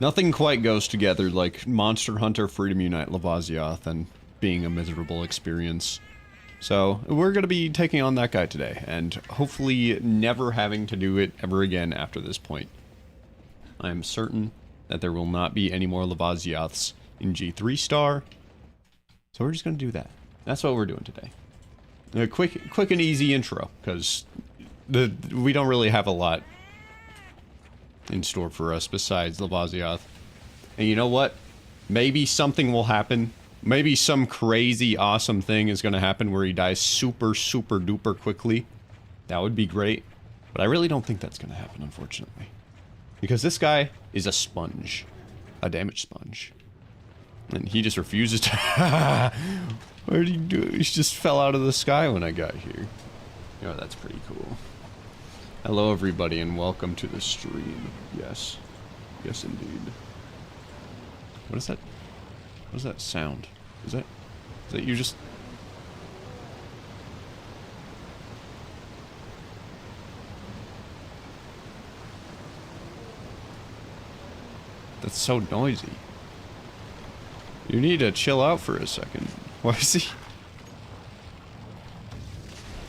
Nothing quite goes together like Monster Hunter Freedom Unite Lavasioth and being a miserable experience. So, we're going to be taking on that guy today, and hopefully never having to do it ever again after this point. I am certain that there will not be any more Lavasioths in G3 Star, so we're just going to do that. That's what we're doing today. A quick and easy intro, because we don't really have a lot in store for us besides Lavasioth. And you know what? Maybe something will happen. Maybe some crazy awesome thing is going to happen where he dies super duper quickly. That would be great. But I really don't think that's going to happen, unfortunately. Because this guy is a sponge. A damage sponge. And he just refuses to... What did he do? He just fell out of the sky when I got here. You know, that's pretty cool. Hello everybody and welcome to the stream. Yes. Yes indeed. What is that? What is that sound? Is that you just... That's so noisy. You need to chill out for a second. Why is he...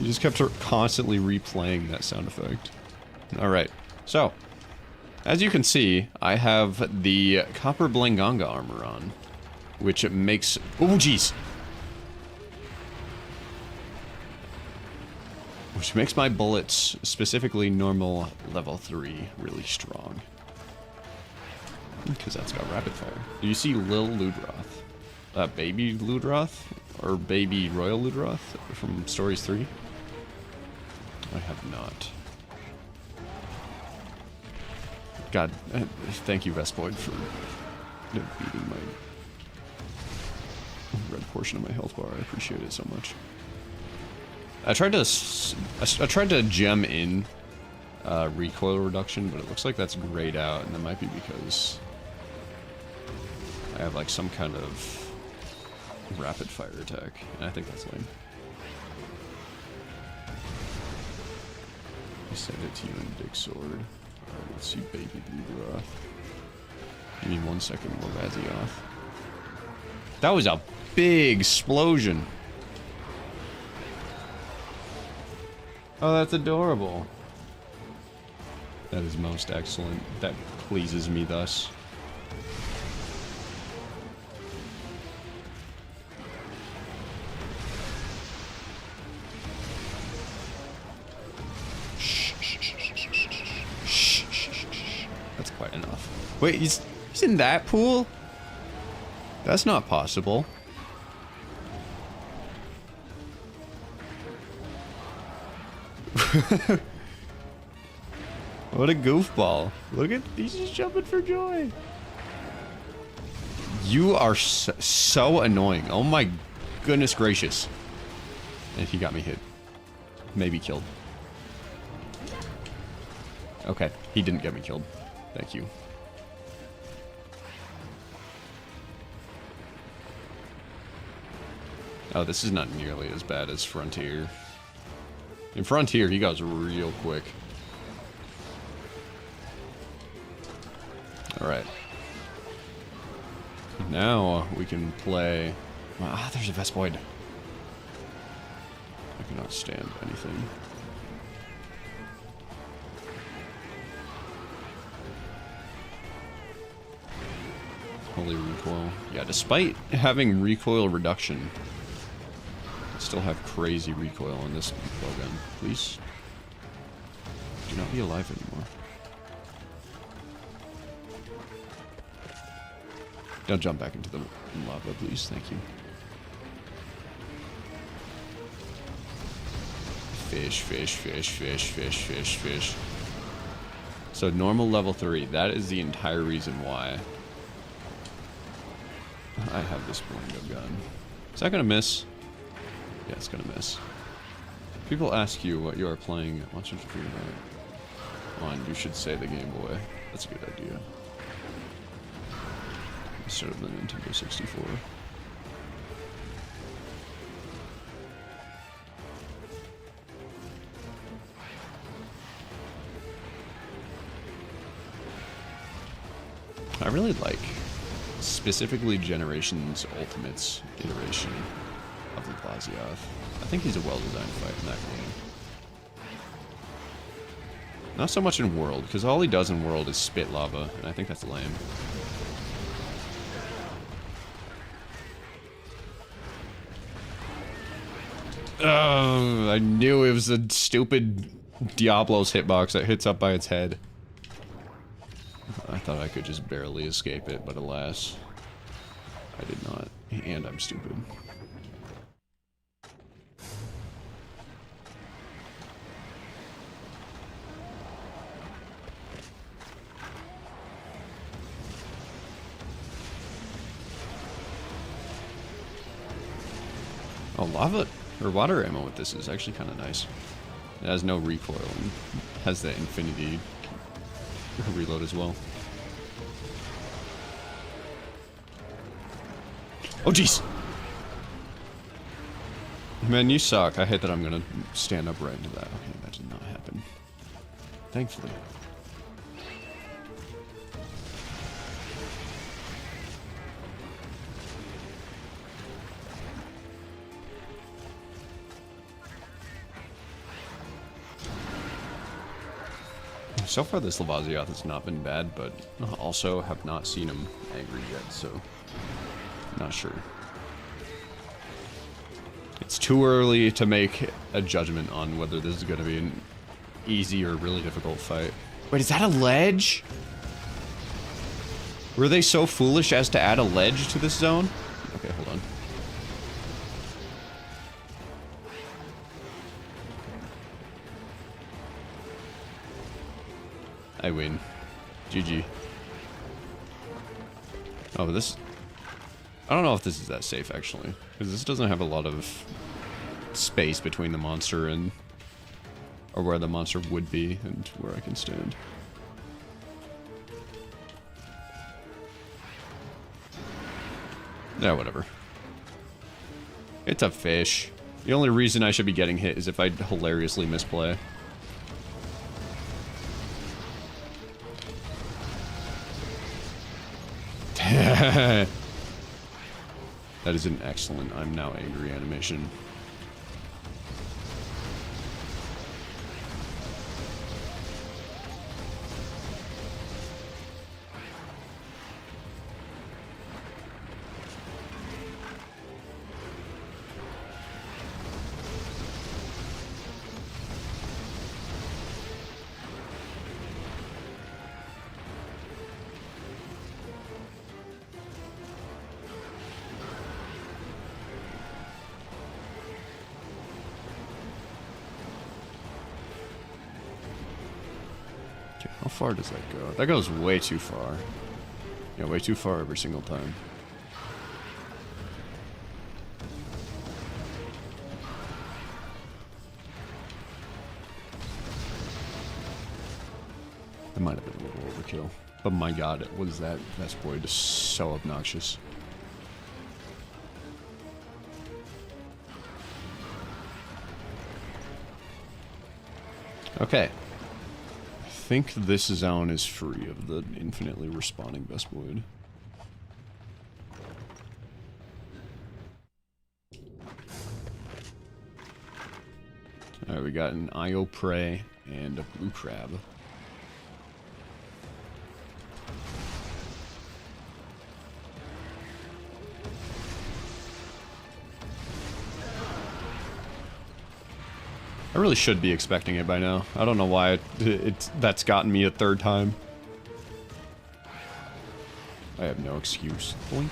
He just kept constantly replaying that sound effect. Alright, so, as you can see, I have the Copper Blanganga armor on, which makes... Oh, jeez! Which makes my bullets, specifically normal level 3, really strong. Because that's got rapid fire. Do you see Lil Ludroth? Baby Ludroth? Or Baby Royal Ludroth from Stories 3? I have not. God, thank you, Vespoid, for beating my red portion of my health bar. I appreciate it so much. I tried to gem in recoil reduction, but it looks like that's grayed out, and that might be because I have like some kind of rapid fire attack, and I think that's lame. I said it to you in Dick Sword. Alright, let's see Baby Blue Roth. Give me 1 second more Razioth. That was a big explosion. Oh, that's adorable. That is most excellent. That pleases me thus. That's quite enough. Wait, he's in that pool? That's not possible. What a goofball. Look at, he's just jumping for joy. You are so annoying. Oh my goodness gracious. And he got me hit. Maybe killed. Okay, he didn't get me killed. Thank you. Oh, this is not nearly as bad as Frontier. In Frontier, he goes real quick. Alright. Now we can play... Ah, there's a Vespoid. I cannot stand anything. Holy recoil. Yeah, despite having recoil reduction, I still have crazy recoil on this blowgun. Please do not be alive anymore. Don't jump back into the lava, please. Thank you. Fish, fish, fish, fish, fish, fish, fish. So normal level 3. That is the entire reason why I have this Blango gun. Is that gonna miss? Yeah, it's gonna miss. People ask you what you are playing Monster Hunter on, you should say the Game Boy. That's a good idea. Instead of the Nintendo 64. I really like specifically Generations Ultimate's iteration of Lavasioth. I think he's a well-designed fight in that game. Not so much in World, because all he does in World is spit lava, and I think that's lame. Oh, I knew it was a stupid Diablo's hitbox that hits up by its head. I thought I could just barely escape it, but alas, I did not. And I'm stupid. Oh, lava or water ammo with this is actually kind of nice. It has no recoil and has the infinity reload as well. Oh, jeez! Man, you suck. I hate that I'm gonna stand up right into that. Okay, that did not happen. Thankfully. So far this Lavasioth has not been bad, but also have not seen him angry yet, so not sure. It's too early to make a judgment on whether this is going to be an easy or really difficult fight. Wait, is that a ledge? Were they so foolish as to add a ledge to this zone? Okay, hold on. I win. GG. Oh, but this... I don't know if this is that safe, actually. Because this doesn't have a lot of space between the monster and... or where the monster would be and where I can stand. Yeah, whatever. It's a fish. The only reason I should be getting hit is if I hilariously misplay. That is an excellent I'm now angry animation. How far does that go? That goes way too far. Yeah, way too far every single time. That might have been a little overkill. But my god, was that Vespoid so obnoxious. Okay. I think this zone is free of the infinitely respawning Vespoid. Alright, we got an Io Prey and a blue crab. I really should be expecting it by now. I don't know why that's gotten me a third time. I have no excuse. Boink.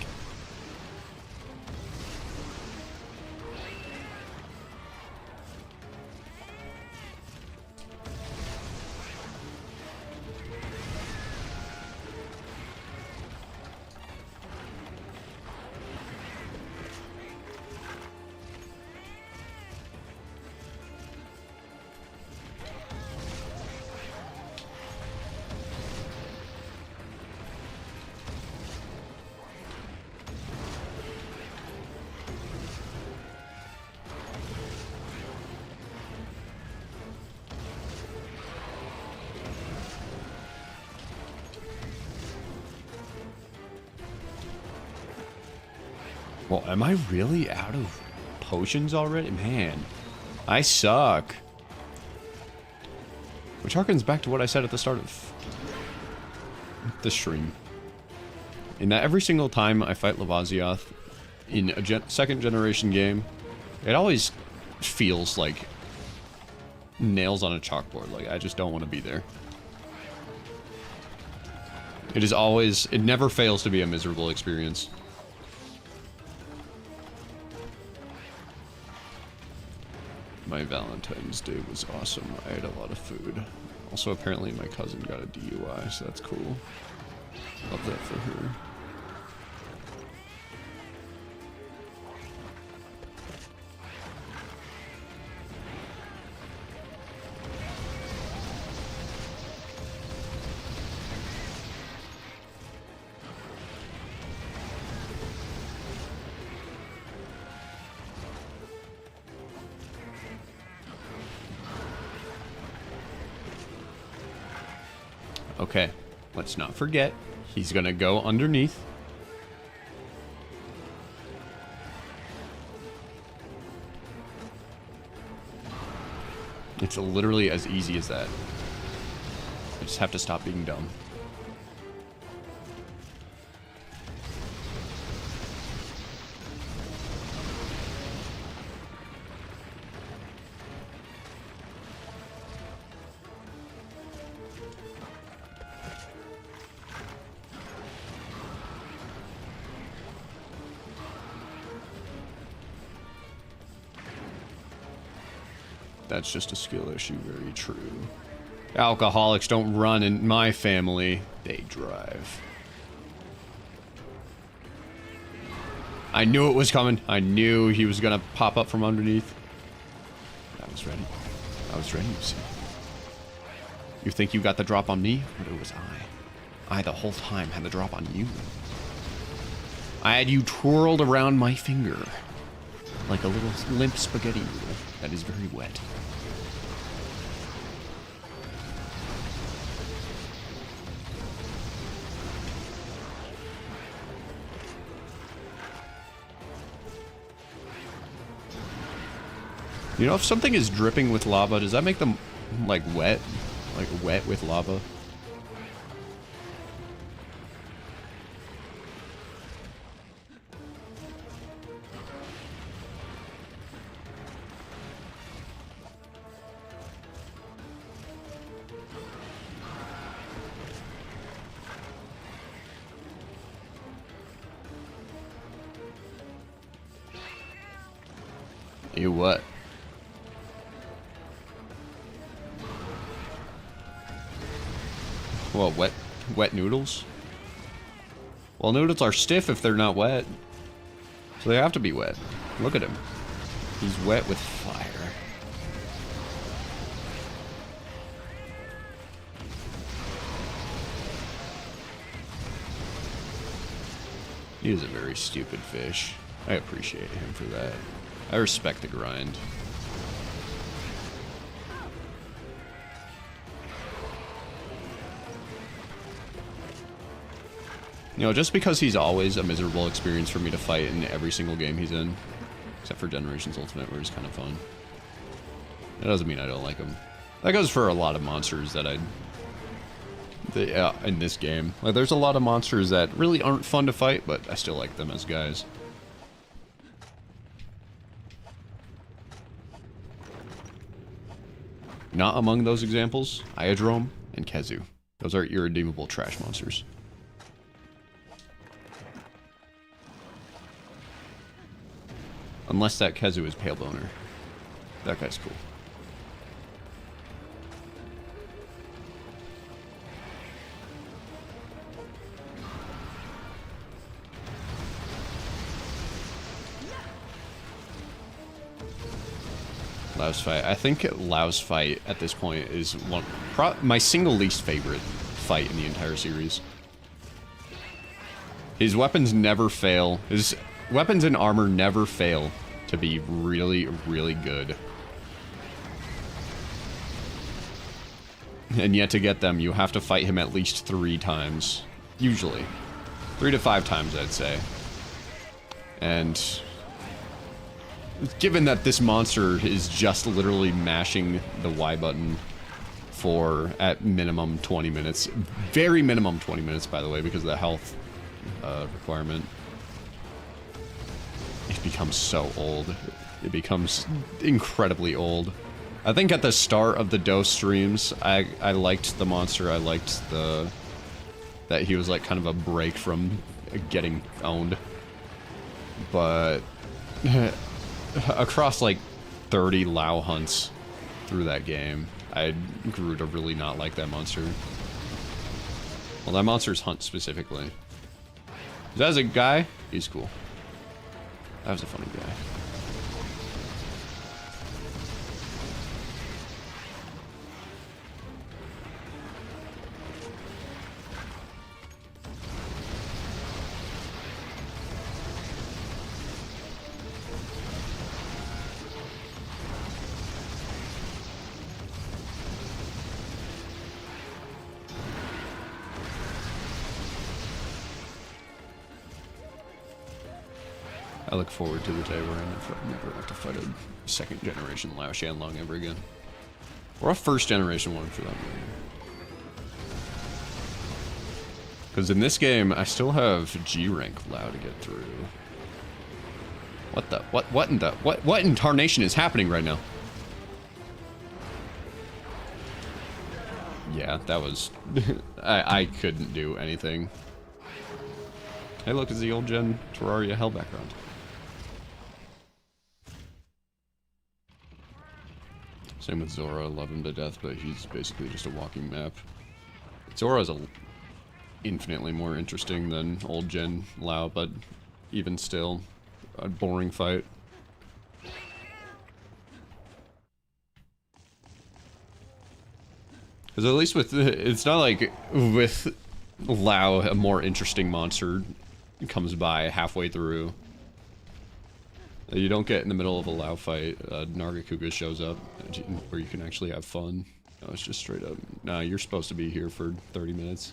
Well, am I really out of potions already? Man, I suck. Which harkens back to what I said at the start of the stream. In that every single time I fight Lavasioth in a second generation game, it always feels like nails on a chalkboard. Like, I just don't want to be there. It is always, it never fails to be a miserable experience. My Valentine's Day was awesome. I ate a lot of food. Also, apparently my cousin got a DUI, so that's cool. Love that for her. Okay, let's not forget, he's gonna go underneath. It's literally as easy as that. I just have to stop being dumb. That's just a skill issue, very true. Alcoholics don't run in my family, they drive. I knew it was coming. I knew he was gonna pop up from underneath. I was ready. I was ready, you see. You think you got the drop on me? But it was I. I the whole time had the drop on you. I had you twirled around my finger like a little limp spaghetti noodle that is very wet. You know, if something is dripping with lava, does that make them, like, wet? Like, wet with lava? You what? Well, wet noodles? Well, noodles are stiff if they're not wet. So they have to be wet. Look at him. He's wet with fire. He is a very stupid fish. I appreciate him for that. I respect the grind. You know, just because he's always a miserable experience for me to fight in every single game he's in, except for Generations Ultimate, where he's kind of fun. That doesn't mean I don't like him. That goes for a lot of monsters that in this game. Like, there's a lot of monsters that really aren't fun to fight, but I still like them as guys. Not among those examples, Iodrome and Kezu. Those are irredeemable trash monsters. Unless that Kezu is Pale Boner. That guy's cool. Lau's fight. I think Lau's fight at this point is my single least favorite fight in the entire series. His weapons never fail. His weapons and armor never fail to be really, really good. And yet to get them, you have to fight him at least 3 times. Usually. 3 to 5 times, I'd say. And given that this monster is just literally mashing the Y button for, at minimum, 20 minutes. Very minimum 20 minutes, by the way, because of the health requirement. It becomes so old. It becomes incredibly old. I think at the start of the Dose streams, I liked the monster. I liked that he was like kind of a break from getting owned. But across like 30 Lao hunts through that game, I grew to really not like that monster. Well, that monster's hunt specifically. That was a guy? He's cool. That was a funny guy. I look forward to the day where I never have to fight a second generation Lao Shanlong ever again. Or a first generation one for that matter. Because in this game, I still have G rank Lao to get through. What in tarnation is happening right now? Yeah, that was... I couldn't do anything. Hey look, it's the old gen Terraria Hell background. Same with Zora, love him to death, but he's basically just a walking map. Zora's infinitely more interesting than old gen Lao, but even still, a boring fight. Because at least with, it's not like with Lao, a more interesting monster comes by halfway through. You don't get in the middle of a Lao fight, Nargacuga shows up, where you can actually have fun. No, it's just straight up, nah, you're supposed to be here for 30 minutes.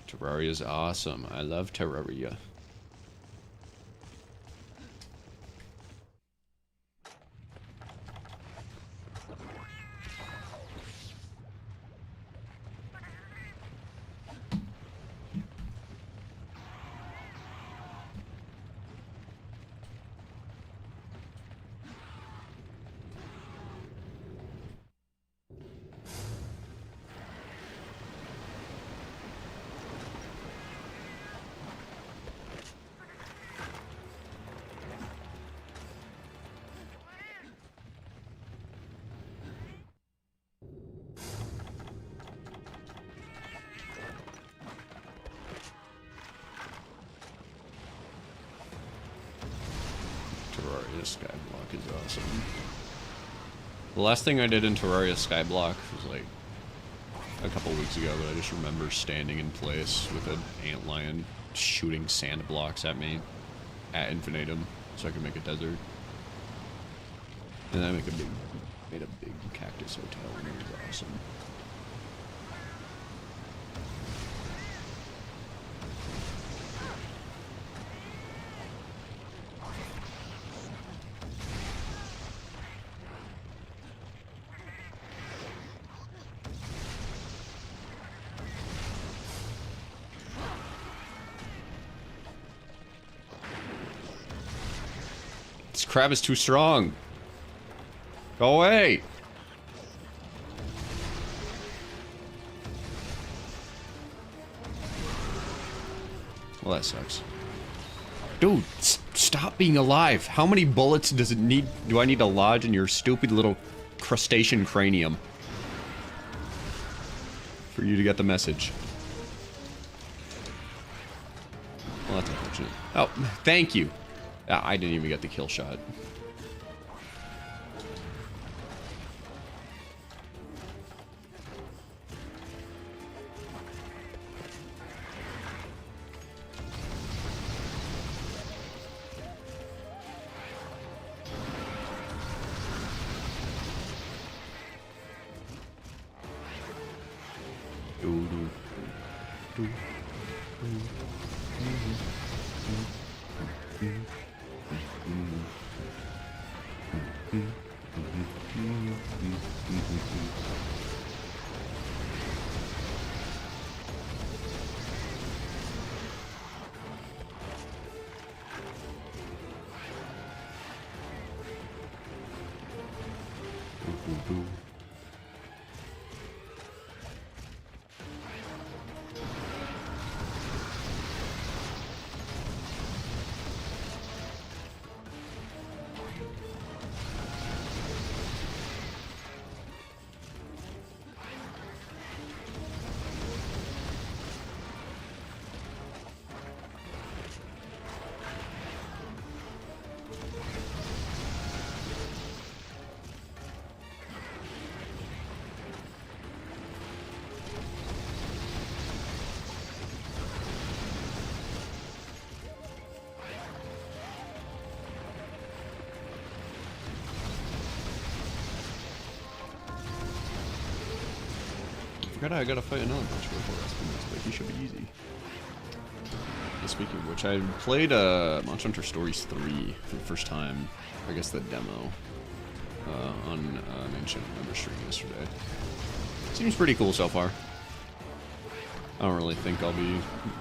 Terraria's awesome. I love Terraria. Terraria Skyblock is awesome. The last thing I did in Terraria Skyblock was like a couple weeks ago, but I just remember standing in place with an antlion shooting sand blocks at me at infinitum so I could make a desert. And I made a big cactus hotel, and it was awesome. This crab is too strong. Go away. Well, that sucks. Dude, stop being alive. How many bullets do I need to lodge in your stupid little crustacean cranium for you to get the message? Well, that's unfortunate. Oh, thank you. I didn't even get the kill shot. I gotta fight another bunch before that's like he should be easy. And speaking of which, I played Monster Hunter Stories 3 for the first time, I guess the demo, on Mention member stream yesterday. Seems pretty cool so far. I don't really think I'll be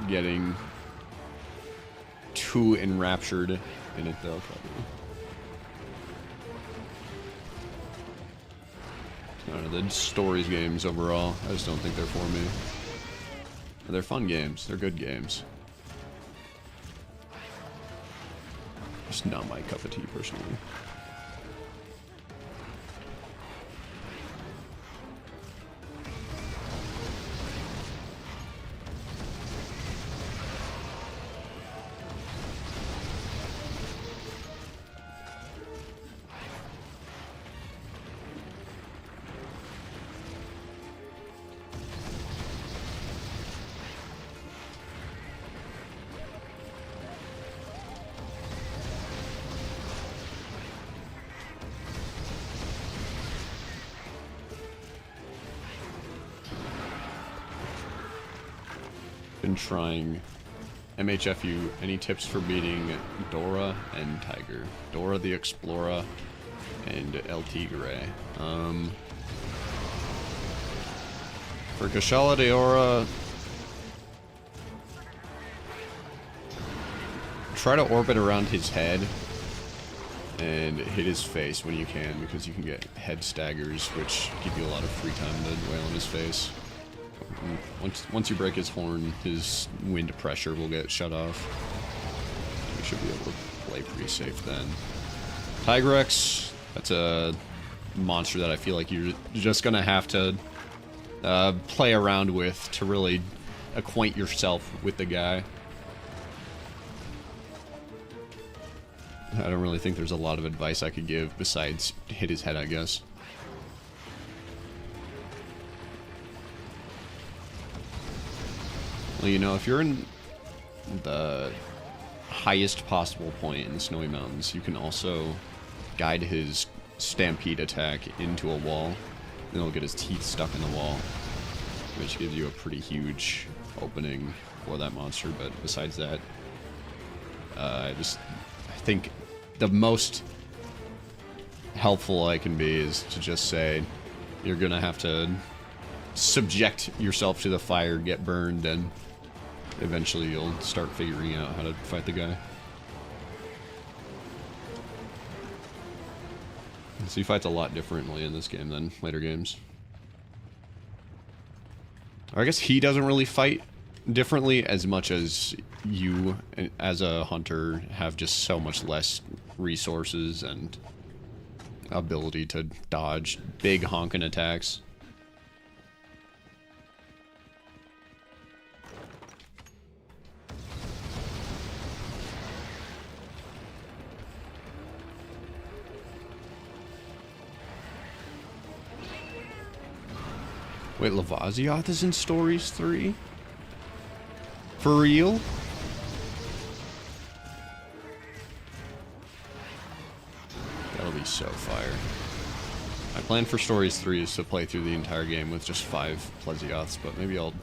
getting too enraptured in it though, probably. I don't know, the Stories games overall, I just don't think they're for me. They're fun games, they're good games. Just not my cup of tea, personally. Been trying MHFU. Any tips for beating Dora and Tiger? Dora the Explorer and El Tigre. For Kashala de Ora, try to orbit around his head and hit his face when you can, because you can get head staggers, which give you a lot of free time to wail on his face. Once you break his horn, his wind pressure will get shut off. You should be able to play pretty safe then. Tigrex, that's a monster that I feel like you're just gonna have to play around with to really acquaint yourself with the guy. I don't really think there's a lot of advice I could give besides hit his head, I guess. Well, you know, if you're in the highest possible point in the Snowy Mountains, you can also guide his stampede attack into a wall. Then he'll get his teeth stuck in the wall, which gives you a pretty huge opening for that monster. But besides that, I think the most helpful I can be is to just say you're gonna have to subject yourself to the fire, get burned, and eventually you'll start figuring out how to fight the guy. So he fights a lot differently in this game than later games. Or I guess he doesn't really fight differently as much as you, as a hunter, have just so much less resources and ability to dodge big honking attacks. Wait, Lavasioth is in Stories 3? For real? That'll be so fire. My plan for Stories 3 is to play through the entire game with just 5 Plesioths, but maybe I'll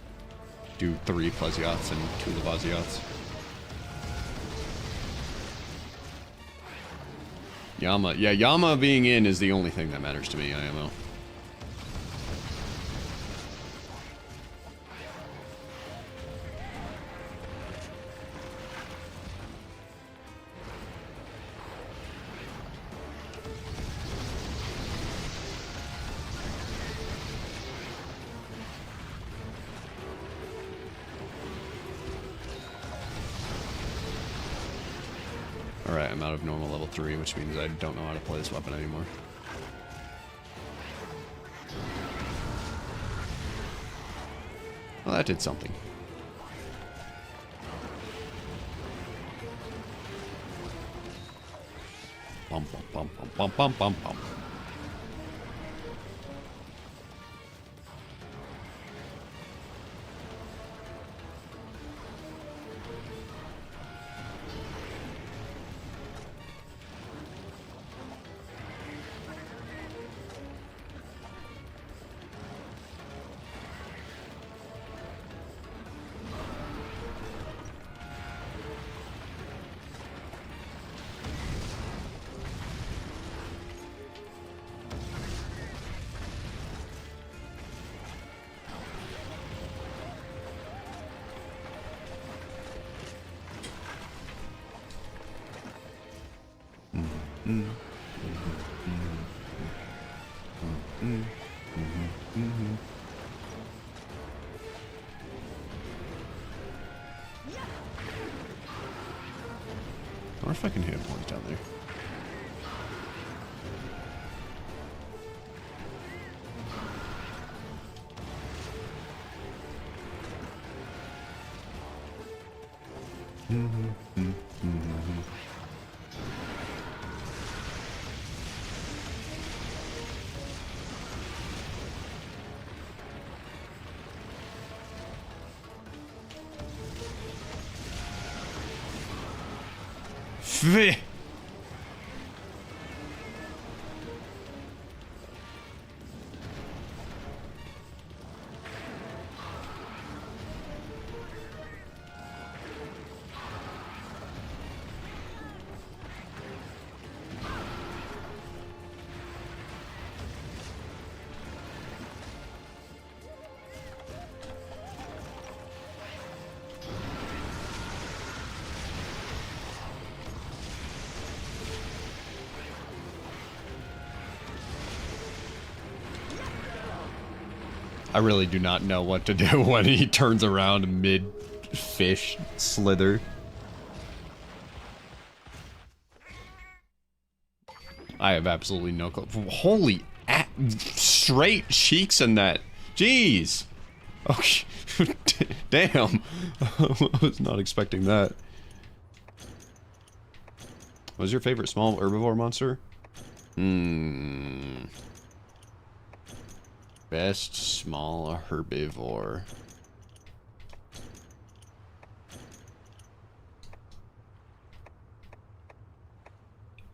do 3 Plesioths and 2 Lavasioths. Yama. Yeah, Yama being in is the only thing that matters to me, IMO. Alright, I'm out of normal level 3, which means I don't know how to play this weapon anymore. Well, that did something. Bum bum bum bum bum bum bum bum. I wonder if I can hit points down there. Pfft. I really do not know what to do when he turns around mid-fish slither. I have absolutely no clue. Holy straight cheeks in that. Jeez. Okay. Damn. I was not expecting that. What was your favorite small herbivore monster? Best small herbivore.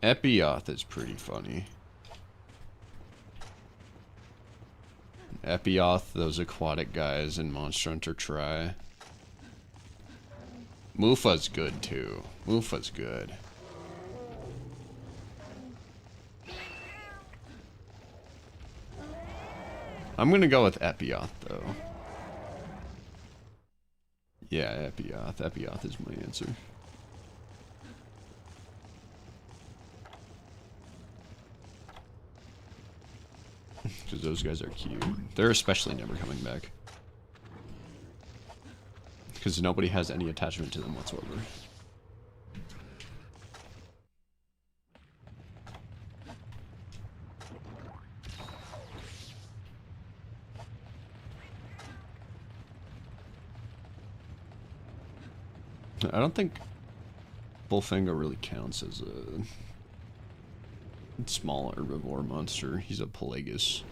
Epioth is pretty funny. Epioth, those aquatic guys in Monster Hunter Tri. Mufa's good too. Mufa's good. I'm gonna go with Epioth though. Yeah, Epioth. Epioth is my answer. Because those guys are cute. They're especially never coming back. Because nobody has any attachment to them whatsoever. I don't think Bullfinger really counts as a small herbivore monster. He's a Pelagus.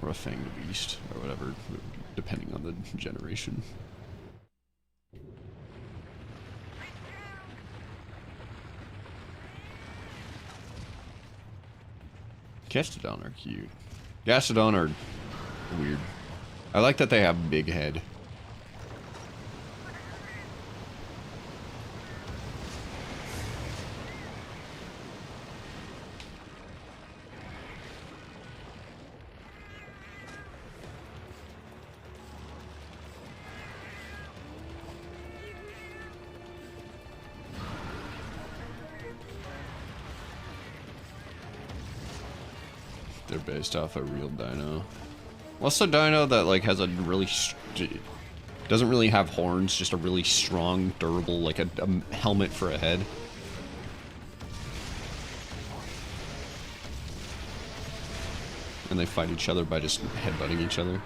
Or a Fanged Beast, or whatever, depending on the generation. Gastrodon are cute. Gastrodon are weird. I like that they have big head. they're based off a real dino. What's the dino that like has a really doesn't really have horns, just a really strong, durable, like a helmet for a head? And they fight each other by just headbutting each other.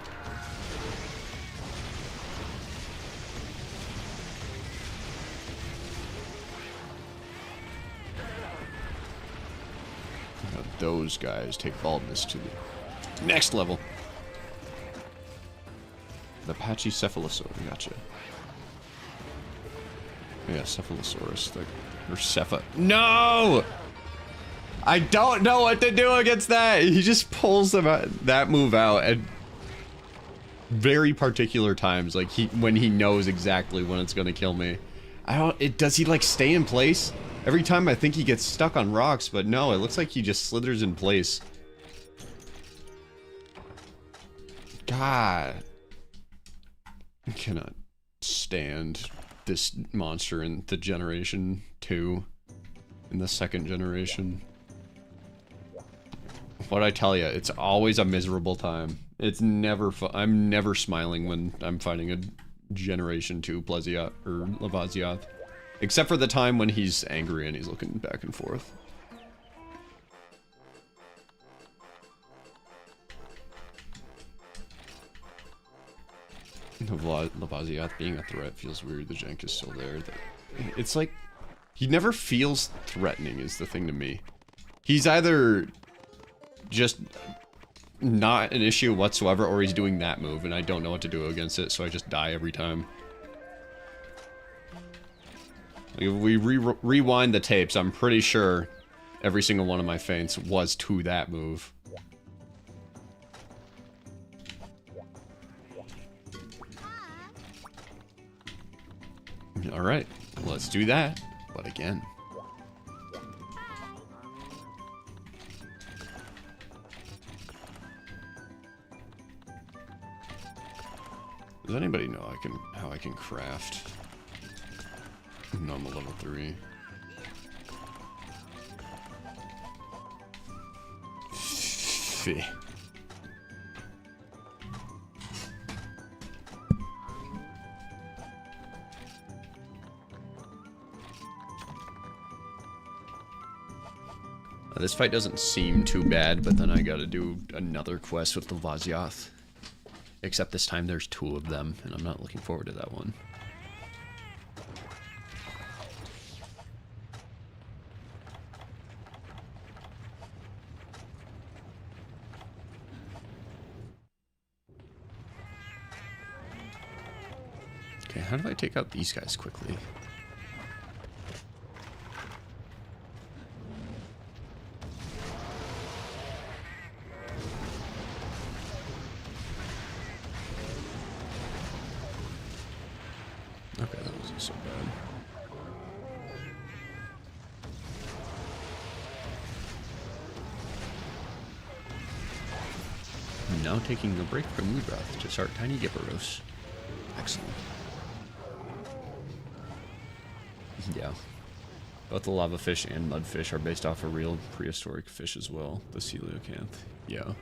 Now those guys take baldness to the next level. The Apache Cephalosaurus, gotcha. Yeah, Cephalosaurus, or Cepha. No! I don't know what to do against that! He just pulls that move out at very particular times, like when he knows exactly when it's gonna kill me. Does he like stay in place? Every time I think he gets stuck on rocks, but no, it looks like he just slithers in place. God. I cannot stand this monster in the generation 2, in the second generation. What'd I tell you? It's always a miserable time. It's never fun. I'm never smiling when I'm fighting a generation 2 Plesioth or Lavasioth. Except for the time when he's angry and he's looking back and forth. Lavasioth being a threat feels weird. The jank is still there. It's like, he never feels threatening is the thing to me. He's either just not an issue whatsoever, or he's doing that move, and I don't know what to do against it, so I just die every time. Like if we rewind the tapes, I'm pretty sure every single one of my feints was to that move. Alright, let's do that, but again. Does anybody know how I can craft normal level 3? Fee. This fight doesn't seem too bad, but then I gotta do another quest with the Lavasioth. Except this time there's 2 of them, and I'm not looking forward to that one. Okay, how do I take out these guys quickly? Okay, that wasn't so bad. Now taking a break from New Breath to start Tiny Gibberos. Excellent. Yeah. Both the lava fish and mudfish are based off a real prehistoric fish as well, the coelacanth. Yeah.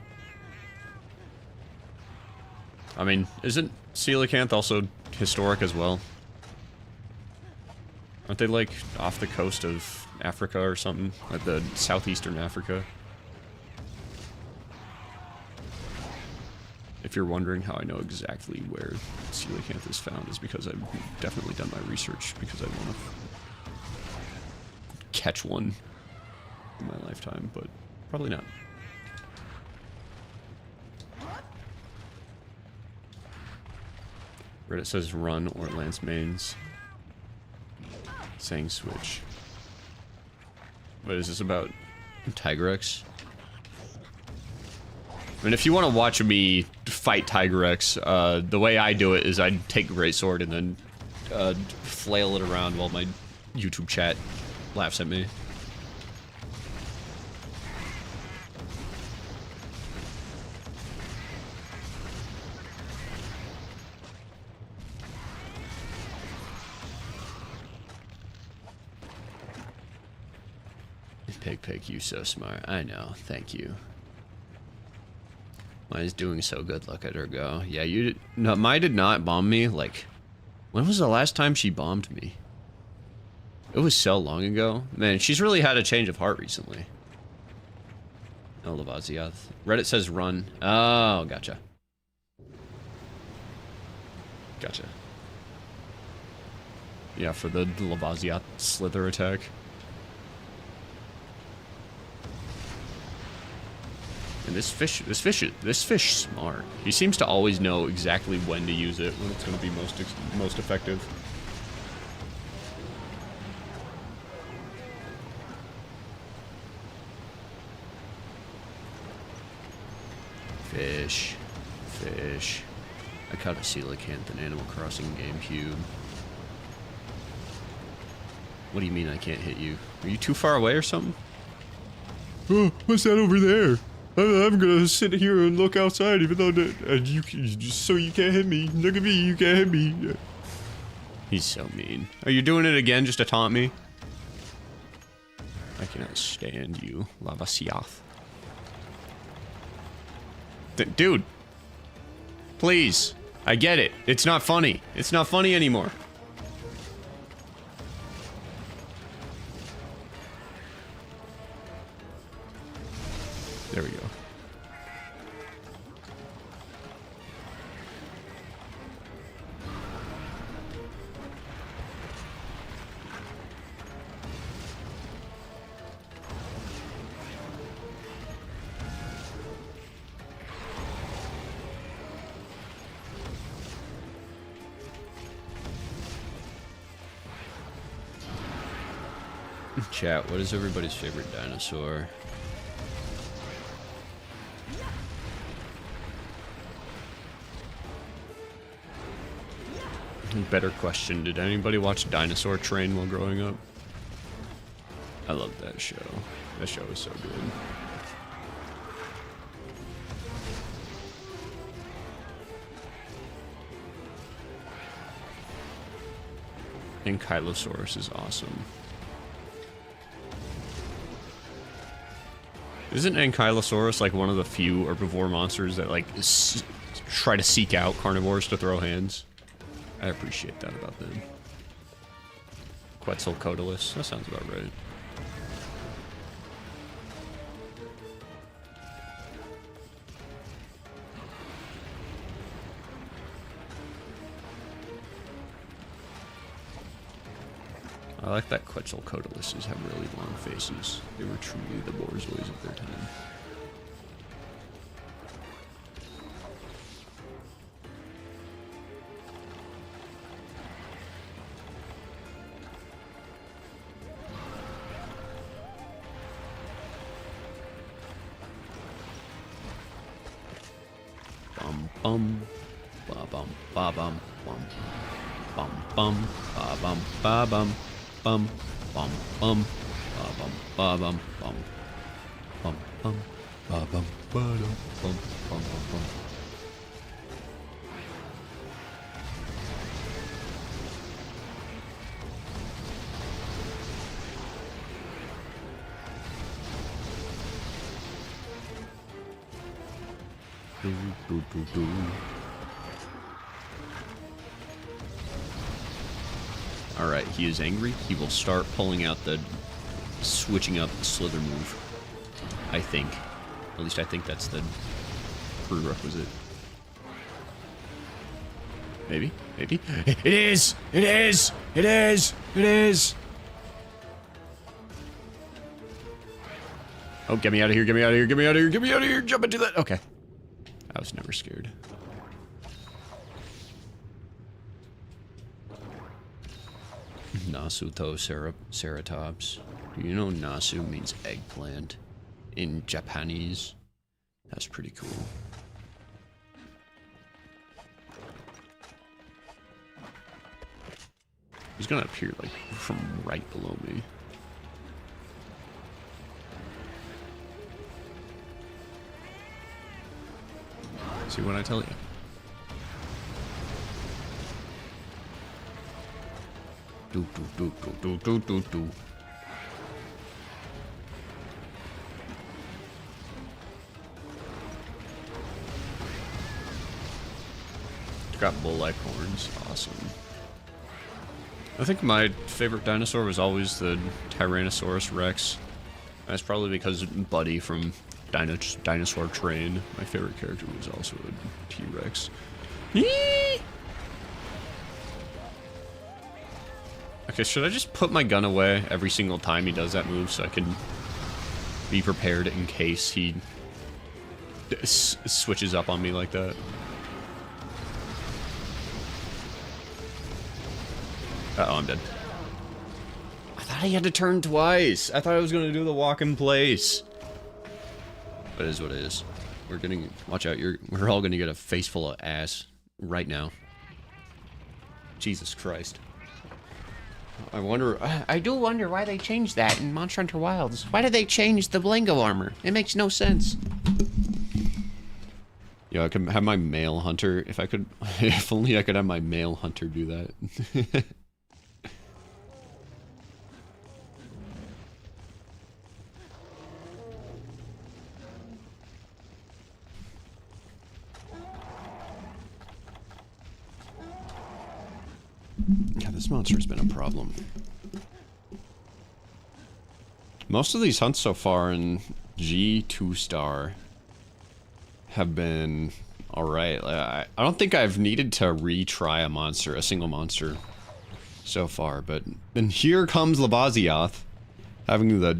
I mean, isn't coelacanth also historic as well? Aren't they like off the coast of Africa or something? Like the southeastern Africa? If you're wondering how I know exactly where coelacanth is found, is because I've definitely done my research, because I want to catch one in my lifetime, but probably not. Reddit says run or Lance mains. Saying switch. What is this about? Tigrex? I mean, if you want to watch me fight Tigrex, the way I do it is I take Greatsword and then flail it around while my YouTube chat laughs at me. Pig, you so smart. I know. Thank you. Mine's doing so good, look at her go. Yeah, you did, no, Mai did not bomb me, like, when was the last time she bombed me? It was so long ago. Man, she's really had a change of heart recently. No, Lavasioth. Reddit says run. Oh, gotcha. Gotcha. Yeah, for the Lavasioth slither attack. And this fish smart. He seems to always know exactly when to use it, when it's going to be most effective. Fish. Fish. I caught a coelacanth in Animal Crossing GameCube. What do you mean I can't hit you? Are you too far away or something? Oh, what's that over there? I'm gonna sit here and look outside, even though you just so you can't hit me. Look at me, you can't hit me. He's so mean. Are you doing it again just to taunt me? I cannot stand you, Lavasioth. Dude, please. I get it. It's not funny. It's not funny anymore. There we go. Chat, what is everybody's favorite dinosaur? Better question, did anybody watch Dinosaur Train while growing up? I love that show. That show is so good. Ankylosaurus is awesome. Isn't Ankylosaurus like one of the few herbivore monsters that like try to seek out carnivores to throw hands? I appreciate that about them. Quetzalcoatlus, that sounds about right. I like that Quetzalcoatluses have really long faces. They were truly the Borzois of their time. Bum ba bum ba bum bum bum bum ba bum ba bum bum bum bum ba bum ba bum bum bum bum ba bum ba dum bum bum bum bum. Alright, he is angry. He will start pulling out the switching up slither move. I think. At least I think that's the prerequisite. Maybe? Maybe? It is! It is! It is! It is! Oh, get me out of here, get me out of here, get me out of here, get me out of here, jump into that! Okay. I was never scared. Nasuto Ceratops. Do you know Nasu means eggplant in Japanese? That's pretty cool. He's gonna appear like from right below me. See what I tell you. Do do do do do do do. Got bull-like horns. Awesome. I think my favorite dinosaur was always the Tyrannosaurus Rex. That's probably because Buddy from Dinosaur Train, my favorite character, was also a T-Rex. Okay, should I just put my gun away every single time he does that move so I can be prepared in case he switches up on me like that? Uh-oh, I'm dead. I thought he had to turn twice. I thought I was going to do the walk in place. But it is what it is. We're getting... Watch out, we're all going to get a face full of ass right now. Jesus Christ. I wonder... I do wonder why they changed that in Monster Hunter Wilds. Why did they change the Blango armor? It makes no sense. Yeah, I could have my male hunter... If I could... If only I could have my male hunter do that. Yeah, this monster's been a problem. Most of these hunts so far in G2 star have been alright. I don't think I've needed to retry a single monster so far, but then here comes Lavasioth, having the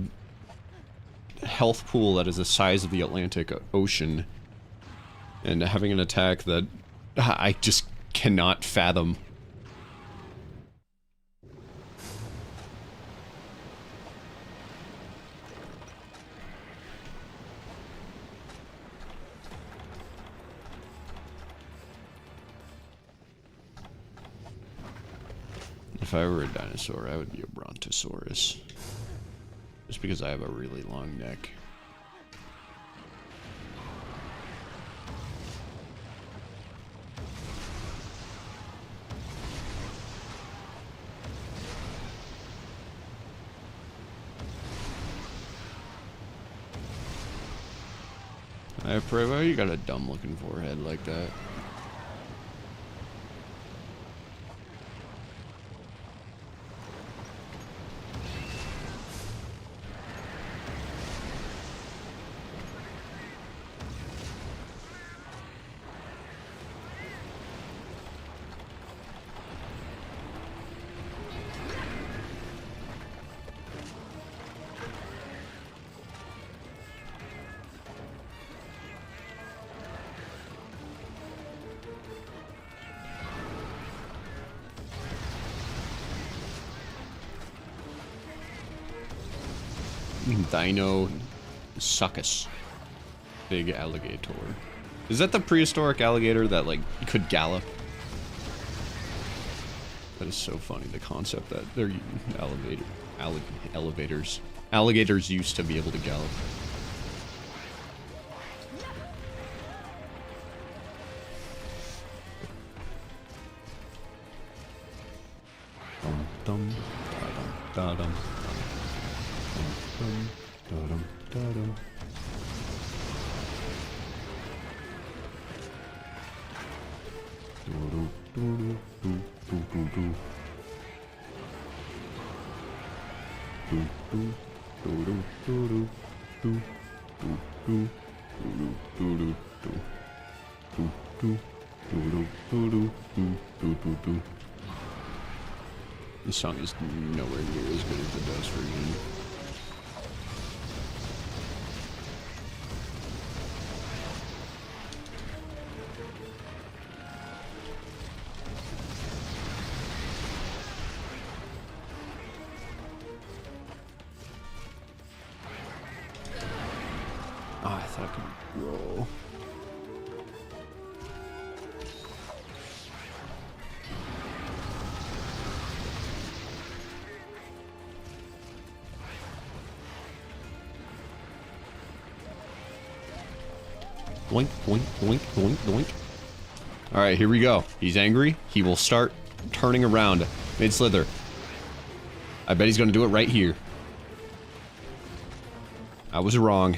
health pool that is the size of the Atlantic Ocean, and having an attack that I just cannot fathom. If I were a dinosaur, I would be a Brontosaurus. Just because I have a really long neck. I pray, why you got a dumb looking forehead like that? Dino Succus. Big alligator. Is that the prehistoric alligator that, like, could gallop? That is so funny, the concept that they're elevators. Alligators used to be able to gallop. Dum dum da dum da dum. Da-dum, da-dum. This song is nowhere near as good as the DOS version. Oh, I thought I could roll. Boink, boink, boink, boink, boink. Alright, here we go. He's angry. He will start turning around mid-slither. I bet he's gonna do it right here. I was wrong.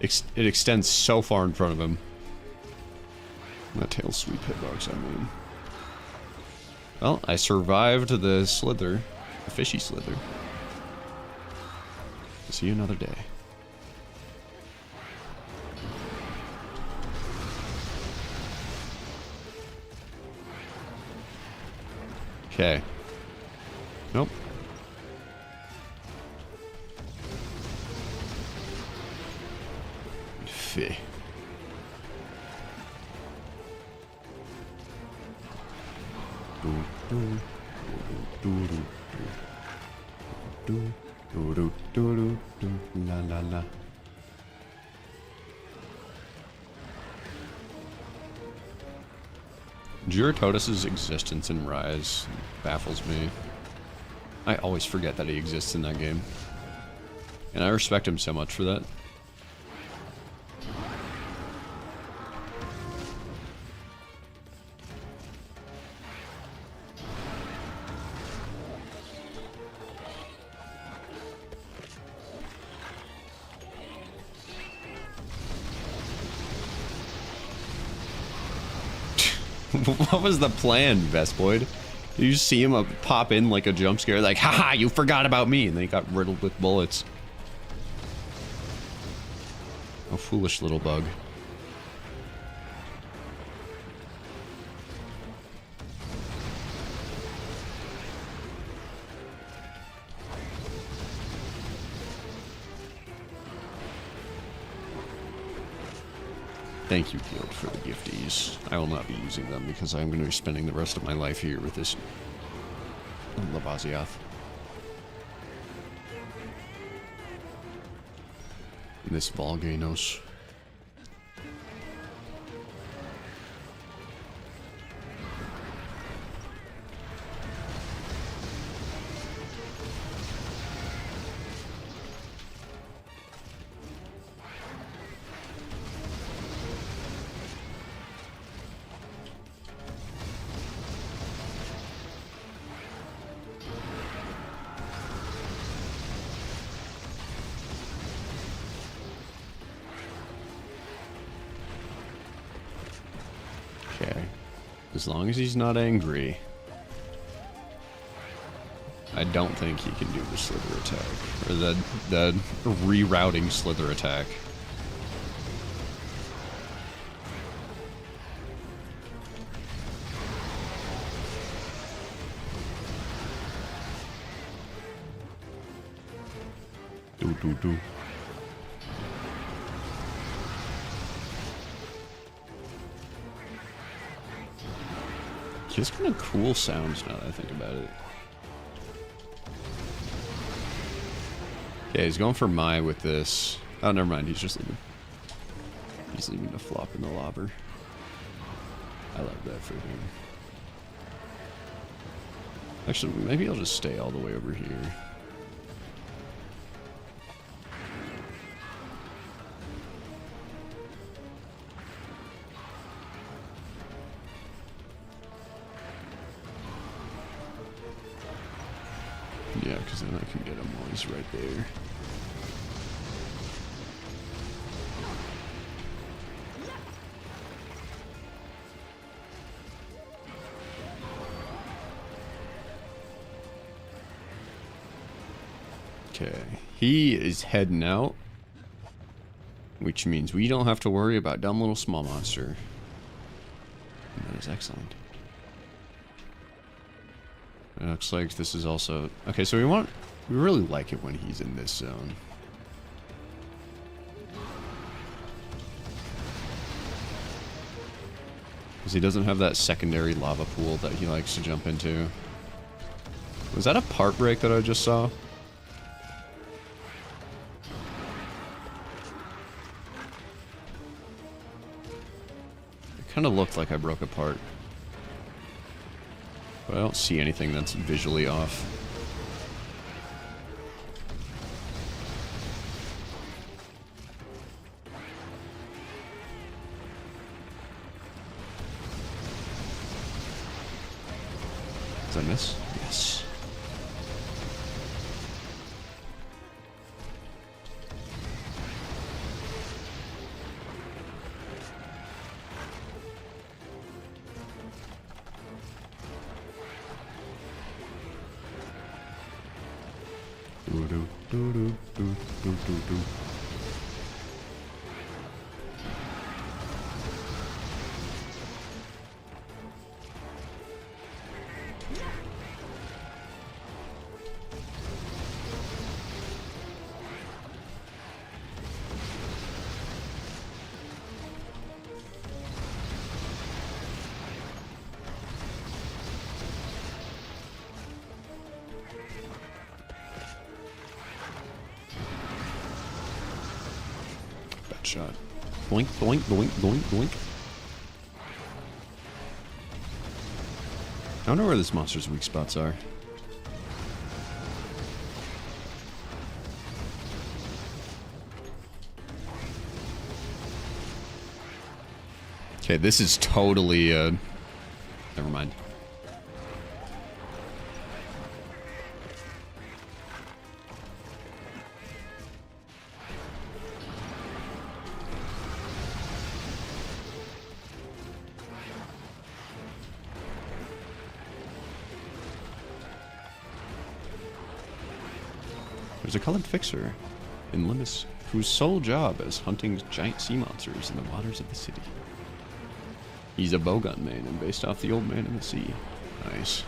It extends so far in front of him. That tail sweep hitbox, I mean. Well, I survived the slither. The fishy slither. See you another day. Okay. Nope. Fee. La la la. Juratotus's existence in Rise baffles me. I always forget that he exists in that game. And I respect him so much for that. What was the plan, Vespoid? Did you see him pop in like a jump scare? Like, haha, you forgot about me! And then he got riddled with bullets. Oh, foolish little bug. Thank you, Guild, for the gifties. I will not be using them because I'm going to be spending the rest of my life here with this Lavasioth. And this Volganos. Okay. As long as he's not angry. I don't think he can do the slither attack. Or the rerouting slither attack. Do. He has kind of cool sounds now that I think about it. Okay, he's going for Mai with this. Oh, never mind. He's just leaving. He's leaving the flop in the lobber. I love that for him. Actually, maybe I'll just stay all the way over here. Yeah, because then I can get him while he's right there. Okay, he is heading out, which means we don't have to worry about dumb little small monster. And that is excellent. It looks like this is also... Okay, so we really like it when he's in this zone. Because he doesn't have that secondary lava pool that he likes to jump into. Was that a part break that I just saw? It kind of looked like I broke a part. But I don't see anything that's visually off. Did I miss? Yes. Shot. Boink, boink, boink, boink, boink. I don't know where this monster's weak spots are. Okay, this is totally, never mind. There's a colored fixer in Limbus whose sole job is hunting giant sea monsters in the waters of the city. He's a bowgun man and based off the old man in the sea. Nice.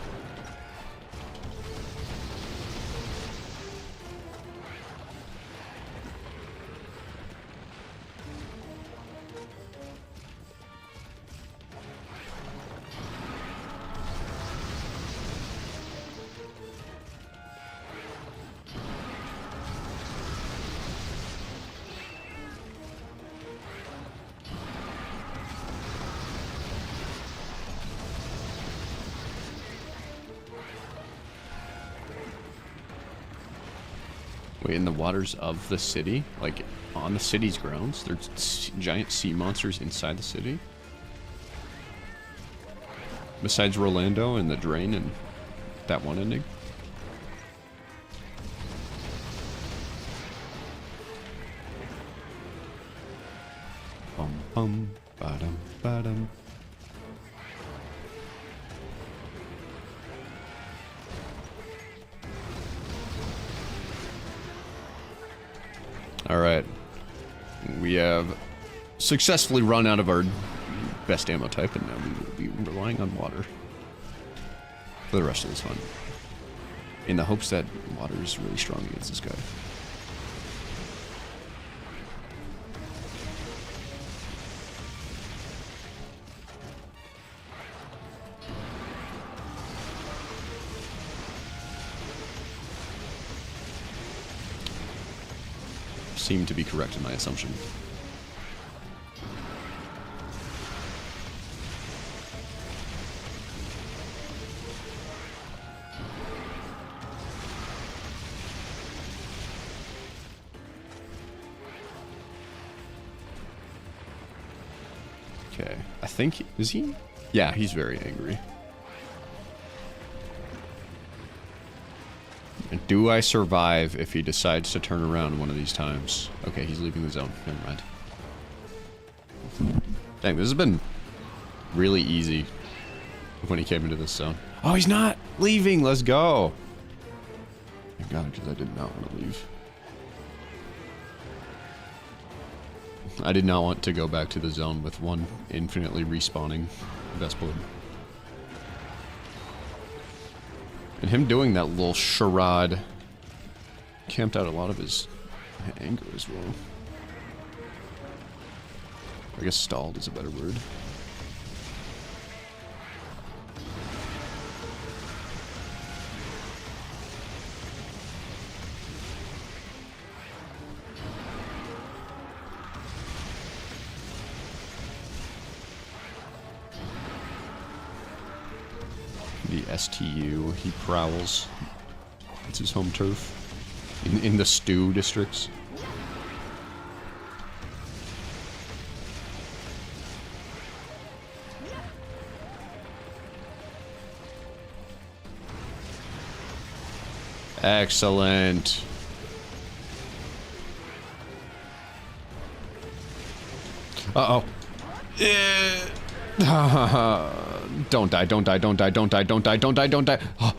Wait, in the waters of the city? Like, on the city's grounds? There's giant sea monsters inside the city? Besides Rolando and the drain and that one ending? Bum bum, ba-dum, ba-dum. Alright. We have successfully run out of our best ammo type, and now we will be relying on water for the rest of this hunt. In the hopes that water is really strong against this guy. Seem to be correct in my assumption. Okay, I think, is he? Yeah, he's very angry. Do I survive if he decides to turn around one of these times? Okay, he's leaving the zone. Never mind. Dang, this has been really easy when he came into this zone. Oh, he's not leaving! Let's go! Thank God, because I did not want to leave. I did not want to go back to the zone with one infinitely respawning Vespid. And him doing that little charade camped out a lot of his anger as well. I guess stalled is a better word. The STU, he prowls. It's his home turf. In the stew districts. Excellent. Uh-oh. Don't die, don't die, don't die, don't die, don't die, don't die, don't die, don't die. Oh.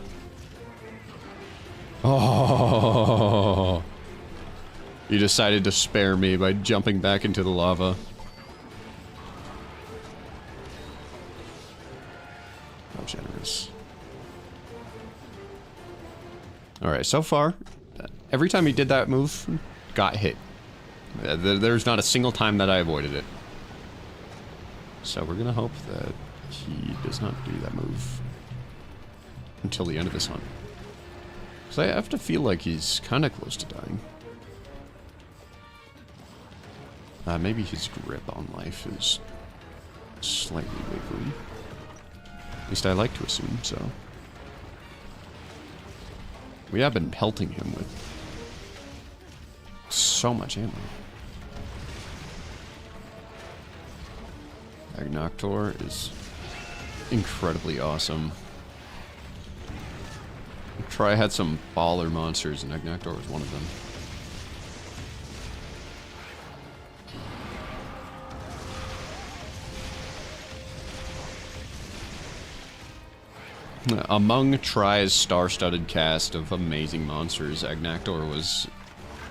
Oh. He decided to spare me by jumping back into the lava. How generous. Alright, so far, every time he did that move, got hit. There's not a single time that I avoided it. So we're gonna hope that he does not do that move until the end of this hunt. So I have to feel like he's kind of close to dying. Maybe his grip on life is slightly wavering. At least I like to assume so. We have been pelting him with so much ammo. Agnoctor is incredibly awesome. I had some baller monsters, and Agnoctor was one of them. Among Try's star-studded cast of amazing monsters, Agnoctor was,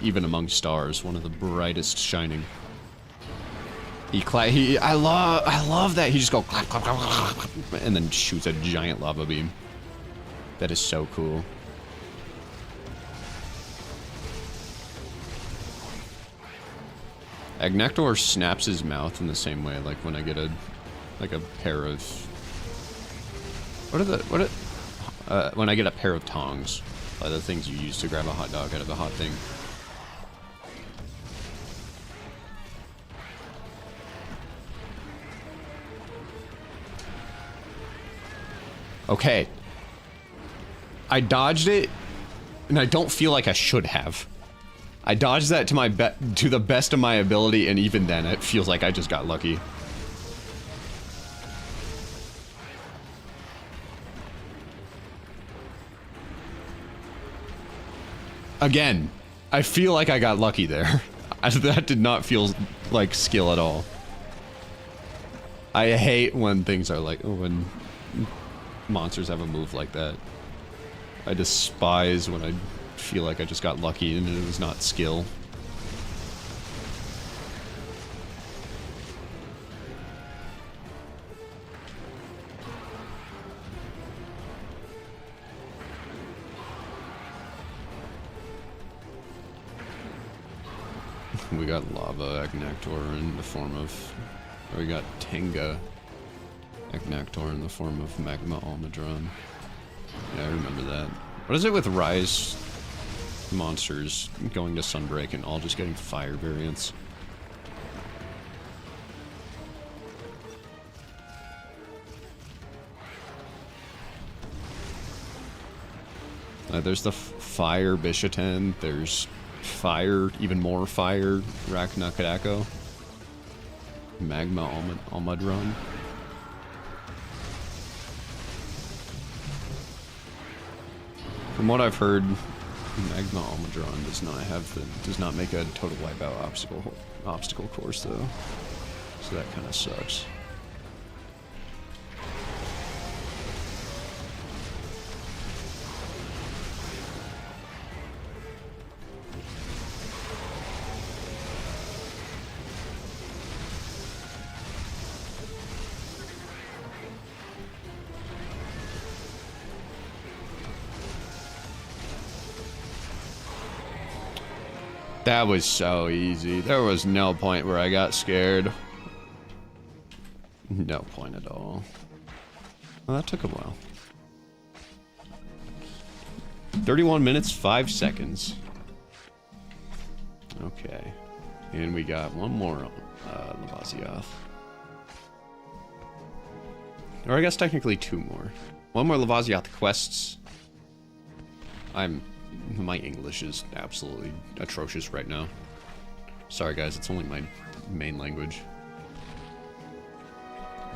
even among stars, one of the brightest shining. I love that he just goes clap, clap, clap, clap, clap, and then shoots a giant lava beam. That is so cool. Agnoctor snaps his mouth in the same way, like when I get a pair of when I get a pair of tongs, the things you use to grab a hot dog out of a hot thing. Okay. I dodged it, and I don't feel like I should have. I dodged that to the best of my ability, and even then, it feels like I just got lucky. Again, I feel like I got lucky there. That did not feel like skill at all. I hate when things are like, when monsters have a move like that. I despise when I feel like I just got lucky and it was not skill. We got Lava Agnoctor in the form of... Or we got Tenga Agnoctor in the form of Magma Almudron. Yeah, I remember that. What is it with Rise monsters going to Sunbreak and all just getting fire variants? There's the Fire Bishaten, there's Fire, even more Fire Raknakadako. Magma Almudron. From what I've heard, Magma Almudron does not make a total wipeout obstacle course though, so that kind of sucks. That was so easy. There was no point where I got scared. No point at all. Well, that took a while. 31 minutes, 5 seconds. Okay. And we got one more Lavasioth. Or I guess technically two more. One more Lavasioth quests. My English is absolutely atrocious right now. Sorry guys, it's only my main language.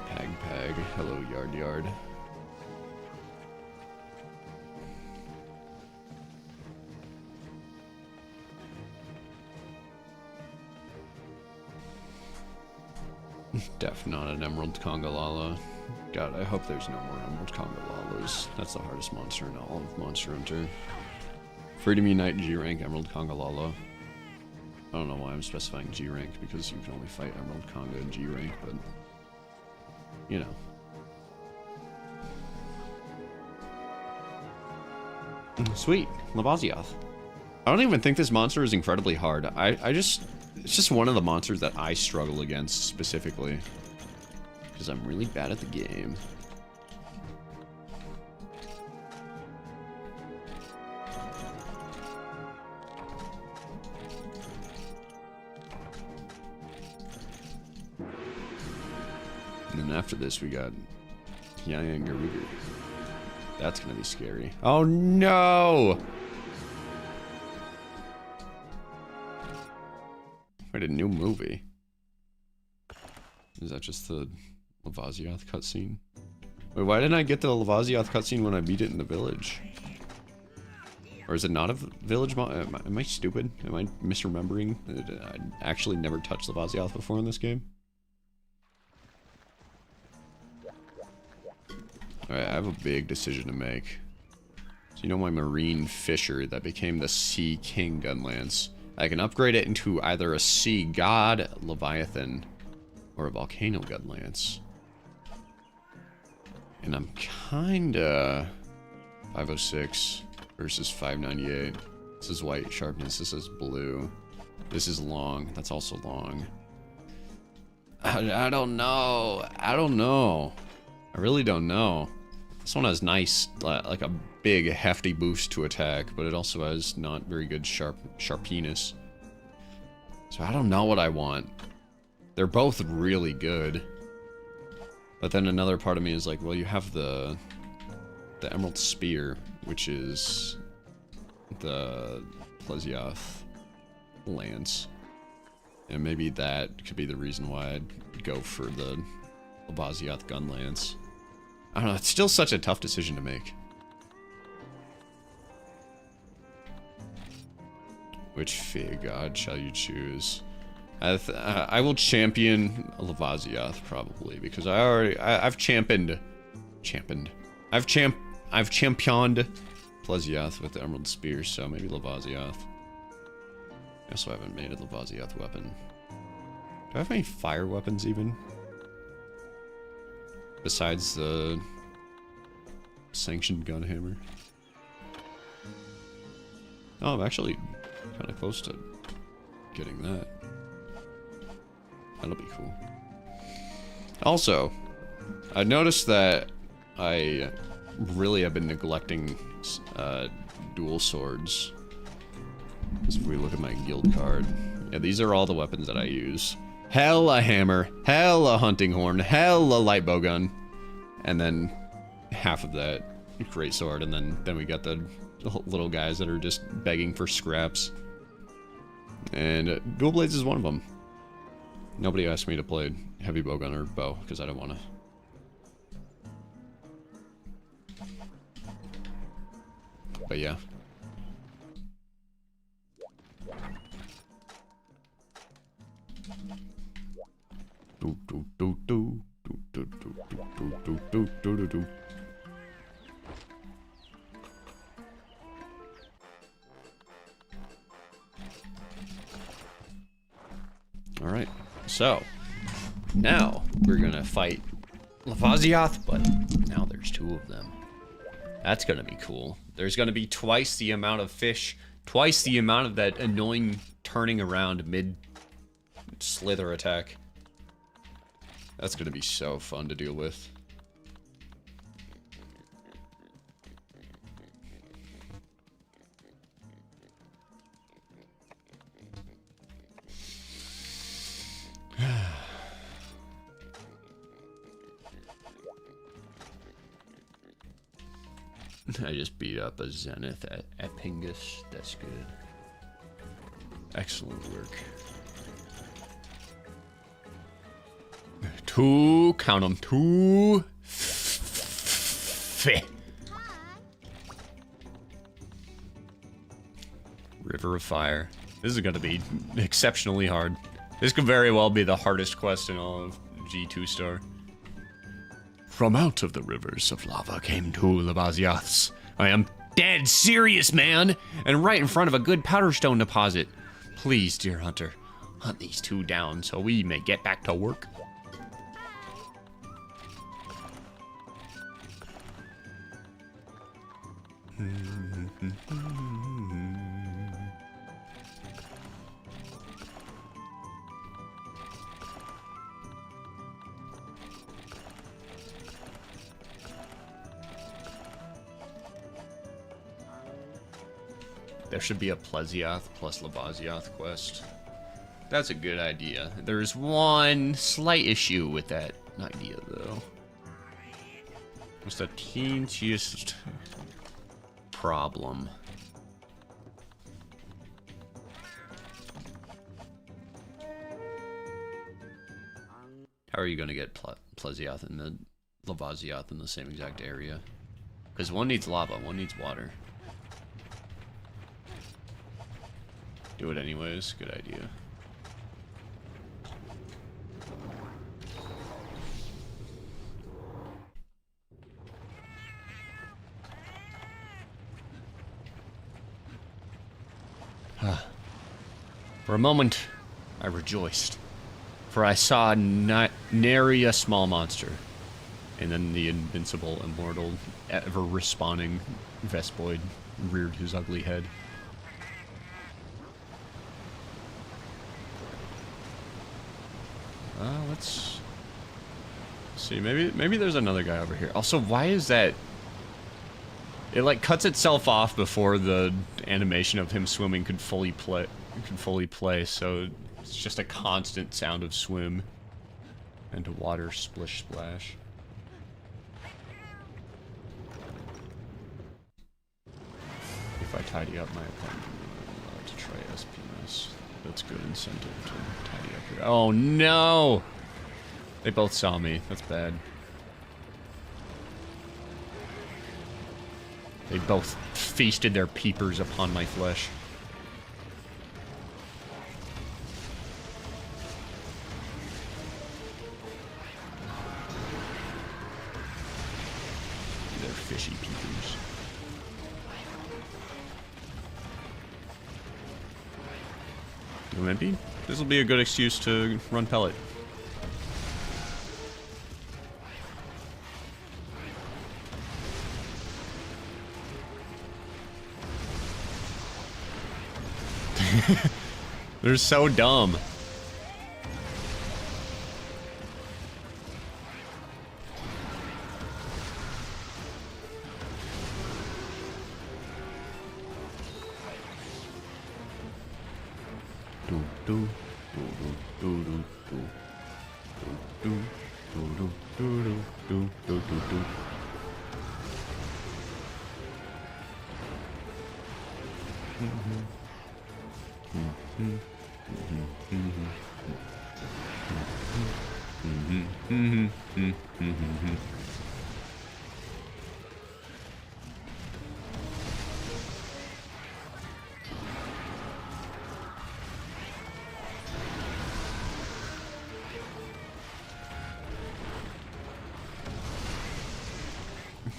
Pag, hello Yard. Def not an Emerald Congalala. God, I hope there's no more Emerald Congalalas. That's the hardest monster in all of Monster Hunter. Freedom Unite G rank Emerald Congalala. I don't know why I'm specifying G rank, because you can only fight Emerald Conga in G rank, but you know. Sweet, Lavasioth. I don't even think this monster is incredibly hard. it's just one of the monsters that I struggle against specifically, because I'm really bad at the game. And then after this, we got Yian and Garuga. That's gonna be scary. Oh no! Wait, a new movie? Is that just the Lavasioth cutscene? Wait, why didn't I get the Lavasioth cutscene when I beat it in the village? Or is it not a village mod? Am I stupid? Am I misremembering? I actually never touched Lavasioth before in this game? Alright, I have a big decision to make. So you know my Marine Fisher that became the Sea King Gunlance? I can upgrade it into either a Sea God Leviathan or a Volcano Gunlance. And I'm kinda 506 versus 598. This is white sharpness, this is blue. This is long, that's also long. I don't know. I don't know. I really don't know. This one has nice, like a big, hefty boost to attack, but it also has not very good sharpiness. So I don't know what I want. They're both really good. But then another part of me is like, well, you have the Emerald Spear, which is the Lavasioth Lance. And maybe that could be the reason why I'd go for the Lavasioth Gun Lance. I don't know, it's still such a tough decision to make. Which Fey God shall you choose? I will champion Lavasioth probably, because I've championed Lavasioth with the Emerald Spear, so maybe Lavasioth. I also haven't made a Lavasioth weapon. Do I have any fire weapons even? Besides the sanctioned gunhammer. Oh, I'm actually kind of close to getting that. That'll be cool. Also, I noticed that I really have been neglecting dual swords. Because if we look at my guild card, yeah, these are all the weapons that I use. Hell a hammer, hell a hunting horn, hell a light bow gun, and then half of that great sword, and then we got the little guys that are just begging for scraps. And dual blades is one of them. Nobody asked me to play heavy bowgun or bow because I don't want to. But yeah. All right, so now we're gonna fight Lavasioth, but now there's two of them. That's gonna be cool. There's gonna be twice the amount of fish, twice the amount of that annoying turning around mid-slither attack. That's gonna be so fun to deal with. I just beat up a Zenith at Pingus. That's good. Excellent work. Two, count them, two. River of Fire. This is gonna be exceptionally hard. This could very well be the hardest quest in all of G2 Star. From out of the rivers of lava came two Lavasioths. I am dead serious, man! And right in front of a good powder stone deposit. Please, dear hunter, hunt these two down so we may get back to work. There should be a Plesioth plus Lavasioth quest. That's a good idea. There's one slight issue with that idea, though. What's the teeniest problem? How are you going to get Plesioth and the Lavasioth in the same exact area? Because one needs lava, one needs water. Do it anyways. Good idea. For a moment, I rejoiced, for I saw nary a small monster, and then the invincible, immortal, ever-respawning Vespoid reared his ugly head. Let's see. Maybe there's another guy over here. Also, why is that? It like cuts itself off before the animation of him swimming could fully play. So it's just a constant sound of swim and water splish splash. If I tidy up my apartment, I'm allowed to try SPS. That's good incentive to tidy up here. Oh no! They both saw me. That's bad. They both feasted their peepers upon my flesh. They're fishy peepers. Maybe this will be a good excuse to run pellet. They're so dumb.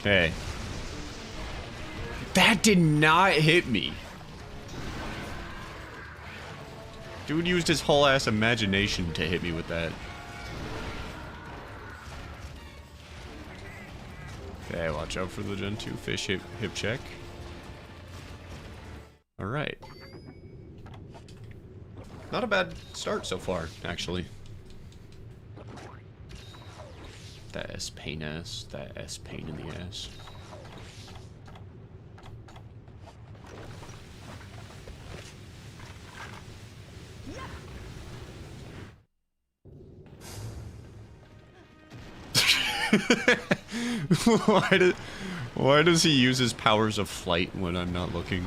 Okay. That did not hit me. Dude used his whole ass imagination to hit me with that. Okay, watch out for the Gen 2 fish hip check. Alright. Not a bad start so far, actually. That S pain ass. That S pain in the ass. Why does he use his powers of flight when I'm not looking?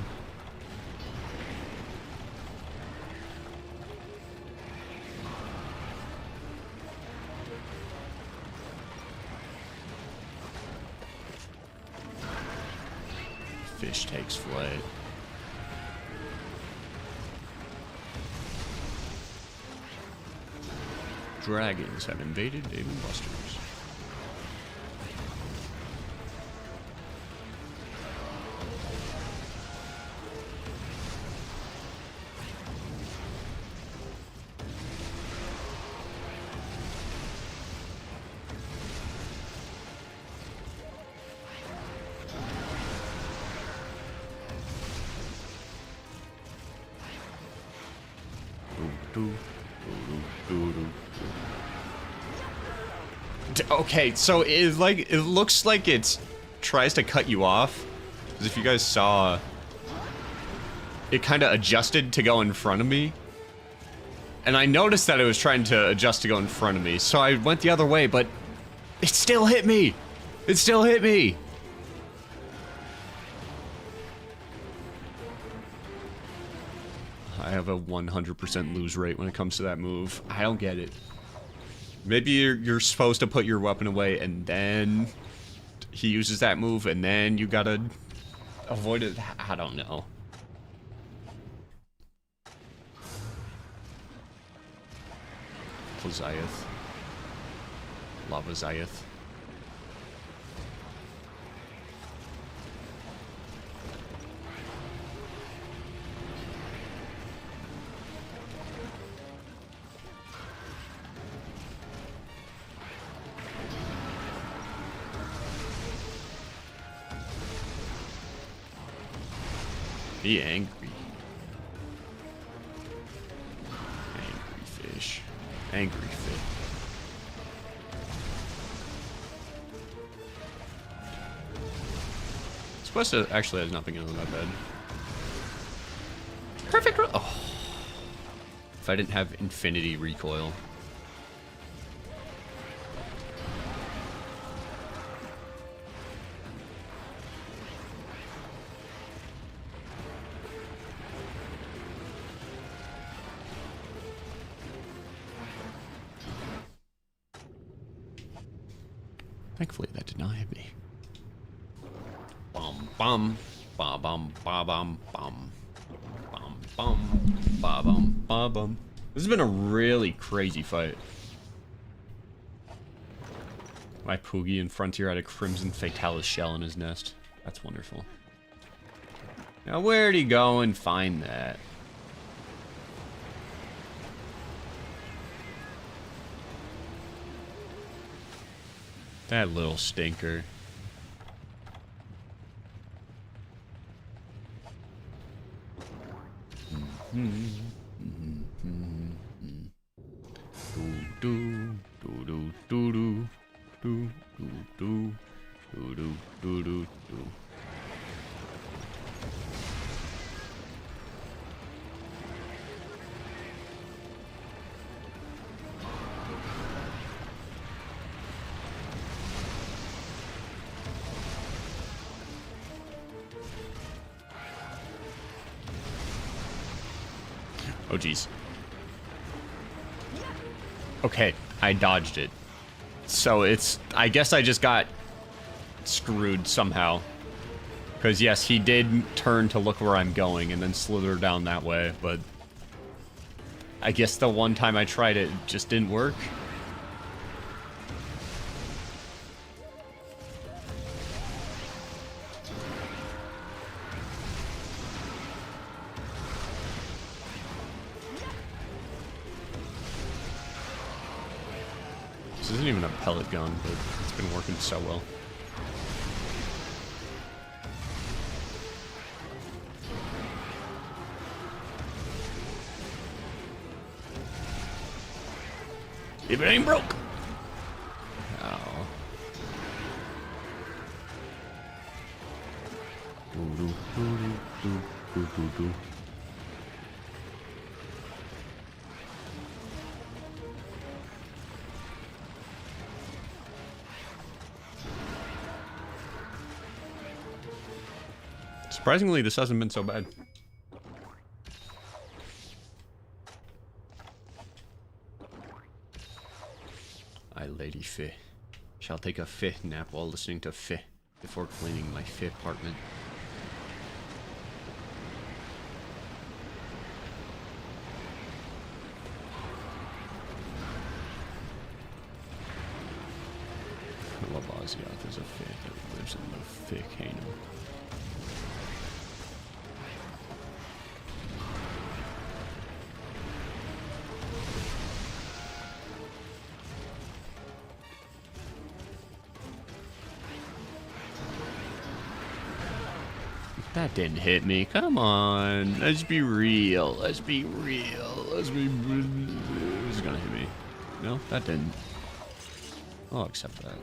Fish takes flight. Dragons have invaded Dave & Buster's. Okay, so it looks like it tries to cut you off. Because if you guys saw, it kind of adjusted to go in front of me. And I noticed that it was trying to adjust to go in front of me, so I went the other way, but it still hit me! It still hit me! I have a 100% lose rate when it comes to that move. I don't get it. Maybe you're supposed to put your weapon away and then he uses that move and then you gotta avoid it. I don't know. Lavasioth. Lavasioth. Be angry. Angry fish. Angry fish. This quest actually has nothing in that bad. Perfect. Oh. If I didn't have infinity recoil. Thankfully, that did not hit me. Bum bum ba bum ba bum bum bum bum ba bum ba bum. This has been a really crazy fight. My Poogie in Frontier had a Crimson Fatalis shell in his nest. That's wonderful. Now where'd he go and find that? That little stinker. Oh, geez. Okay, I dodged it. So it's... I guess I just got screwed somehow. Because, yes, he did turn to look where I'm going and then slither down that way, but... I guess the one time I tried it just didn't work. This isn't even a pellet gun, but it's been working so well. If it ain't broke. Oh. Surprisingly, this hasn't been so bad. I, Lady Fih, shall take a Fih nap while listening to Fih before cleaning my Fih apartment. Lavasioth is a Fih that lives in the Fih kingdom. That didn't hit me. Come on. Let's be real. Let's be real. Let's be... This is gonna hit me. No, that didn't. I'll accept that.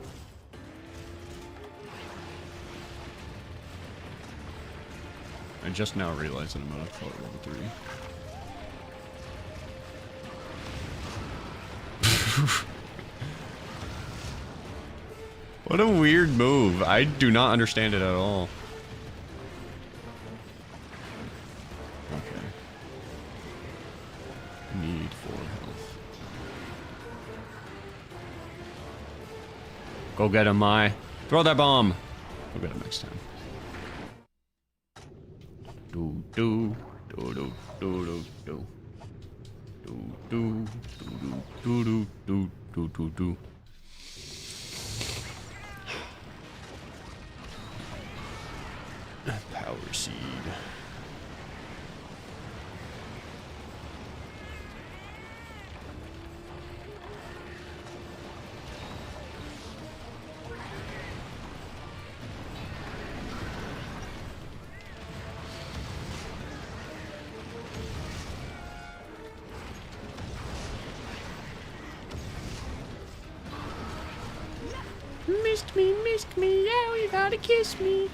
I just now realized that I'm out of color level 3. What a weird move. I do not understand it at all. Okay. Need 4 health. Go get him, Mai. Throw that bomb. Go get him next time. Do do do do do do do do do do do do do do. Power seed. Missed me, yeah, you gotta kiss me.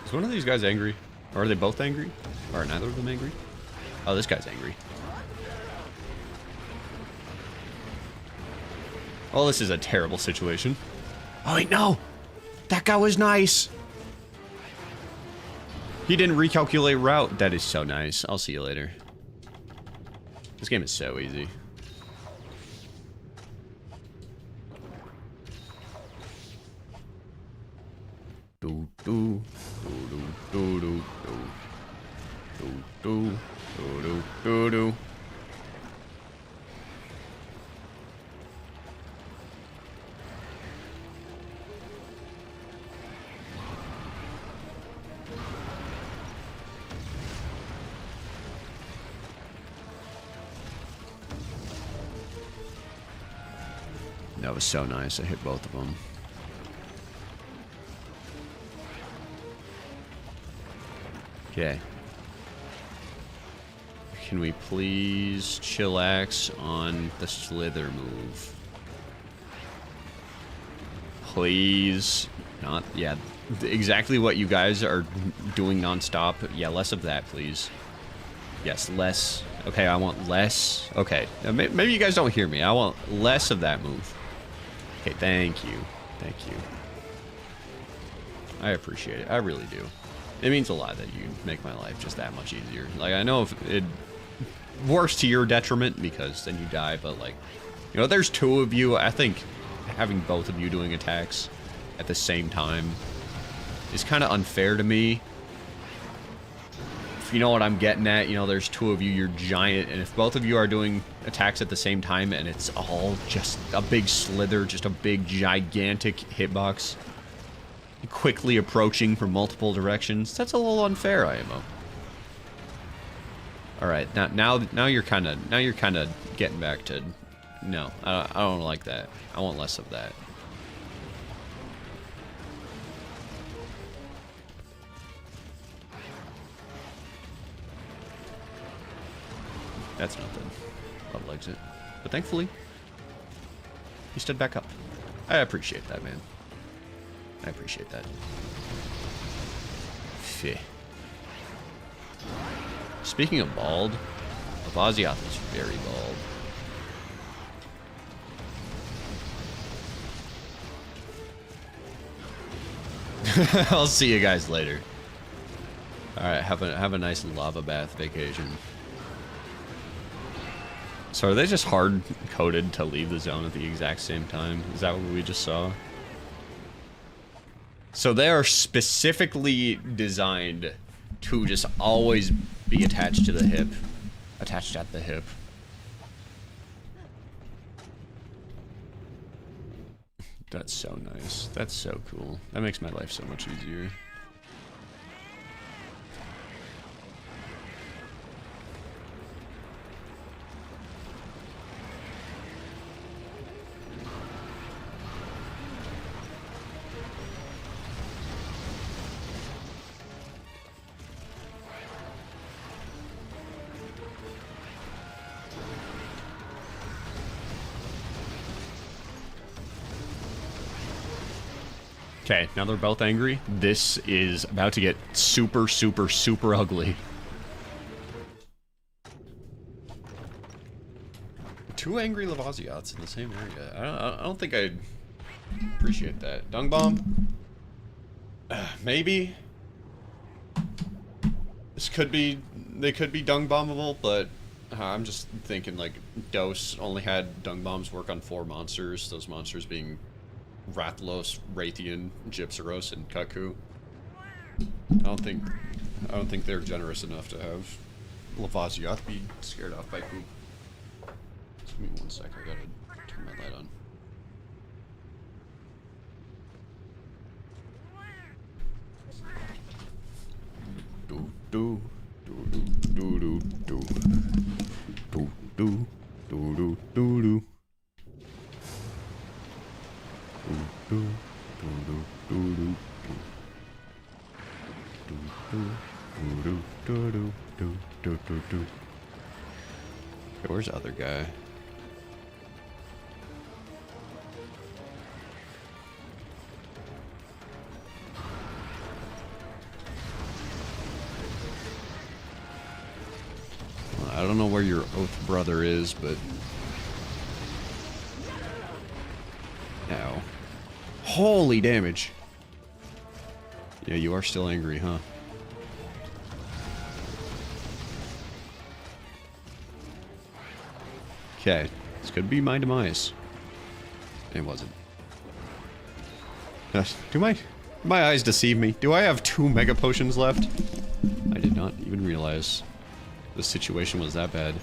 Is one of these guys angry? Or are they both angry? Or are neither of them angry? Oh, this guy's angry. Oh, this is a terrible situation. Oh, wait, no! That guy was nice! He didn't recalculate route. That is so nice. I'll see you later. This game is so easy. Do do do do do do do do do do. That was so nice. I hit both of them. Okay. Can we please chillax on the slither move? Please. Not, yeah, exactly what you guys are doing nonstop. Yeah, less of that, please. Yes, less. Okay, I want less. Okay, maybe you guys don't hear me. I want less of that move. Okay, thank you. Thank you. I appreciate it. I really do. It means a lot that you make my life just that much easier. Like, I know if it works to your detriment because then you die, but like, you know, there's 2 of you. I think having both of you doing attacks at the same time is kind of unfair to me. If you know what I'm getting at, you know, there's 2 of you, you're giant, and if both of you are doing attacks at the same time and it's all just a big slither, just a big gigantic hitbox, quickly approaching from multiple directions, that's a little unfair, IMO. All right, now you're kind of getting back to no. I don't like that. I want less of that. That's nothing. Level exit. But thankfully, he stood back up. I appreciate that, man. I appreciate that. Phew. Speaking of bald, Lavasioth is very bald. I'll see you guys later. Alright, have a nice lava bath vacation. So are they just hard-coded to leave the zone at the exact same time? Is that what we just saw? So they are specifically designed to just always be attached to the hip. Attached at the hip. That's so nice. That's so cool. That makes my life so much easier. Okay, now they're both angry. This is about to get super, super, super ugly. Two angry Lavasioths in the same area. I don't think I'd appreciate that. Dung bomb? Maybe. This could be... They could be dung bombable, but... I'm just thinking, like, Dose only had dung bombs work on 4 monsters. Those monsters being... Rathalos, Rathian, Gypsaros, and Kaku. I don't think they're generous enough to have Lavasioth be scared off by poop. Just give me 1 sec, I gotta turn my light on. Do do do do do do do do do do do do. Okay, where's the other guy? Well, I don't know where your oath brother is, but... Ow. Holy damage! Yeah, you are still angry, huh? Okay, this could be my demise. It wasn't. Do my eyes deceive me? Do I have 2 mega potions left? I did not even realize the situation was that bad.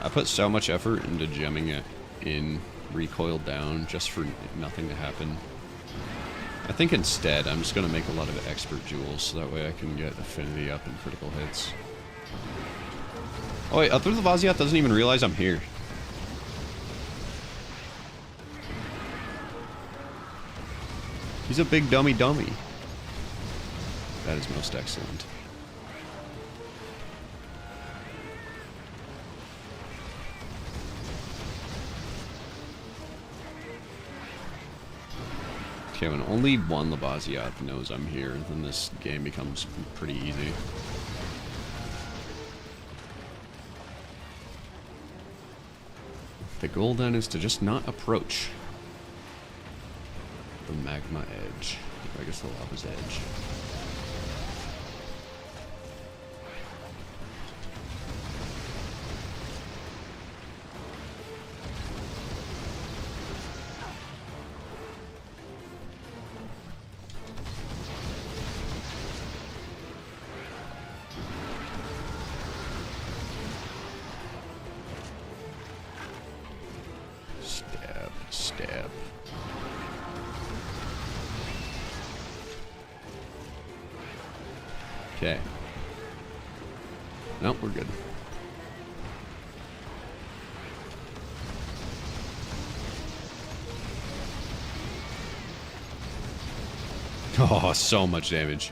I put so much effort into gemming it in recoiled down just for nothing to happen. I think instead I'm just going to make a lot of expert jewels so that way I can get affinity up and critical hits. Oh wait, Other Lavasioth doesn't even realize I'm here. He's a big dummy. That is most excellent. Okay, when only one Lavasioth knows I'm here, then this game becomes pretty easy. The goal then is to just not approach the magma edge. I guess the lava's edge. Stab. Okay. Nope, we're good. Oh, so much damage.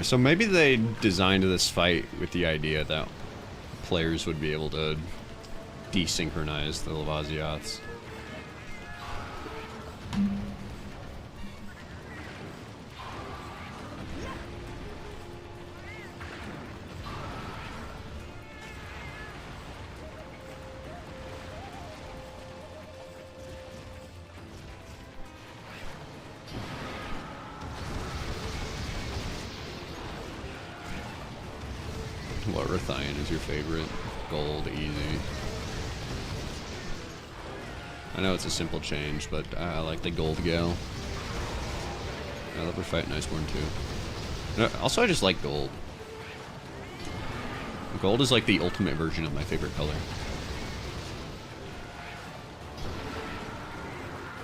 So maybe they designed this fight with the idea that players would be able to desynchronize the Lavasioths. What Rathian is your favorite? gold easy. I know it's a simple change, but I like the gold gal. I love her fight Iceborne too. Also, I just like gold. Gold is like the ultimate version of my favorite color.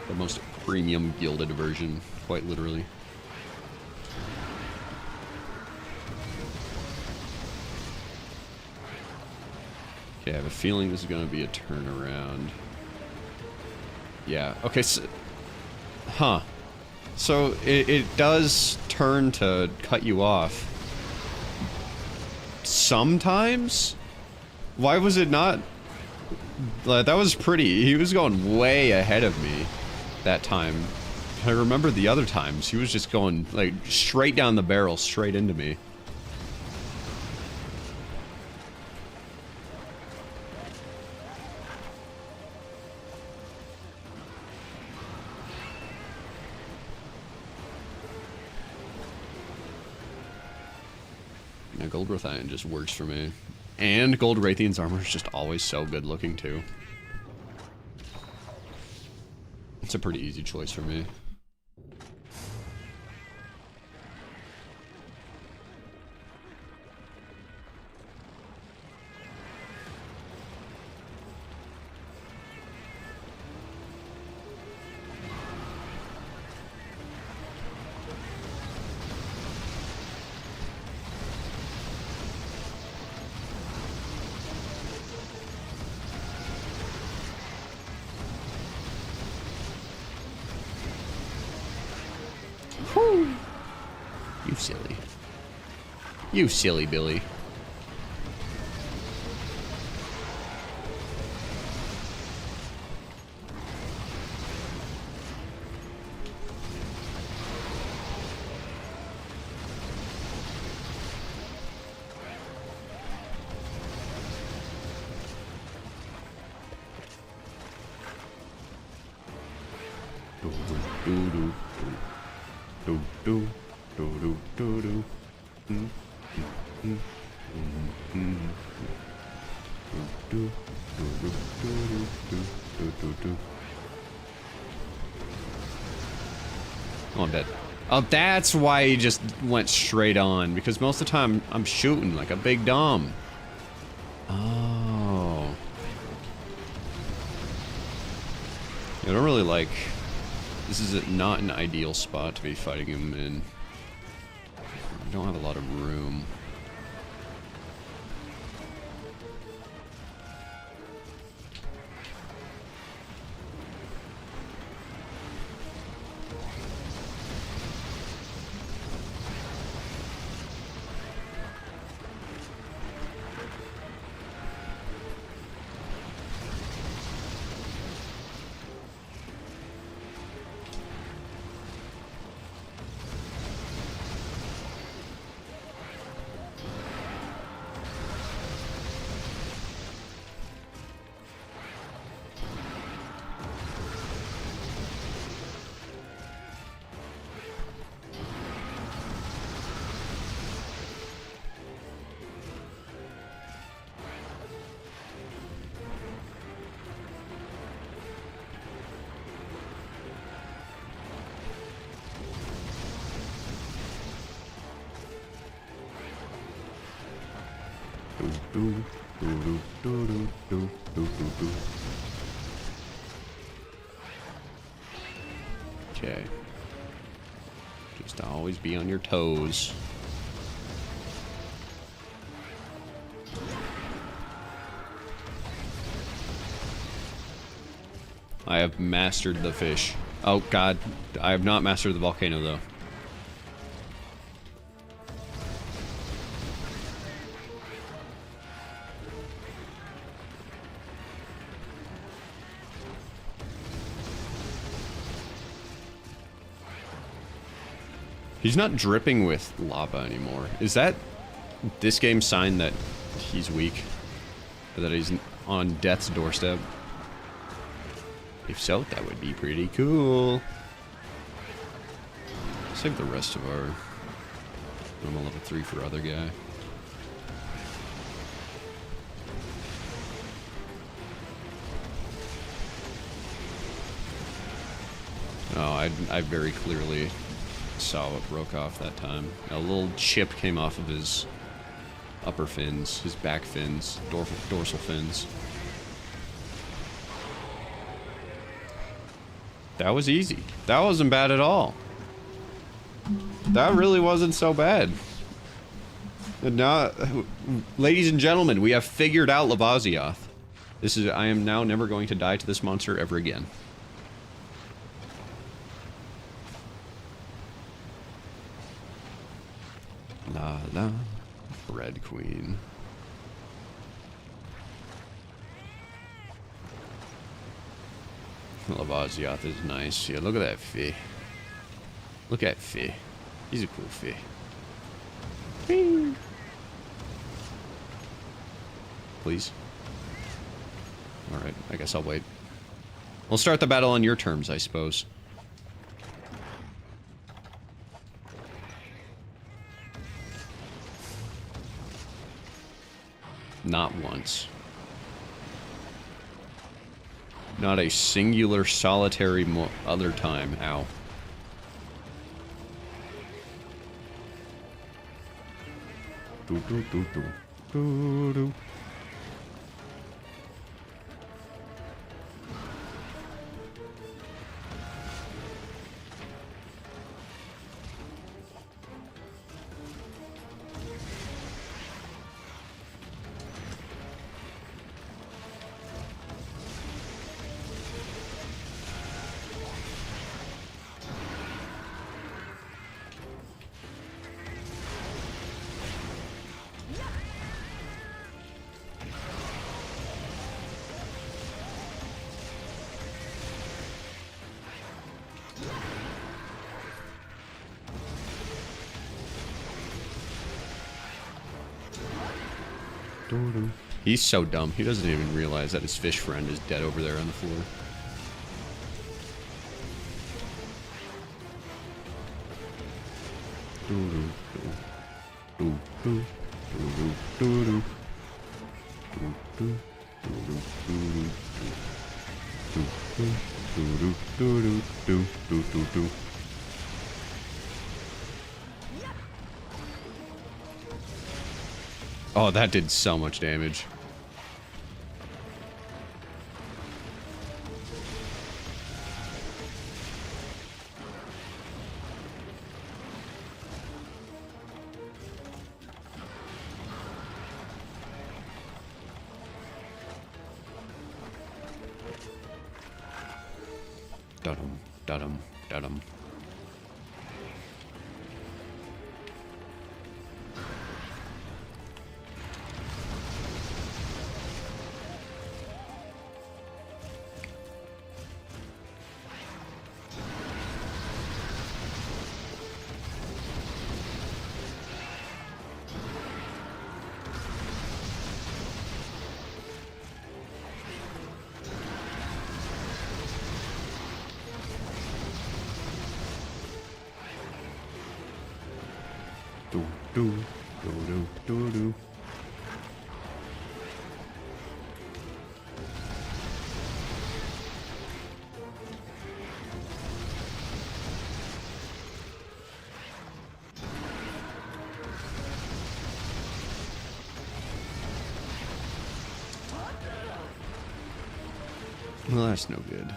The most premium gilded version, quite literally. Okay, I have a feeling this is going to be a turnaround. Yeah, okay, so... Huh. So, it does turn to cut you off. Sometimes? Why was it not... That was pretty... He was going way ahead of me that time. I remember the other times, he was just going, like, straight down the barrel, straight into me. Yeah, Gold Rathian just works for me. And Gold Rathian's armor is just always so good looking, too. It's a pretty easy choice for me. Whew. You silly. You silly Billy. Oh, I'm dead. Oh, that's why he just went straight on, because most of the time I'm shooting like a big dumb. Oh. I don't really like... This is not an ideal spot to be fighting him in. I don't have a lot of room. Okay. Just always be on your toes. I have mastered the fish. Oh god, I have not mastered the volcano though. He's not dripping with lava anymore. Is that this game's sign that he's weak? Or that he's on death's doorstep? If so, that would be pretty cool. Save the rest of our normal level 3 for other guy. I very clearly saw what broke off that time. A little chip came off of his upper fins, his back fins, dorsal fins. That was easy. That wasn't bad at all. That really wasn't so bad. And now, ladies and gentlemen, we have figured out Lavasioth. I am now never going to die to this monster ever again. La la, Red Queen. Lavasioth is nice. Yeah, look at that Fee. Look at Fee. He's a cool Fee. Bing. Please. Alright, I guess I'll wait. We'll start the battle on your terms, I suppose. Not once. Not a singular, solitary other time. Ow. Do do do do do do. He's so dumb. He doesn't even realize that his fish friend is dead over there on the floor. Oh, that did so much damage. Da-dum, da-dum, da-dum. Do. Well, that's no good.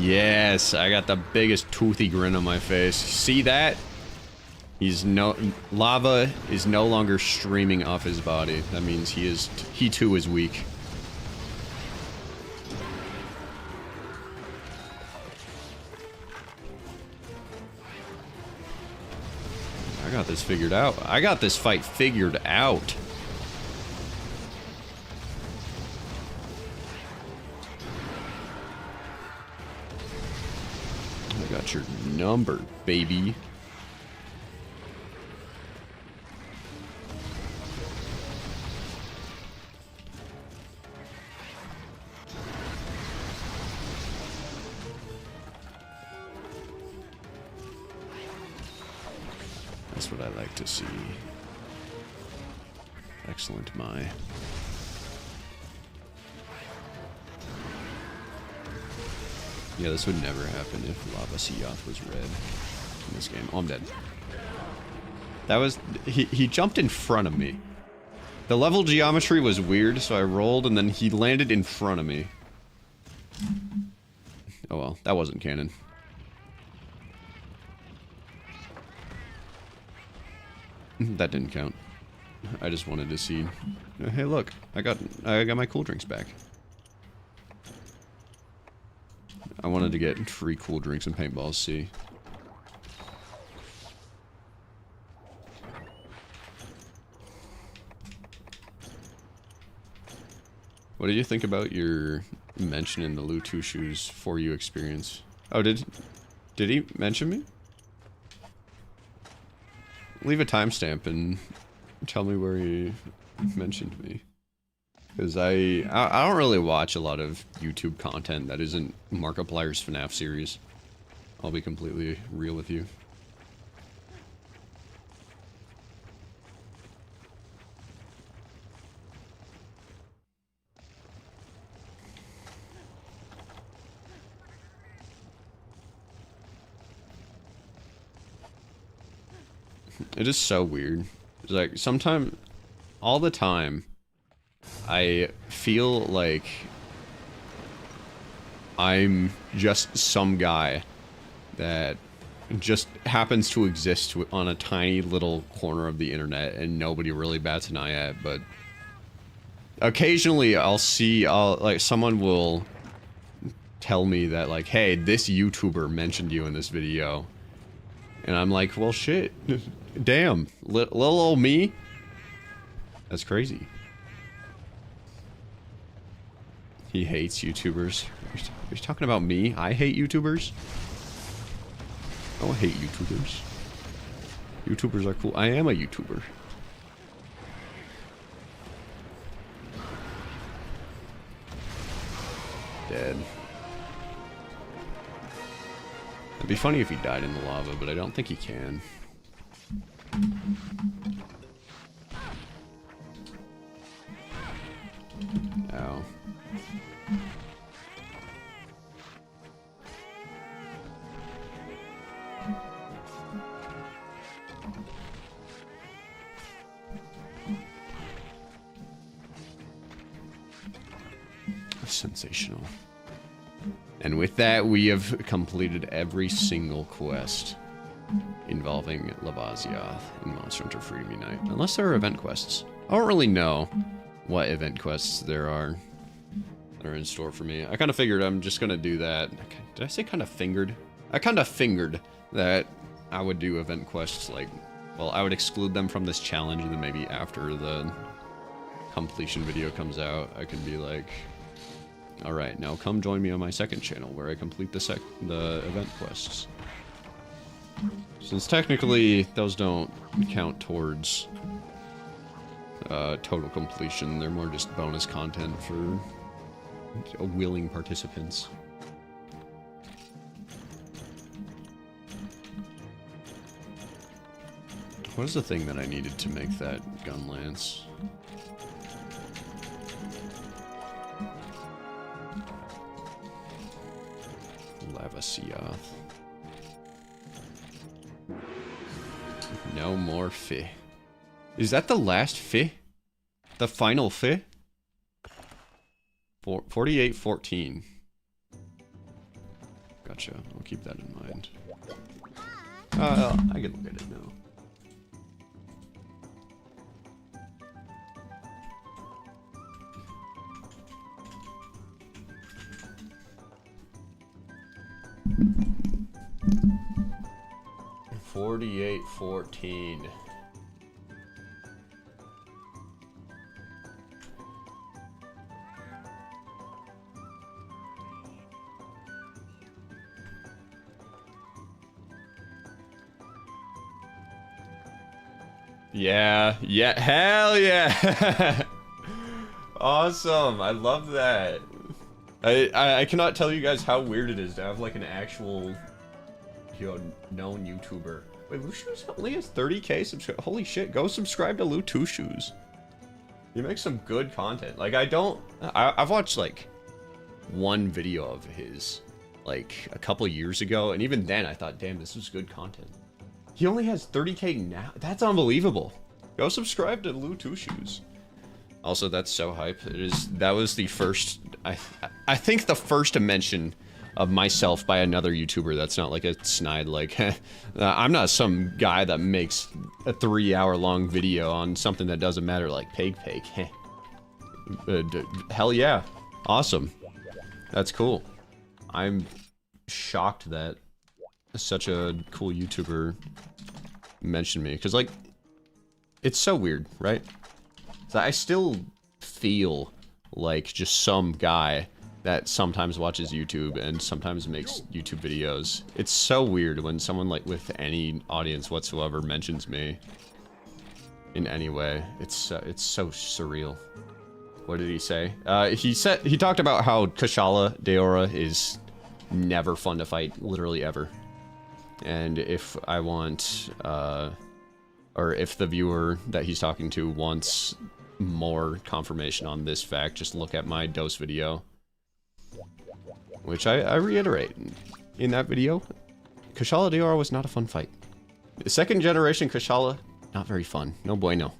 Yes, I got the biggest toothy grin on my face. See that? Lava is no longer streaming off his body. That means he too is weak. I got this figured out. I got this fight figured out. Got your number, baby. That's what I like to see. Excellent, my. Yeah, this would never happen if Lavasioth was red in this game. Oh, I'm dead. That was... He jumped in front of me. The level geometry was weird, so I rolled, and then he landed in front of me. Oh well, that wasn't canon. That didn't count. I just wanted to see... Hey look, I got my cool drinks back. I wanted to get free cool drinks and paintballs, see. What did you think about your mention in the Lutushu's For You experience? Oh, did he mention me? Leave a timestamp and tell me where he mentioned me. Because I don't really watch a lot of YouTube content that isn't Markiplier's FNAF series. I'll be completely real with you. It is so weird. It's like, sometimes, all the time, I feel like I'm just some guy that just happens to exist on a tiny little corner of the internet and nobody really bats an eye at, but occasionally like, someone will tell me that, like, hey, this YouTuber mentioned you in this video. And I'm like, well, shit. Damn. Little old me? That's crazy. He hates YouTubers. Are you talking about me? I hate YouTubers? I don't hate YouTubers. YouTubers are cool. I am a YouTuber. Dead. It'd be funny if he died in the lava, but I don't think he can. Ow. Sensational. And with that, we have completed every single quest involving Lavasioth in Monster Hunter Freedom Unite. Unless there are event quests. I don't really know what event quests there are that are in store for me. I kind of figured I'm just going to do that. Did I say kind of fingered? I kind of fingered that I would do event quests, like, well, I would exclude them from this challenge, and then maybe after the completion video comes out, I can be like, alright, now come join me on my second channel where I complete the event quests. Since technically those don't count towards total completion, they're more just bonus content for willing participants. What is the thing that I needed to make that gun lance? Lavasioth. No more fi. Is that the last fi? The final fi? 48-14. Gotcha. I'll keep that in mind. I can look at it now. $48.14. Yeah, hell yeah. Awesome, I love that. I cannot tell you guys how weird it is to have like an actual, known YouTuber Wait, Lou Shoes only has 30k subscribers. Holy shit, go subscribe to Lou Two Shoes. He makes some good content. Like, I've watched, like, one video of his, like, a couple years ago, and even then I thought, damn, this was good content. He only has 30k now. That's unbelievable. Go subscribe to Lou Two Shoes. Also, that's so hype. That was the first, I think the first mention of myself by another YouTuber that's not like a snide, like, I'm not some guy that makes a 3-hour-long video on something that doesn't matter, like Peg. Hell yeah. Awesome. That's cool. I'm shocked that such a cool YouTuber mentioned me, because, like, it's so weird, right? So I still feel like just some guy that sometimes watches YouTube and sometimes makes YouTube videos. It's so weird when someone, like, with any audience whatsoever mentions me in any way. It's so surreal. What did he say? He talked about how Kushala Daora is never fun to fight, literally ever. And if I want, or if the viewer that he's talking to wants more confirmation on this fact, just look at my dose video. Which I reiterate, in that video, Kushala Daora was not a fun fight. Second generation Kushala, not very fun. No bueno.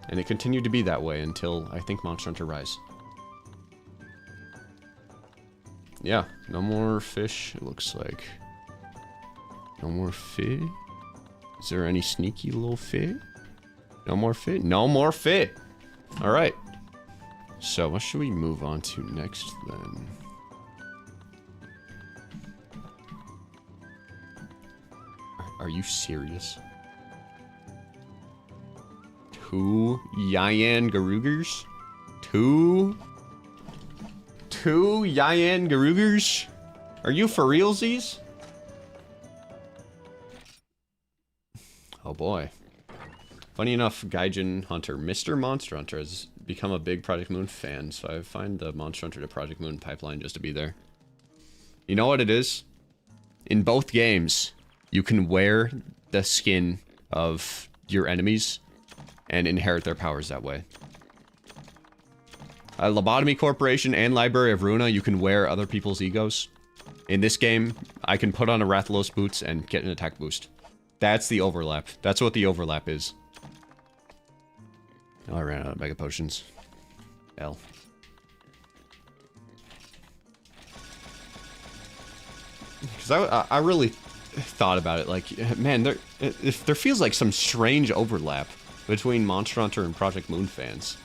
And it continued to be that way until, I think, Monster Hunter Rise. Yeah, no more fish, it looks like. No more fish? Is there any sneaky little fish? No more fish? No more fish! Alright. So, what should we move on to next, then? Are you serious? 2 Yian Garugers? 2 Yian Garugers? Are you for realsies? Oh boy. Funny enough, Gaijin Hunter, Mr. Monster Hunter, has become a big Project Moon fan, so I find the Monster Hunter to Project Moon pipeline just to be there. You know what it is? In both games, you can wear the skin of your enemies and inherit their powers that way. Lobotomy Corporation and Library of Runa, you can wear other people's egos. In this game, I can put on a Rathalos boots and get an attack boost. That's the overlap. That's what the overlap is. Oh, I ran out of Mega Potions. L. Because I really thought about it, like, man, there feels like some strange overlap between Monster Hunter and Project Moon fans.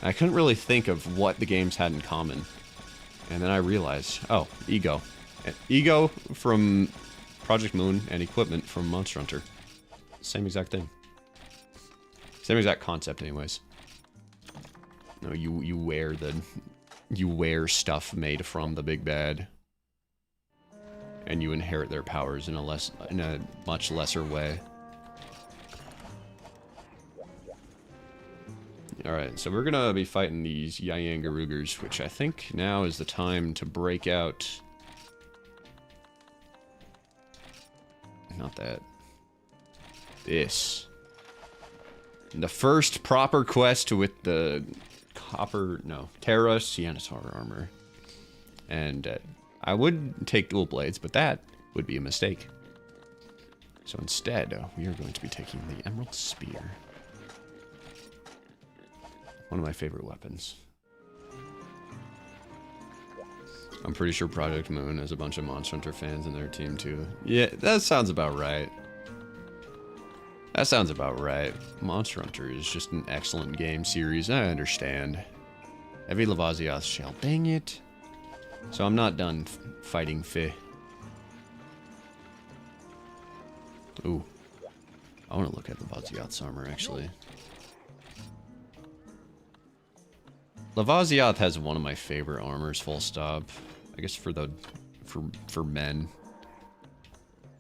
I couldn't really think of what the games had in common. And then I realized, oh, Ego. Ego from Project Moon and equipment from Monster Hunter. Same exact thing. Same exact concept anyways. No, you wear stuff made from the big bad. And you inherit their powers in a much lesser way. Alright, so we're gonna be fighting these Yian Garugers, which I think now is the time to break out. Not that. This. The first proper quest with the Terra Cyanitaur armor. And I would take dual blades, but that would be a mistake. So instead, we are going to be taking the Emerald Spear. One of my favorite weapons. I'm pretty sure Project Moon has a bunch of Monster Hunter fans in their team too. Yeah, that sounds about right. That sounds about right. Monster Hunter is just an excellent game series, I understand. Heavy Lavasioth shell, dang it. So I'm not done fighting Fi. Ooh. I want to look at Lavasioth's armor, actually. Lavasioth has one of my favorite armors, full stop. I guess for men.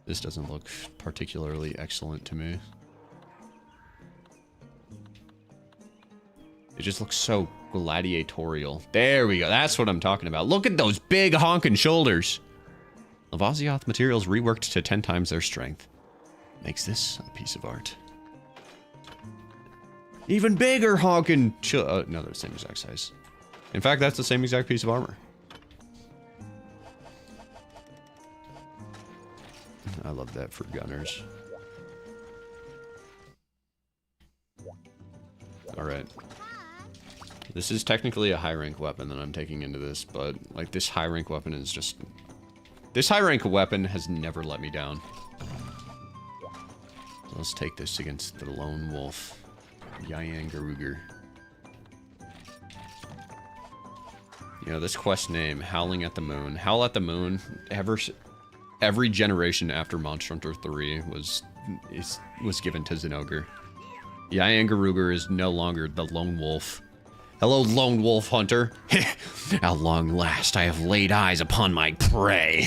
This doesn't look particularly excellent to me. It just looks so gladiatorial. There we go. That's what I'm talking about. Look at those big honking shoulders. Lavasioth materials reworked to 10 times their strength. makes this a piece of art. Even bigger honkin' no, they're the same exact size. In fact, that's the same exact piece of armor. I love that for gunners. Alright. This is technically a high rank weapon that I'm taking into this, but like this high rank weapon is just... This high rank weapon has never let me down. So let's take this against the lone wolf, Yian Garuga. You know, this quest name, Howling at the Moon. Howl at the Moon, every generation after Monster Hunter 3 was given to Zinogre. Yian Garuga is no longer the lone wolf. Hello, lone wolf hunter. At long last, I have laid eyes upon my prey.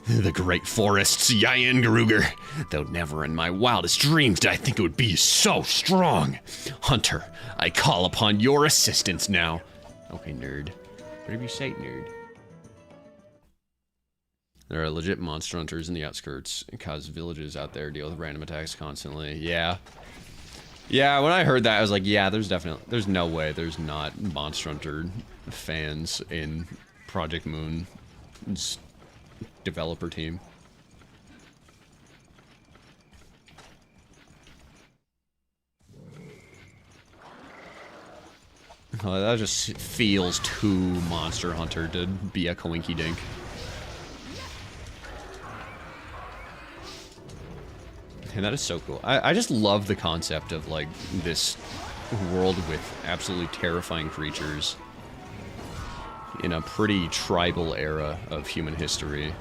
The great forests, Yian Garuga. Though never in my wildest dreams did I think it would be so strong. Hunter, I call upon your assistance now. Okay, nerd. Whatever you say, nerd. There are legit monster hunters in the outskirts and cause villages out there deal with random attacks constantly. Yeah. Yeah, when I heard that, I was like, yeah, there's no way there's not Monster Hunter fans in Project Moon's developer team. Oh, that just feels too Monster Hunter to be a coinky dink. And that is so cool. I just love the concept of, like, this world with absolutely terrifying creatures in a pretty tribal era of human history.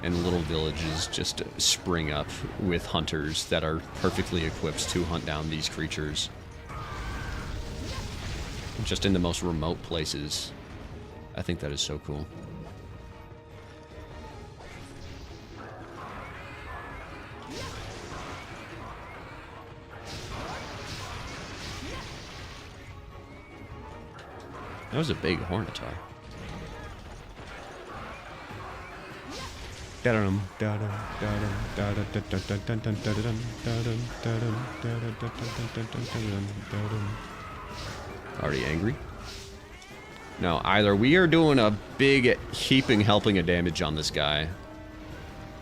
And little villages just spring up with hunters that are perfectly equipped to hunt down these creatures. Just in the most remote places. I think that is so cool. That was a big Hornitar. Already angry? No, either we are doing a big heaping helping of damage on this guy,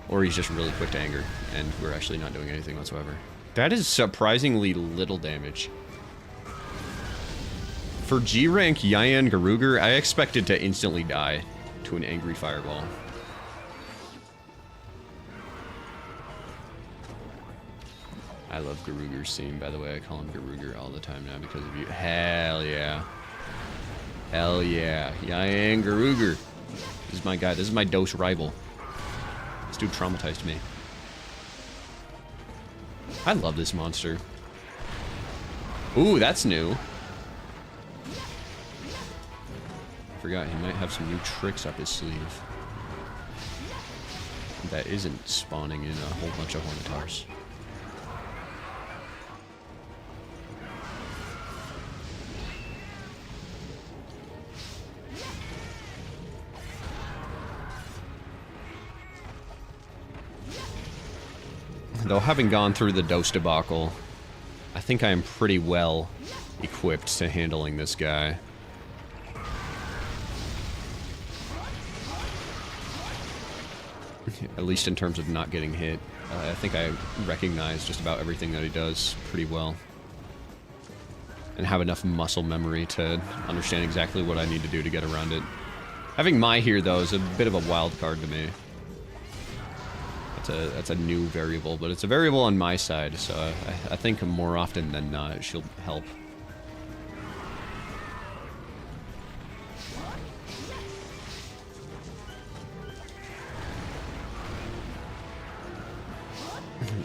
or he's just really quick to anger, and we're actually not doing anything whatsoever. That is surprisingly little damage. For G-Rank Yian Garuga, I expected to instantly die to an angry fireball. I love Garuga's scene, by the way. I call him Garuga all the time now because of you. Hell yeah. Hell yeah. Yian Garuga. This is my guy. This is my dose rival. This dude traumatized me. I love this monster. Ooh, that's new. Forgot he might have some new tricks up his sleeve that isn't spawning in a whole bunch of Hornitars. Though having gone through the dose debacle, I think I am pretty well equipped to handling this guy. At least in terms of not getting hit. I think I recognize just about everything that he does pretty well. And have enough muscle memory to understand exactly what I need to do to get around it. Having Mai here, though, is a bit of a wild card to me. That's a new variable, but it's a variable on my side, so I think more often than not she'll help.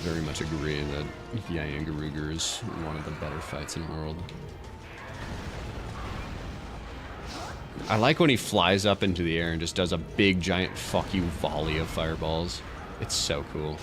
Very much agree that Yian Garuga is one of the better fights in the world. I like when he flies up into the air and just does a big giant fuck you volley of fireballs. It's so cool.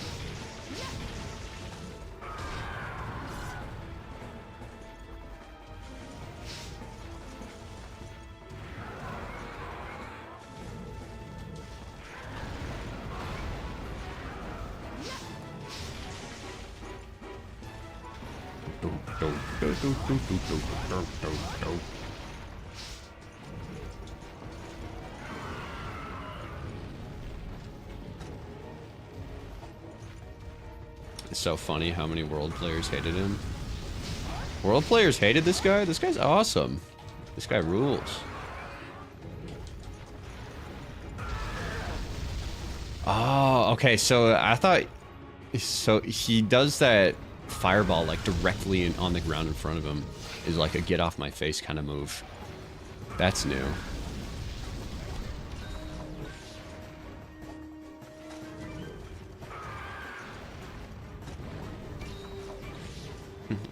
It's so funny how many world players hated him. World players hated this guy? This guy's awesome. This guy rules. Oh, okay, so I thought... So he does that fireball like directly on the ground in front of him. Is like a get off my face kind of move. That's new.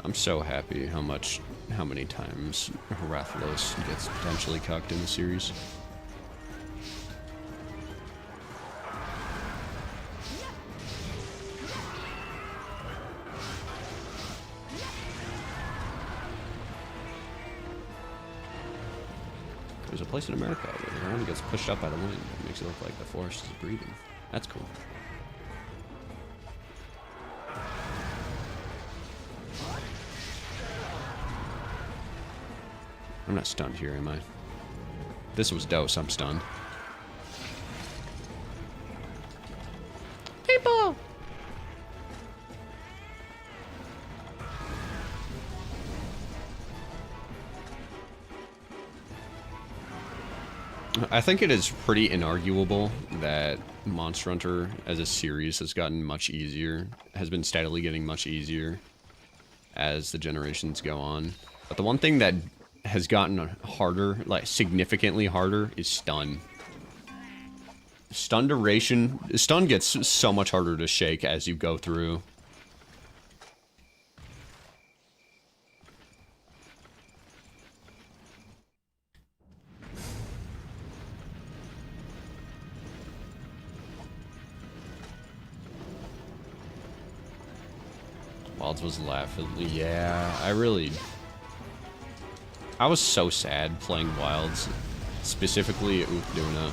I'm so happy how many times Rathalos gets potentially cucked in the series. There's a place in America where the ground gets pushed up by the wind. It makes it look like the forest is breathing. That's cool. I'm not stunned here, am I? This was dose, I'm stunned. People! I think it is pretty inarguable that Monster Hunter as a series has gotten much easier, has been steadily getting much easier as the generations go on. But the one thing that has gotten harder, like significantly harder, is stun. Stun duration, stun gets so much harder to shake as you go through. Wilds was laughing. Yeah, I was so sad playing Wilds, specifically Uthduna.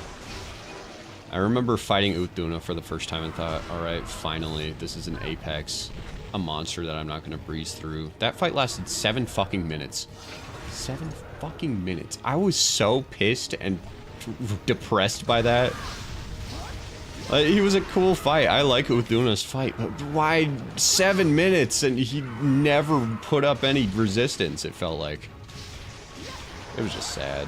I remember fighting Uthduna for the first time and thought, alright, finally, this is an Apex, a monster that I'm not gonna breeze through. That fight lasted 7 fucking minutes. 7 fucking minutes. I was so pissed and depressed by that. He was a cool fight. I like Uthduna's fight, but why 7 minutes and he never put up any resistance, it felt like. It was just sad.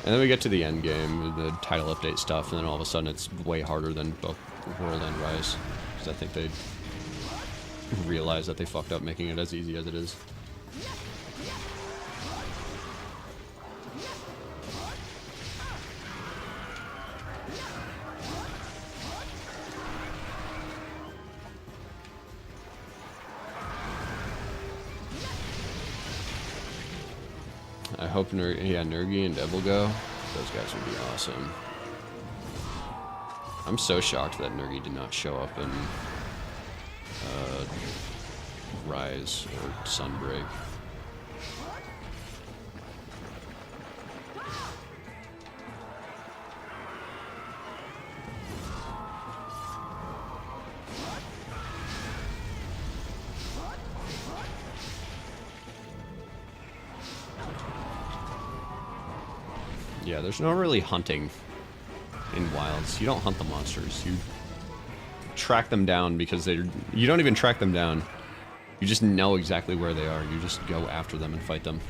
And then we get to the end game, the title update stuff, and then all of a sudden it's way harder than both World and Rise. Because I think they realize that they fucked up making it as easy as it is. I hope Nurgi and Devil go. Those guys would be awesome. I'm so shocked that Nurgi did not show up in Rise or Sunbreak. Yeah, there's no really hunting in Wilds. You don't hunt the monsters. You track them down because you don't even track them down. You just know exactly where they are. You just go after them and fight them.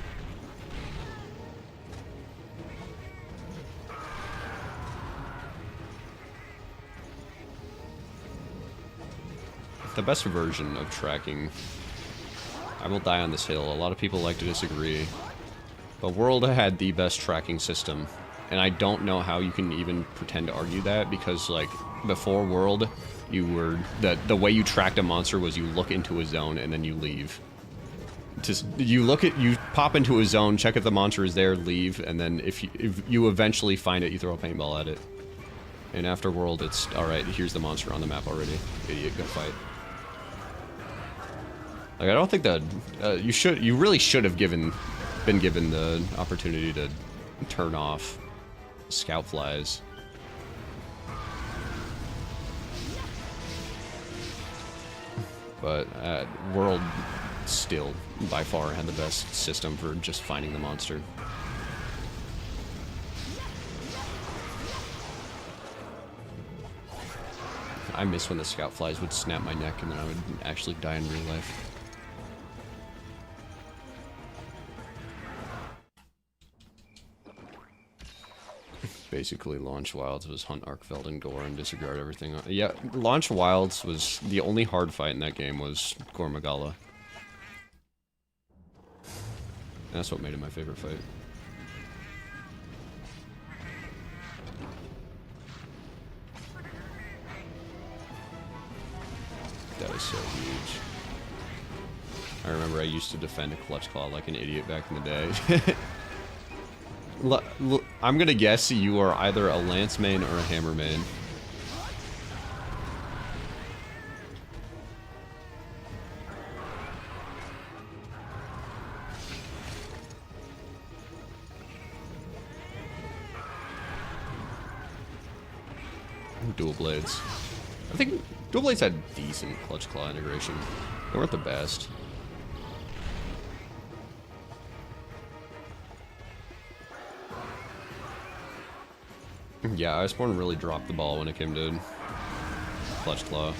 The best version of tracking... I will die on this hill. A lot of people like to disagree. But World had the best tracking system, and I don't know how you can even pretend to argue that, because, like, before World, you were... The way you tracked a monster was you look into a zone, and then you leave. You pop into a zone, check if the monster is there, leave, and then if you eventually find it, you throw a paintball at it. And after World, it's, alright, here's the monster on the map already. Idiot, go fight. Like, I don't think that... you really should have been given the opportunity to turn off scout flies. But World still, by far, had the best system for just finding the monster. I miss when the scout flies would snap my neck and then I would actually die in real life. Basically, Launch Wilds was hunt Arkfeld and Gore and disregard everything. Yeah, Launch Wilds was the only hard fight in that game was Gore Magala. And that's what made it my favorite fight. That was so huge. I remember I used to defend a Clutch Claw like an idiot back in the day. I'm gonna guess you are either a Lance main or a Hammer main. Dual Blades. I think Dual Blades had decent Clutch Claw integration. They weren't the best. Yeah, Iceborne really dropped the ball when it came to Clutch Claw.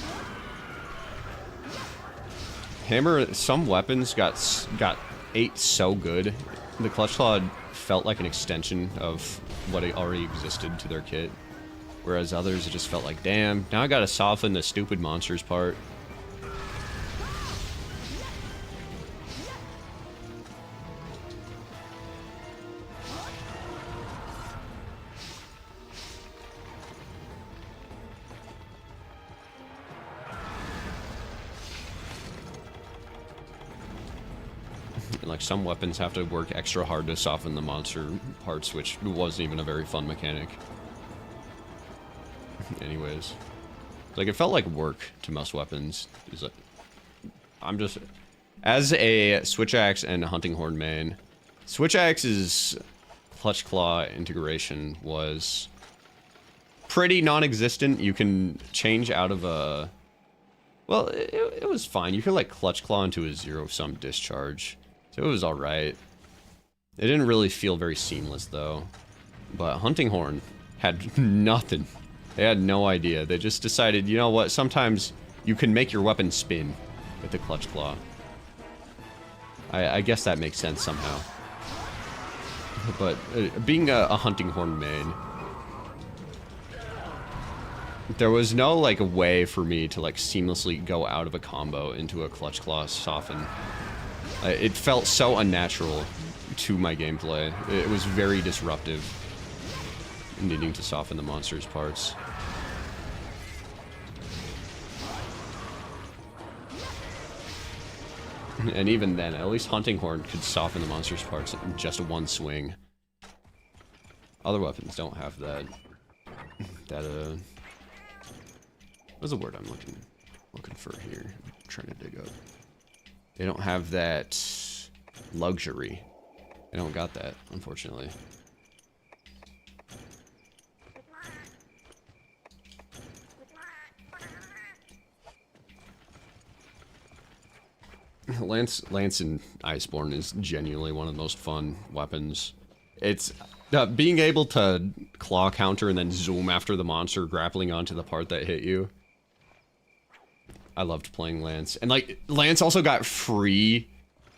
Hammer, some weapons got ate so good. The Clutch Claw felt like an extension of what already existed to their kit. Whereas others, it just felt like, damn, now I gotta soften the stupid monsters part. And like some weapons have to work extra hard to soften the monster parts, which wasn't even a very fun mechanic. Anyways, like it felt like work to most weapons. Is like, I'm just as a Switch Axe and Hunting Horn main. Switch Axe's Clutch Claw integration was pretty non-existent. You can change out of a well, it was fine. You could like Clutch Claw into a 0-sum discharge, so it was all right. It didn't really feel very seamless though. But Hunting Horn had nothing. They had no idea. They just decided, you know what, sometimes you can make your weapon spin with the Clutch Claw. I guess that makes sense somehow. But being a Hunting Horn main, there was no like way for me to like seamlessly go out of a combo into a Clutch Claw soften. It felt so unnatural to my gameplay. It was very disruptive. Needing to soften the monster's parts. And even then, at least Hunting Horn could soften the monster's parts in just one swing. Other weapons don't have that. What's the word I'm looking for here? I'm trying to dig up. They don't have that luxury. They don't got that, unfortunately. Lance in Iceborne is genuinely one of the most fun weapons. It's being able to claw counter and then zoom after the monster grappling onto the part that hit you. I loved playing Lance. And like, Lance also got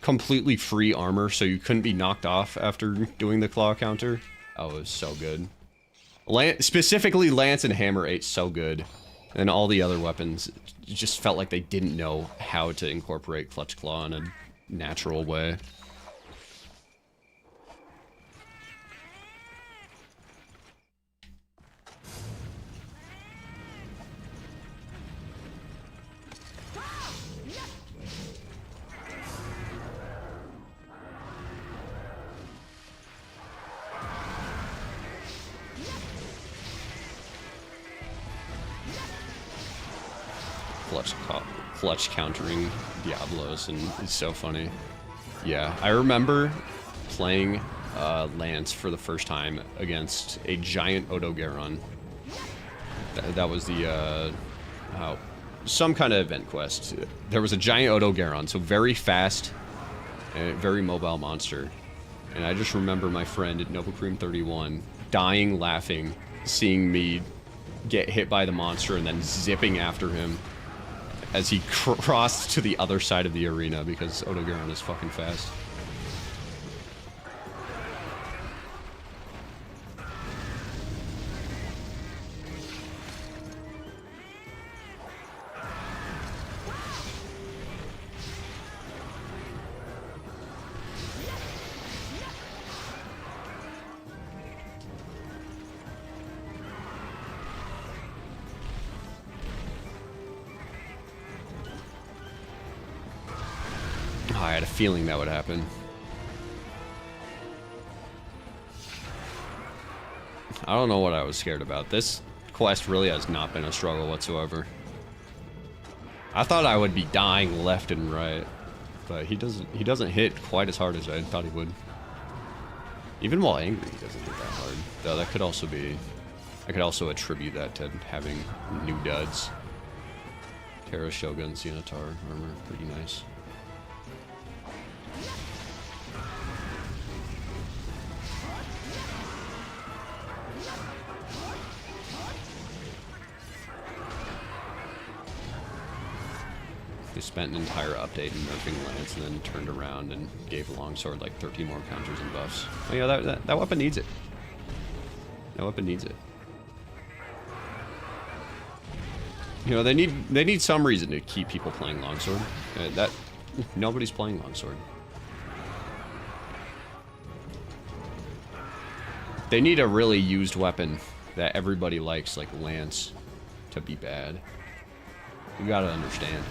completely free armor, so you couldn't be knocked off after doing the claw counter. Oh, it was so good. Specifically, Lance and Hammer ate so good. And all the other weapons just felt like they didn't know how to incorporate Clutch Claw in a natural way. Clutch countering Diablos, and it's so funny. Yeah, I remember playing Lance for the first time against a giant Odogaron. That was the some kind of event quest. There was a giant Odogaron, so very fast, and very mobile monster. And I just remember my friend at NovaCream31 dying laughing, seeing me get hit by the monster and then zipping after him as he crossed to the other side of the arena because Odogaron is fucking fast. I had a feeling that would happen. I don't know what I was scared about. This quest really has not been a struggle whatsoever. I thought I would be dying left and right, but he doesn't hit quite as hard as I thought he would. Even while angry, he doesn't hit that hard. Though that could also be, I could also attribute that to having new duds. Terra Shogun, Zenithar armor, pretty nice. They spent an entire update in nerfing Lance and then turned around and gave Longsword like 13 more counters and buffs. Oh, yeah, that weapon needs it. That weapon needs it. You know, they need some reason to keep people playing Longsword. Nobody's playing Longsword. They need a really used weapon that everybody likes, like Lance, to be bad. You gotta understand.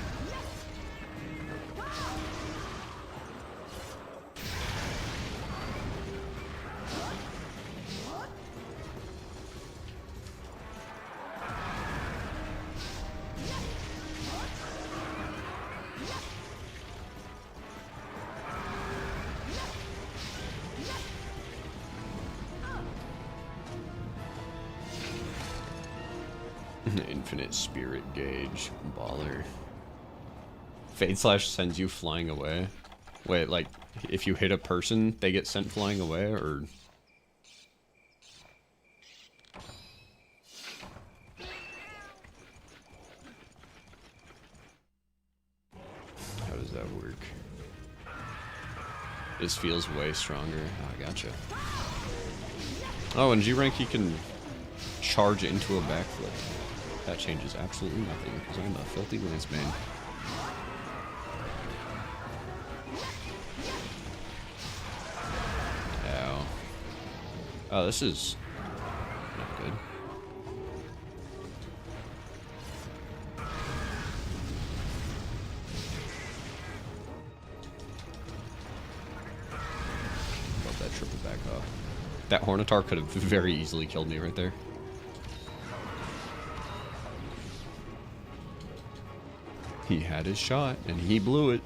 Infinite Spirit Gauge. Baller. Fade Slash sends you flying away. Wait, like, if you hit a person, they get sent flying away, or... How does that work? This feels way stronger. Oh, I gotcha. Oh, in G-Rank you can charge into a backflip. That changes absolutely nothing, because I'm a filthy Lance main. Ow. Oh, this is not good. Love that triple back up. That Hornitar could have very easily killed me right there. He had his shot, and he blew it.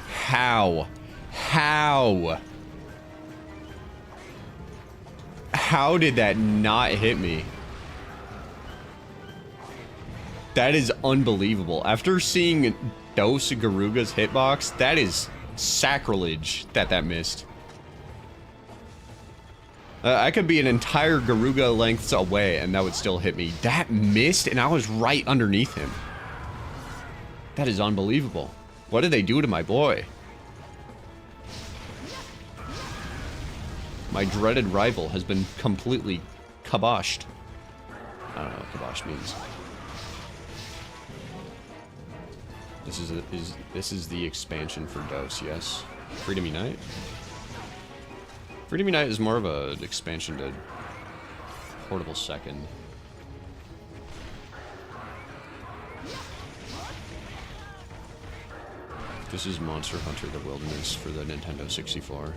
How? How? How did that not hit me? That is unbelievable. After seeing Dose Garuga's hitbox, that is sacrilege that missed. I could be an entire Garuga lengths away and that would still hit me. That missed and I was right underneath him. That is unbelievable. What did they do to my boy? My dreaded rival has been completely kiboshed. I don't know what kiboshed means. This is the expansion for Dose, yes. Freedom Unite? Freedom Unite is more of an expansion to Portable Second. This is Monster Hunter the Wilderness for the Nintendo 64.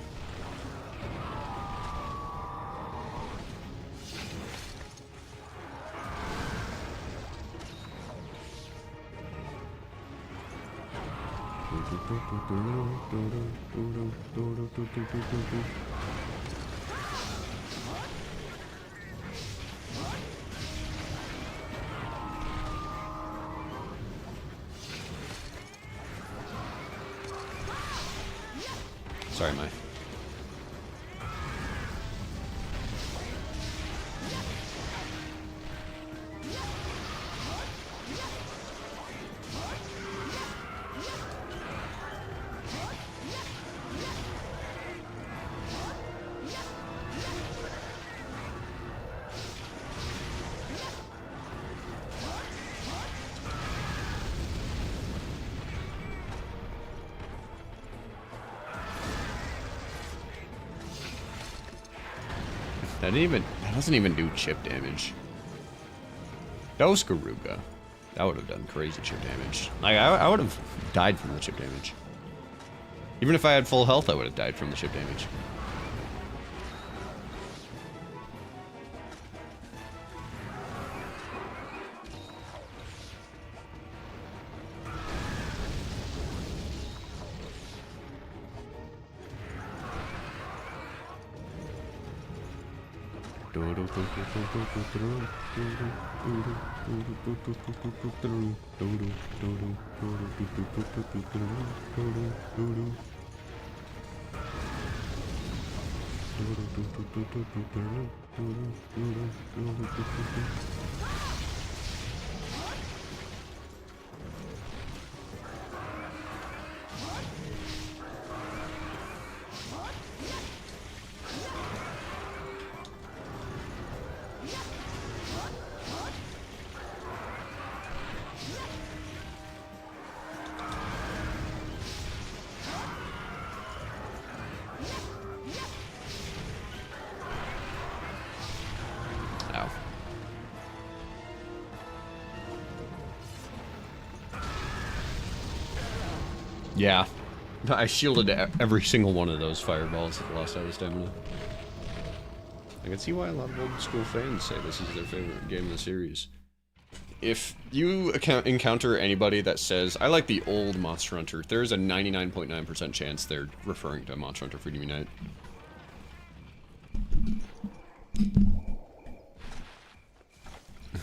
Sorry, Mai. That doesn't even do chip damage. That was Garuga. That would have done crazy chip damage. Like, I would have died from the chip damage. Even if I had full health, I would have died from the chip damage. Yeah. I shielded every single one of those fireballs that lost out of stamina. I can see why a lot of old school fans say this is their favorite game in the series. If you encounter anybody that says, I like the old Monster Hunter, there's a 99.9% chance they're referring to Monster Hunter Freedom Unite.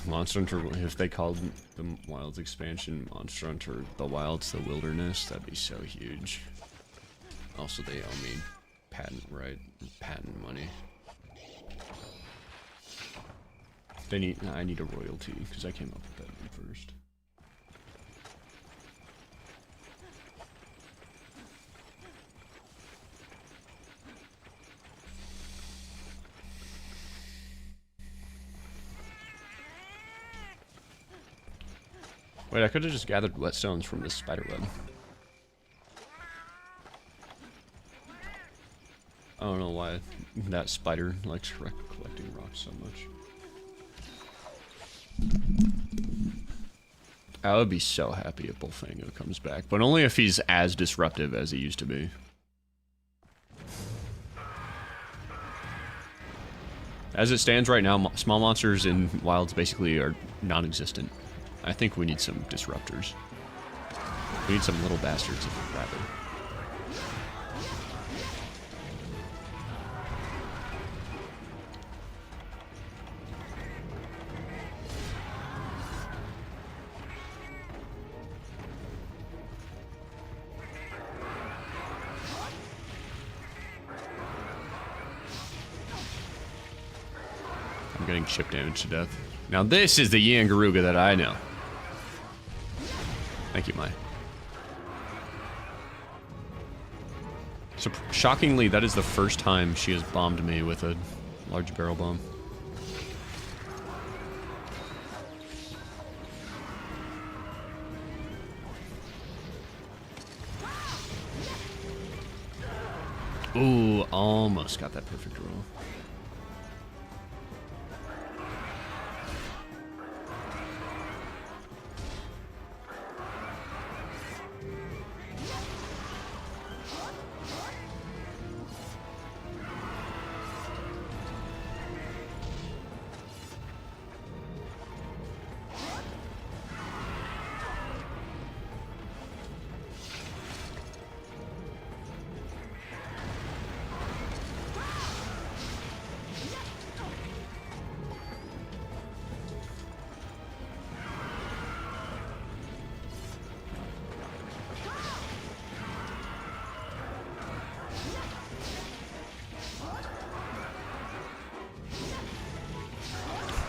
Monster Hunter, if they called the Wilds expansion Monster Hunter The Wilds, the Wilderness, that'd be so huge. Also, they owe me patent money. I need a royalty, because I came up with that one first. Wait, I could have just gathered whetstones from this spiderweb. I don't know why that spider likes collecting rocks so much. I would be so happy if Bullfango comes back, but only if he's as disruptive as he used to be. As it stands right now, small monsters in Wilds basically are non-existent. I think we need some disruptors. We need some little bastards, rather. I'm getting chip damage to death. Now this is the Yian Garuga that I know. Thank you, Mai. So, shockingly, that is the first time she has bombed me with a large barrel bomb. Ooh, almost got that perfect roll.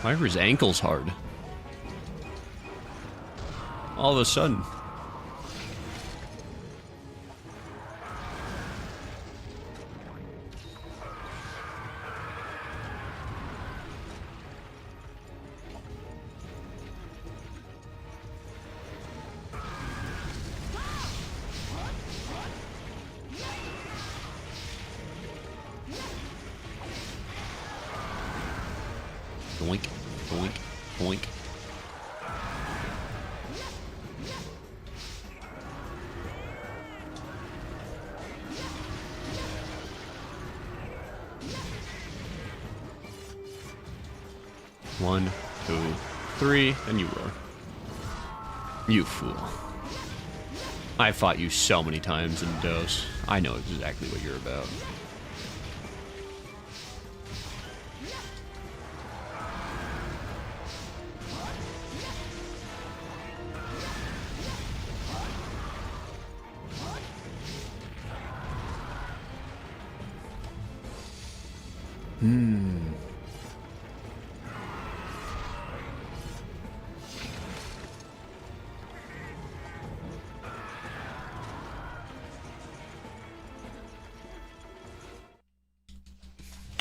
Why are his ankles hard? All of a sudden. Boink, boink, boink. One, two, three, and you roar. You fool. I fought you so many times in DOS. I know exactly what you're about.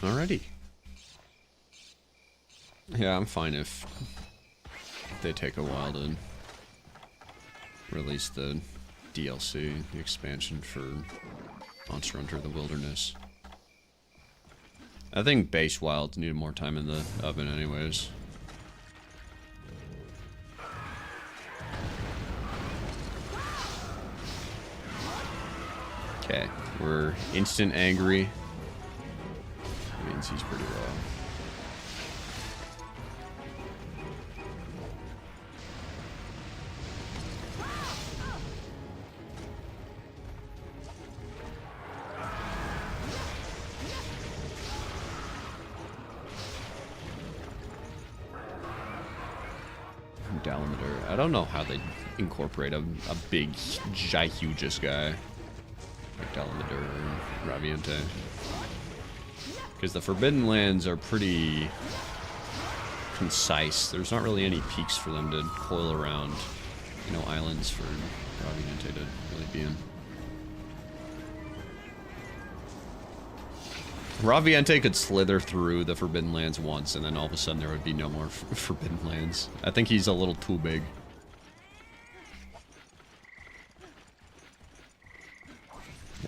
Alrighty. Yeah, I'm fine if they take a while to release the DLC, the expansion for Monster Hunter the Wilderness. I think base wilds needed more time in the oven anyways. Okay, we're instant angry. That means he's pretty low. Dalameter. I don't know how they incorporate a big, gihugous guy like Dalameter or Raviente. Because the Forbidden Lands are pretty concise. There's not really any peaks for them to coil around. You know, islands for Raviente to really be in. Raviente could slither through the Forbidden Lands once, and then all of a sudden there would be no more Forbidden Lands. I think he's a little too big.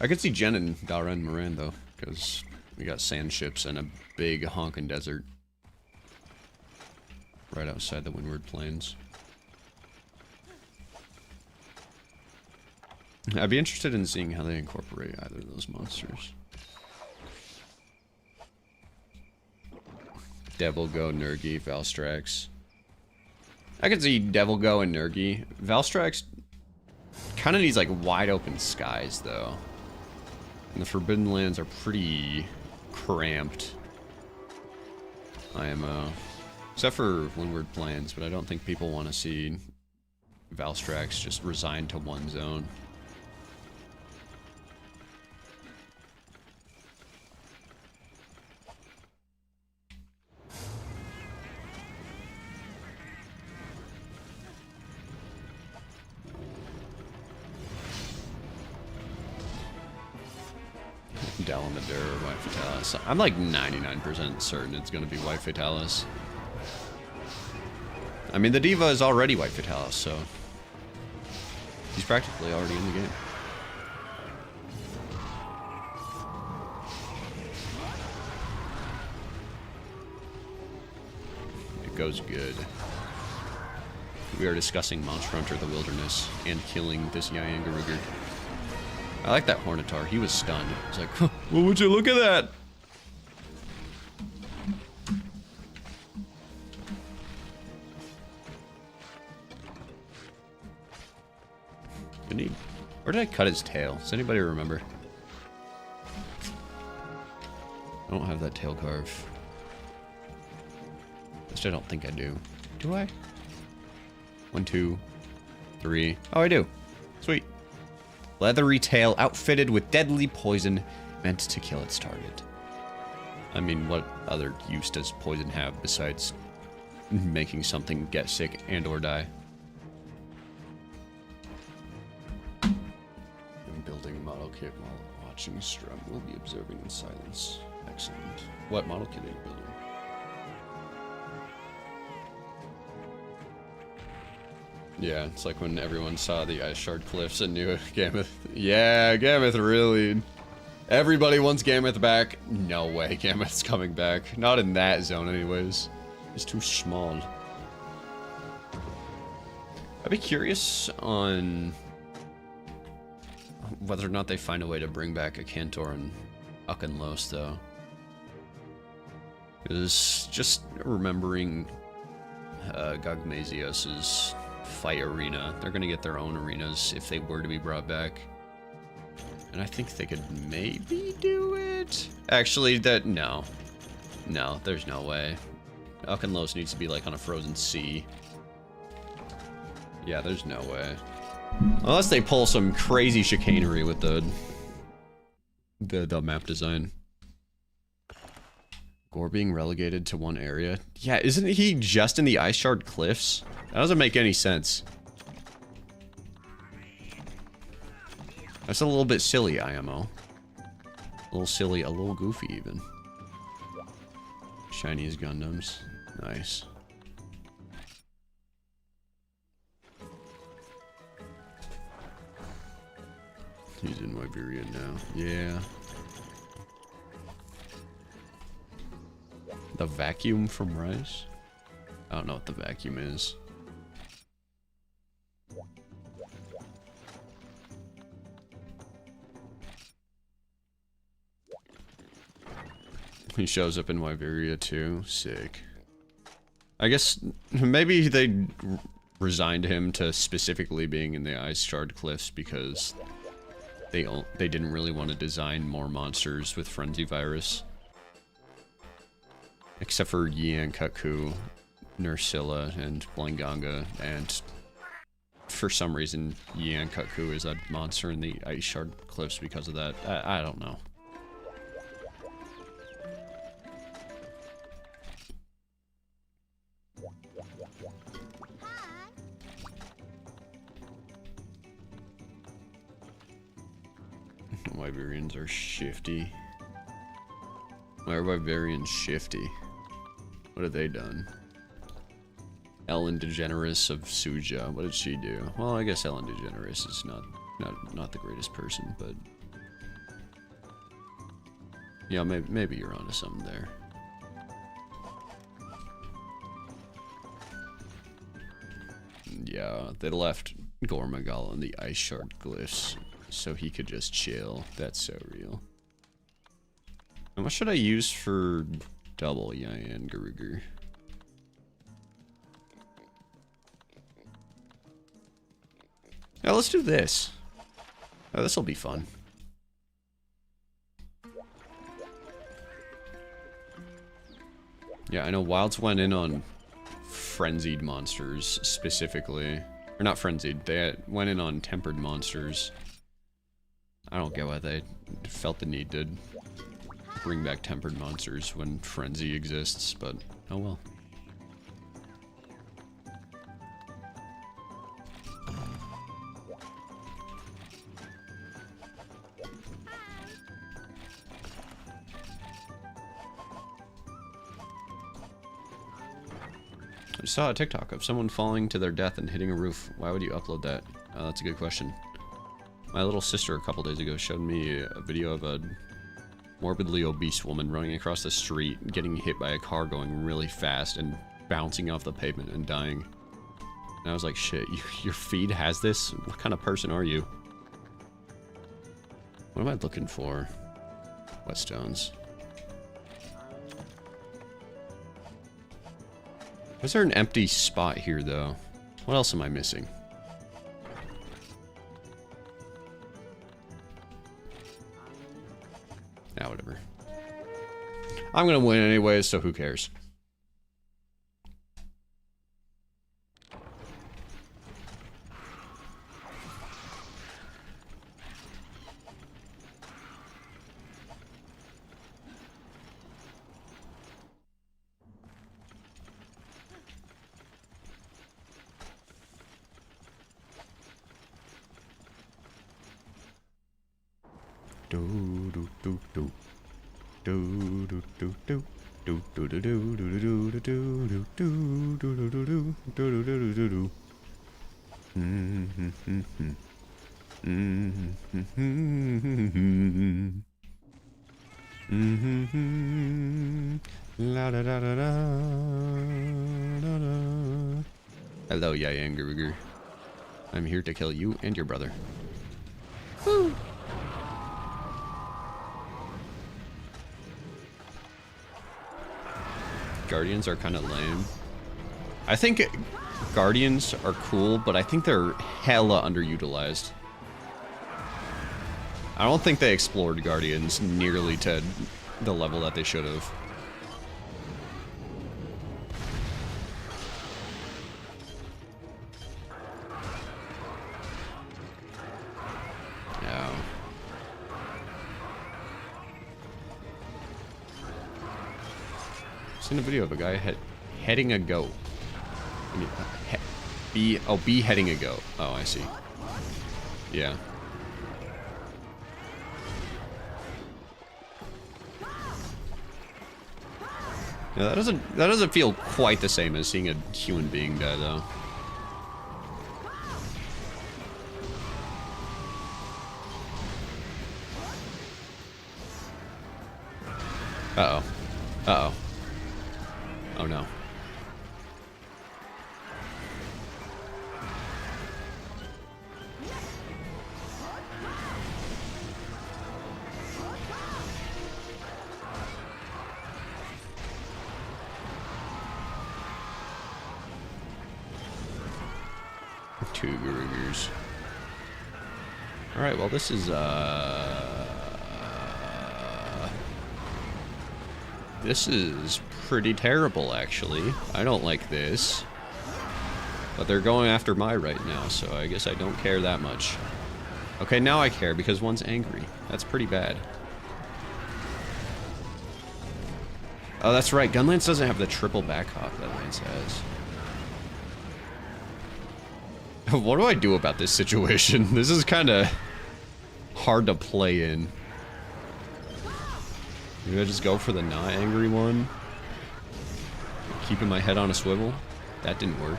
I could see Jen and Daren Moran, though, because we got sand ships and a big honkin' desert right outside the Windward Plains. I'd be interested in seeing how they incorporate either of those monsters. Devil Go, Nurgi, Valstrax. I could see Devil Go and Nurgi. Valstrax kind of needs like wide open skies though. And the Forbidden Lands are pretty cramped. IMO. Except for Windward Plains, but I don't think people want to see Valstrax just resigned to one zone. Dalameter or White Fatalis. I'm like 99% certain it's going to be White Fatalis. I mean, the Diva is already White Fatalis, so he's practically already in the game. It goes good. We are discussing Monster Hunter the Wilderness and killing this Yian Garuga. I like that Hornitar. He was stunned. He's like, huh, well, would you look at that? Where did I cut his tail? Does anybody remember? I don't have that tail carve. At least I don't think I do. Do I? 1, 2, 3. Oh, I do. Sweet. Leathery tail outfitted with deadly poison meant to kill its target. I mean, what other use does poison have besides making something get sick and or die. I'm building a model kit while watching Strum. We'll be observing in silence. Excellent. What model kit are you building? Yeah, it's like when everyone saw the Ice Shard Cliffs and knew Gammoth. Yeah, Gammoth really. Everybody wants Gammoth back. No way, Gammoth's coming back. Not in that zone, anyways. It's too small. I'd be curious on whether or not they find a way to bring back a Cantor and Uckenlos, though. Because just remembering Gogmazios's fight arena, they're going to get their own arenas if they were to be brought back. And I think they could maybe do it. Actually, no, there's no way. Uckenlos needs to be like on a frozen sea. Yeah, there's no way. Unless they pull some crazy chicanery with the map design. Gore being relegated to one area. Yeah, isn't he just in the Ice Shard Cliffs? That doesn't make any sense. That's a little bit silly, IMO. A little silly, a little goofy even. Chinese Gundams. Nice. He's in Iberia now. Yeah. The vacuum from Rise? I don't know what the vacuum is. He shows up in Iberia too. Sick. I guess maybe they resigned him to specifically being in the Ice Shard Cliffs because they didn't really want to design more monsters with Frenzy Virus. Except for Yian, Kutku, Nursilla, and Blanganga, and for some reason Yian Kutku is a monster in the Ice Shard Cliffs because of that. I don't know. Wyverians are shifty. Why are Wyverians shifty? What have they done? Ellen DeGeneres of Suja. What did she do? Well, I guess Ellen DeGeneres is not the greatest person, but yeah, maybe you're onto something there. Yeah, they left Gormagal in the Ice Shard Glyphs so he could just chill. That's so real. And what should I use for double Yian Garuga? Yeah, let's do this. Oh, this'll be fun. Yeah, I know Wilds went in on frenzied monsters specifically. Or not frenzied, they went in on tempered monsters. I don't get why they felt the need to bring back tempered monsters when frenzy exists, but oh well. I just saw a TikTok of someone falling to their death and hitting a roof. Why would you upload that? That's a good question. My little sister a couple days ago showed me a video of a morbidly obese woman running across the street, getting hit by a car going really fast and bouncing off the pavement and dying. And I was like, shit, your feed has this? What kind of person are you? What am I looking for? Whetstones. Was there an empty spot here, though? What else am I missing? Ah, whatever. I'm gonna win anyways, so who cares? Do do do do. Do do do do. Do do do do do do do do do do do do do do do do do. La da da da da. Hello, Yian Garuga. I'm here to kill you and your brother. Woo. Guardians are kind of lame. I think Guardians are cool, but I think they're hella underutilized. I don't think they explored Guardians nearly to the level that they should have. Yeah. I've seen a video of a guy heading a goat. I mean, beheading a goat. Oh, I see. Yeah. Yeah, that doesn't feel quite the same as seeing a human being die, though. Uh-oh. Uh-oh. Oh, no. Two Garugers. Alright, well this is, this is pretty terrible, actually. I don't like this. But they're going after my right now, so I guess I don't care that much. Okay, now I care, because one's angry. That's pretty bad. Oh, that's right. Gunlance doesn't have the triple back hop that Lance has. What do I do about this situation? This is kind of hard to play in. Maybe I just go for the not angry one? Keeping my head on a swivel? That didn't work.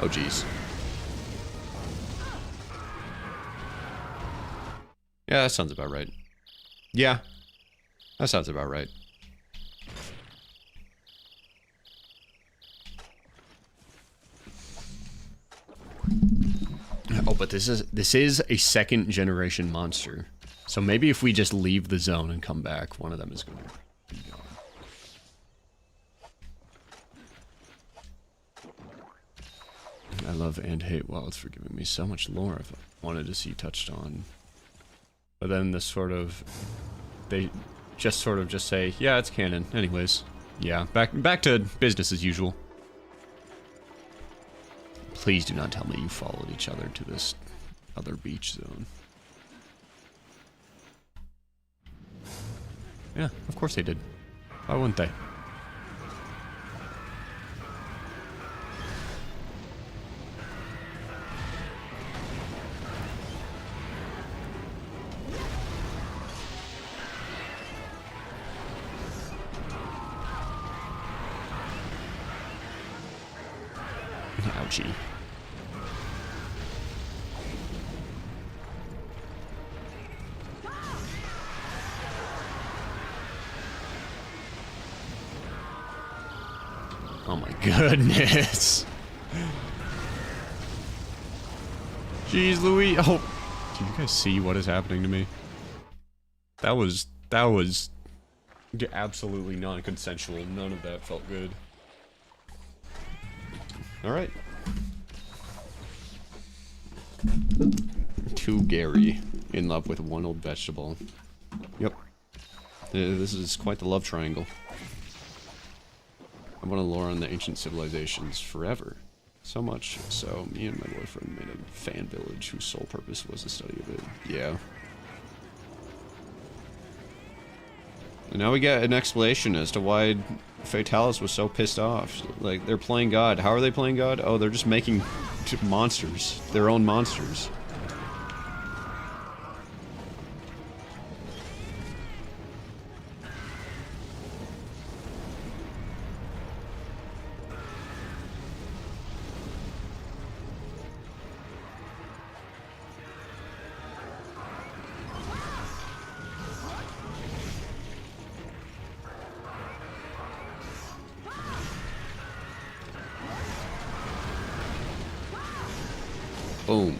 Oh, jeez. Yeah, that sounds about right. Yeah, that sounds about right. Oh, but this is a second generation monster. So maybe if we just leave the zone and come back, one of them is going to be gone. I love and hate Wilds for giving me so much lore I've wanted to see touched on. But then this sort of, they just sort of just say, yeah, it's canon. Anyways, yeah, back to business as usual. Please do not tell me you followed each other to this other beach zone. Yeah, of course they did. Why wouldn't they? Ouchie. Oh my goodness. Jeez Louise. Oh, do you guys see what is happening to me? That was absolutely non-consensual. None of that felt good. Alright. Two Gary in love with one old vegetable. Yep. This is quite the love triangle. I want to lore on the ancient civilizations forever. So much so, me and my boyfriend made a fan village whose sole purpose was the study of it. Yeah. And now we get an explanation as to why Fatalis was so pissed off. Like, they're playing God. How are they playing God? Oh, they're just making monsters. Their own monsters. Boom.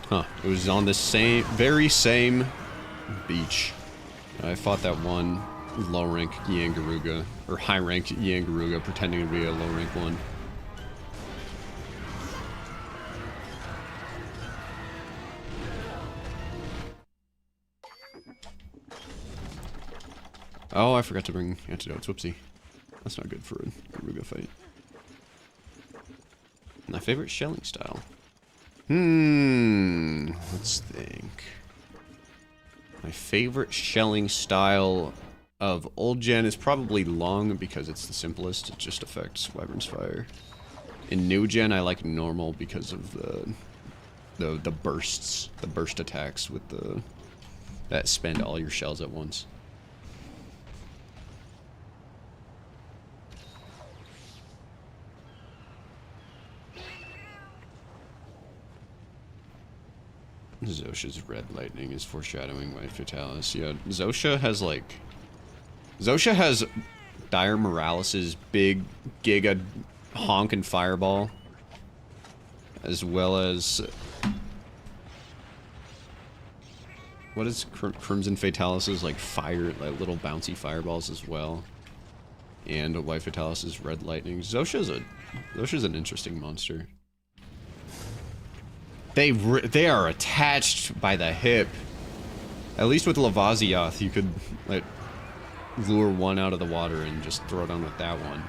Huh. It was on the very same beach. I fought that one low-rank Yian Garuga, or high-ranked Yian Garuga, pretending to be a low-rank one. Oh, I forgot to bring antidotes. Whoopsie. That's not good for a Garuga fight. My favorite shelling style. Let's think. My favorite shelling style of old gen is probably long because it's the simplest. It just affects Wyvern's Fire. In new gen, I like normal because of the bursts, the burst attacks with that spend all your shells at once. Zosha's red lightning is foreshadowing White Fatalis. Yeah, Zosha has Dire Morales' big Giga Honk and Fireball, as well as what is Crimson Fatalis' like fire, like little bouncy fireballs as well, and White Fatalis' red lightning. Zosha's an interesting monster. They are attached by the hip. At least with Lavasioth, you could like lure one out of the water and just throw it on with that one.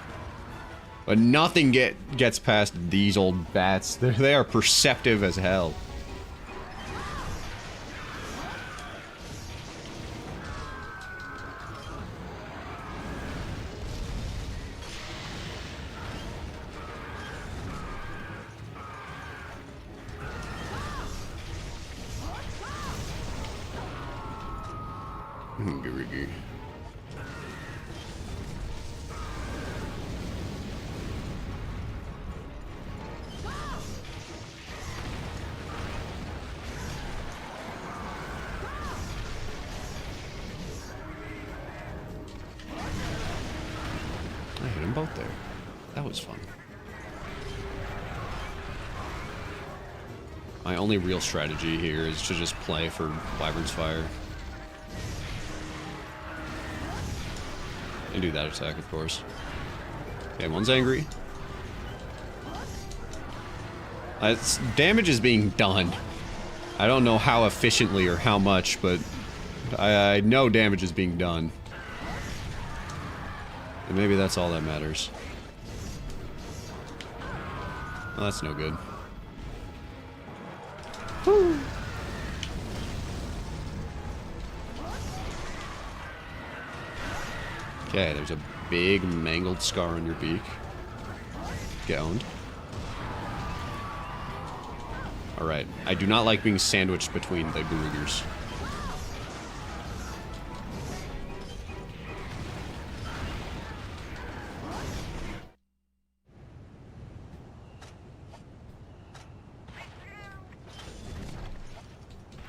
But nothing gets past these old bats. They are perceptive as hell. Garuga. I hit them both there. That was fun. My only real strategy here is to just play for Wyvern's Fire. And do that attack, of course. Okay, one's angry. Damage is being done. I don't know how efficiently or how much, but I know damage is being done. And maybe that's all that matters. Well, that's no good. Woo! Okay, there's a big mangled scar on your beak. Get owned. Alright, I do not like being sandwiched between the Garugers.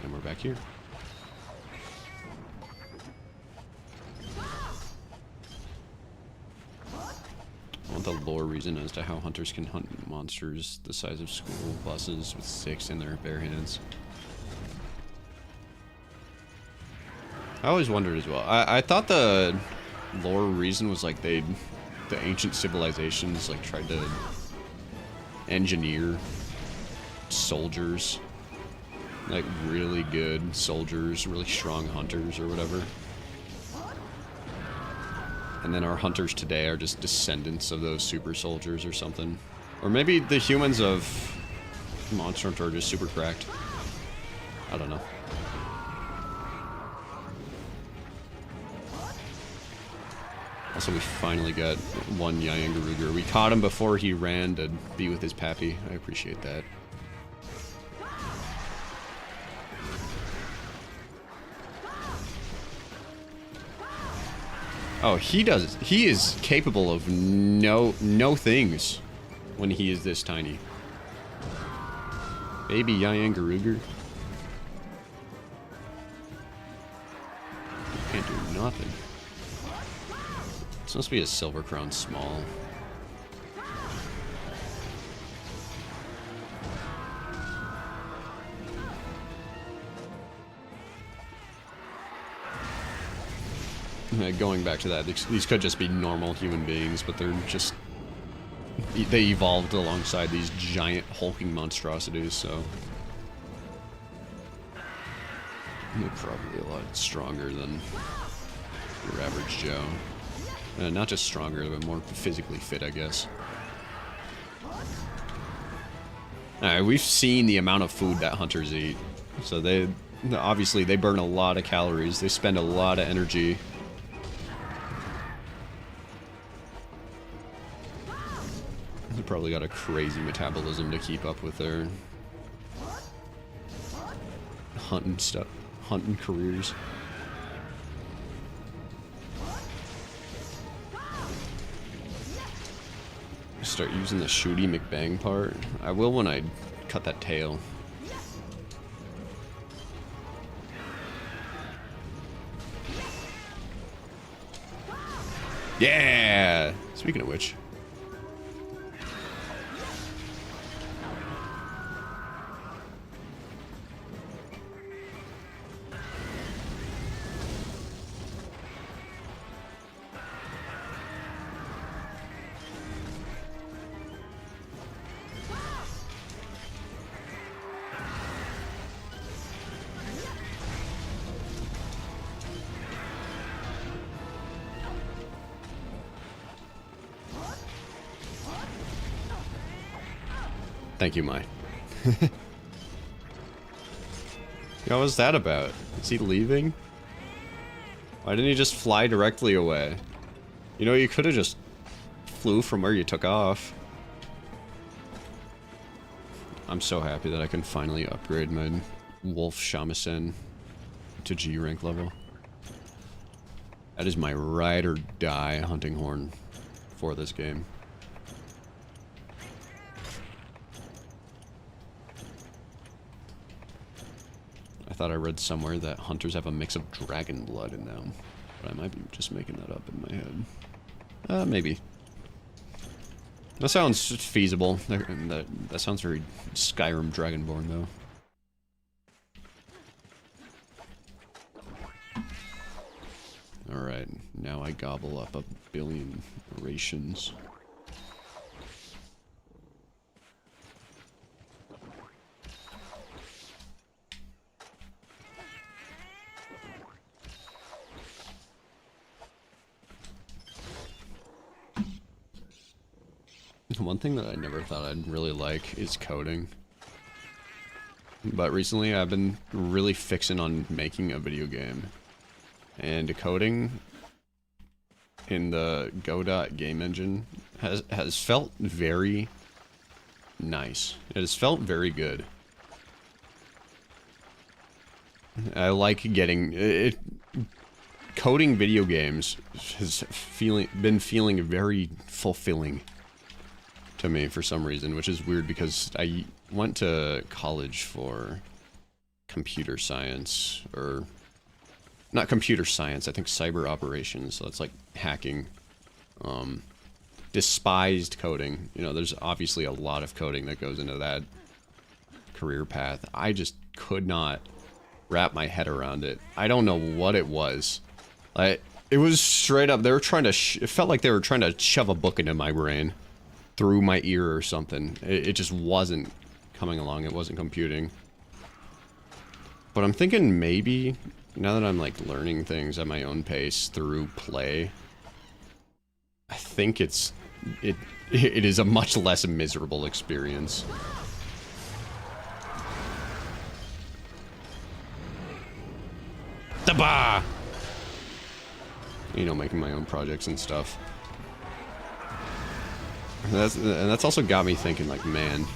And we're back here. The lore reason as to how hunters can hunt monsters the size of school buses with sticks in their bare hands. I always wondered as well. I thought the lore reason was like the ancient civilizations like tried to engineer soldiers, like really good soldiers, really strong hunters or whatever. And then our hunters today are just descendants of those super soldiers or something. Or maybe the humans of Monster Hunter are just super cracked. I don't know. Also, we finally got one Yian Garuga. We caught him before he ran to be with his pappy. I appreciate that. Oh, he is capable of no things when he is this tiny. Baby Yian Garuga. nothing. It's supposed to be a silver crown small. Going back to that, these could just be normal human beings, but they're just... They evolved alongside these giant hulking monstrosities, so... They're probably a lot stronger than your average Joe. Not just stronger, but more physically fit, I guess. Alright, we've seen the amount of food that hunters eat. So obviously they burn a lot of calories, they spend a lot of energy. They probably got a crazy metabolism to keep up with their hunting careers. Start using the shooty McBang part. I will when I cut that tail. Yeah! Speaking of which. Thank you, Mai. What was that about? Is he leaving? Why didn't he just fly directly away? You know, you could have just flew from where you took off. I'm so happy that I can finally upgrade my Wolf Shamisen to G rank level. That is my ride or die hunting horn for this game. I thought I read somewhere that hunters have a mix of dragon blood in them, but I might be just making that up in my head. Maybe. That sounds feasible. That sounds very Skyrim Dragonborn, though. Alright, now I gobble up 1 billion rations. One thing that I never thought I'd really like is coding. But recently I've been really fixing on making a video game. And coding in the Godot game engine has felt very nice. It has felt very good. I like getting it. Coding video games has been feeling very fulfilling to me for some reason, which is weird because I went to college for computer science, or not computer science, I think cyber operations, so it's like hacking. Despised coding. You know, there's obviously a lot of coding that goes into that career path. I just could not wrap my head around it. I don't know what it was. It was straight up, they were trying to, it felt like they were trying to shove a book into my brain. Through my ear or something. It just wasn't coming along. It wasn't computing. But I'm thinking maybe, now that I'm like learning things at my own pace through play, I think it is a much less miserable experience. Tabah! You know, making my own projects and stuff. And that's also got me thinking, like, man,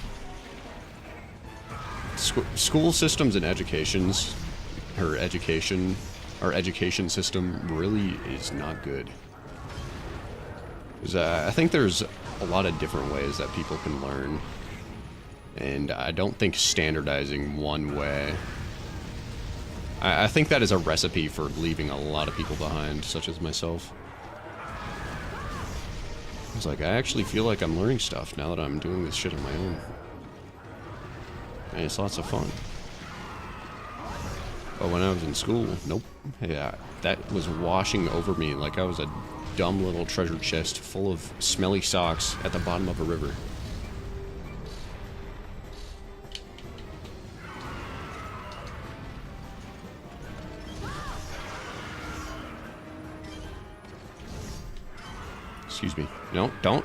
school systems and our education system really is not good. 'Cause, I think there's a lot of different ways that people can learn, and I don't think standardizing one way I think that is a recipe for leaving a lot of people behind, such as myself. It's like, I actually feel like I'm learning stuff now that I'm doing this shit on my own. And it's lots of fun. But when I was in school, nope. Yeah, that was washing over me like I was a dumb little treasure chest full of smelly socks at the bottom of a river. Excuse me. No, don't.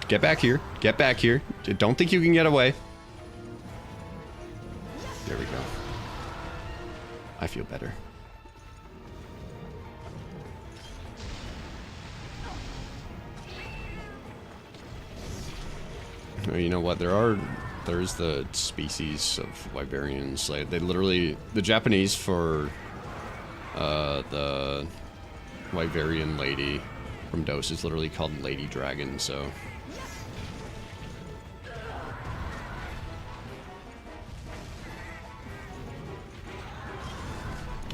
Get back here. Get back here. Don't think you can get away. There we go. I feel better. You know what? There's the species of Wyverians. Like, they literally, the Japanese for the Wyverian lady from Dose is literally called Lady Dragon, so.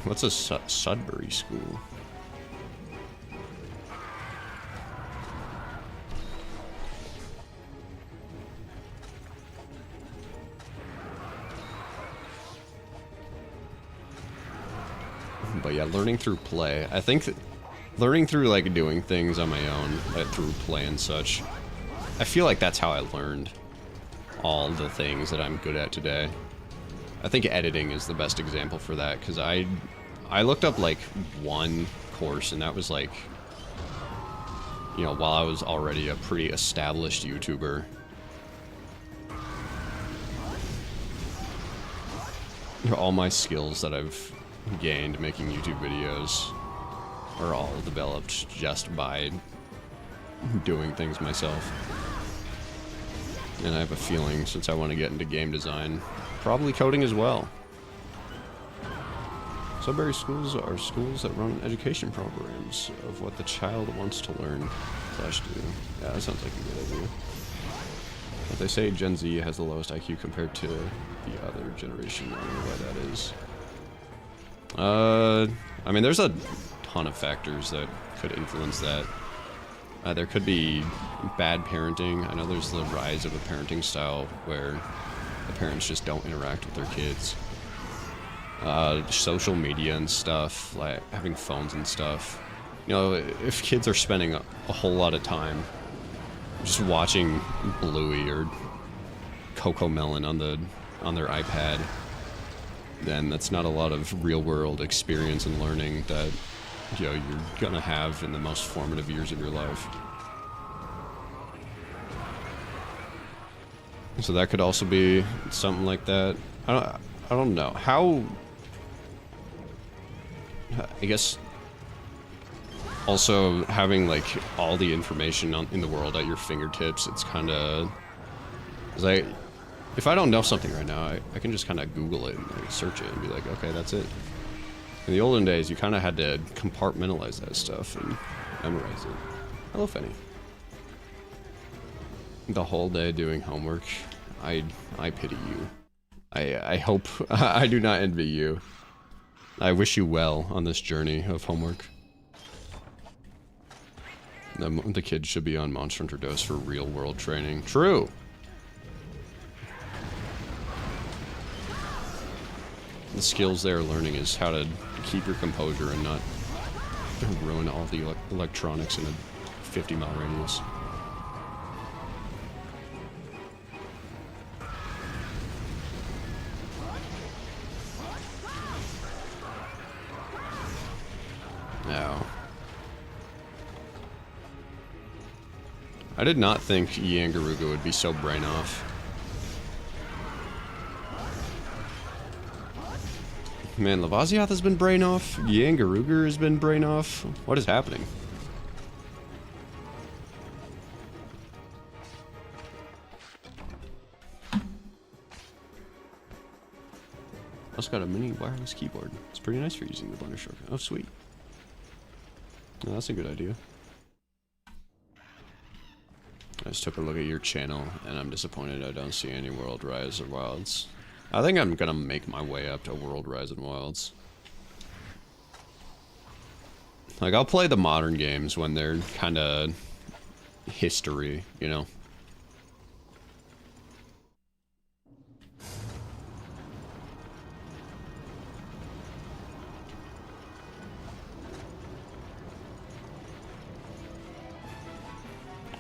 What's a Sudbury school? But yeah, learning through play. I think that learning through, like, doing things on my own, like, through play and such, I feel like that's how I learned all the things that I'm good at today. I think editing is the best example for that, because I looked up, like, one course, and that was, like, you know, while I was already a pretty established YouTuber. All my skills that I've gained making YouTube videos are all developed just by doing things myself. And I have a feeling, since I want to get into game design, probably coding as well. Sudbury schools are schools that run education programs of what the child wants to learn / do. Yeah, that sounds like a good idea. But they say Gen Z has the lowest IQ compared to the other generation. I don't know why that is. I mean, there's a ton of factors that could influence that. There could be bad parenting. I know there's the rise of a parenting style where the parents just don't interact with their kids. Social media and stuff, like having phones and stuff. You know, if kids are spending a whole lot of time just watching Bluey or Coco Melon on their iPad, then that's not a lot of real-world experience and learning that, you know, you're gonna have in the most formative years of your life. So that could also be something like that. I don't know how. I guess also having, like, all the information in the world at your fingertips, it's kind of, like, if I don't know something right now, I can just kind of Google it and, like, search it and be like, okay, that's it. In the olden days, you kind of had to compartmentalize that stuff and memorize it. Hello, Fenny. The whole day doing homework, I pity you. I hope, I do not envy you. I wish you well on this journey of homework. The kids should be on Monster Hunter Dose for real-world training. True! The skills they're learning is how to keep your composure and not ruin all the electronics in a 50-mile radius. Now, I did not think Yian Garuga would be so brain off. Man, Lavasioth has been brain off. Yian Garuga has been brain off. What is happening? Also got a mini wireless keyboard. It's pretty nice for using the blender shortcut. Oh, sweet. Oh, that's a good idea. I just took a look at your channel, and I'm disappointed I don't see any World Rise or Wilds. I think I'm gonna make my way up to World Rise and Wilds. Like, I'll play the modern games when they're kind of history, you know?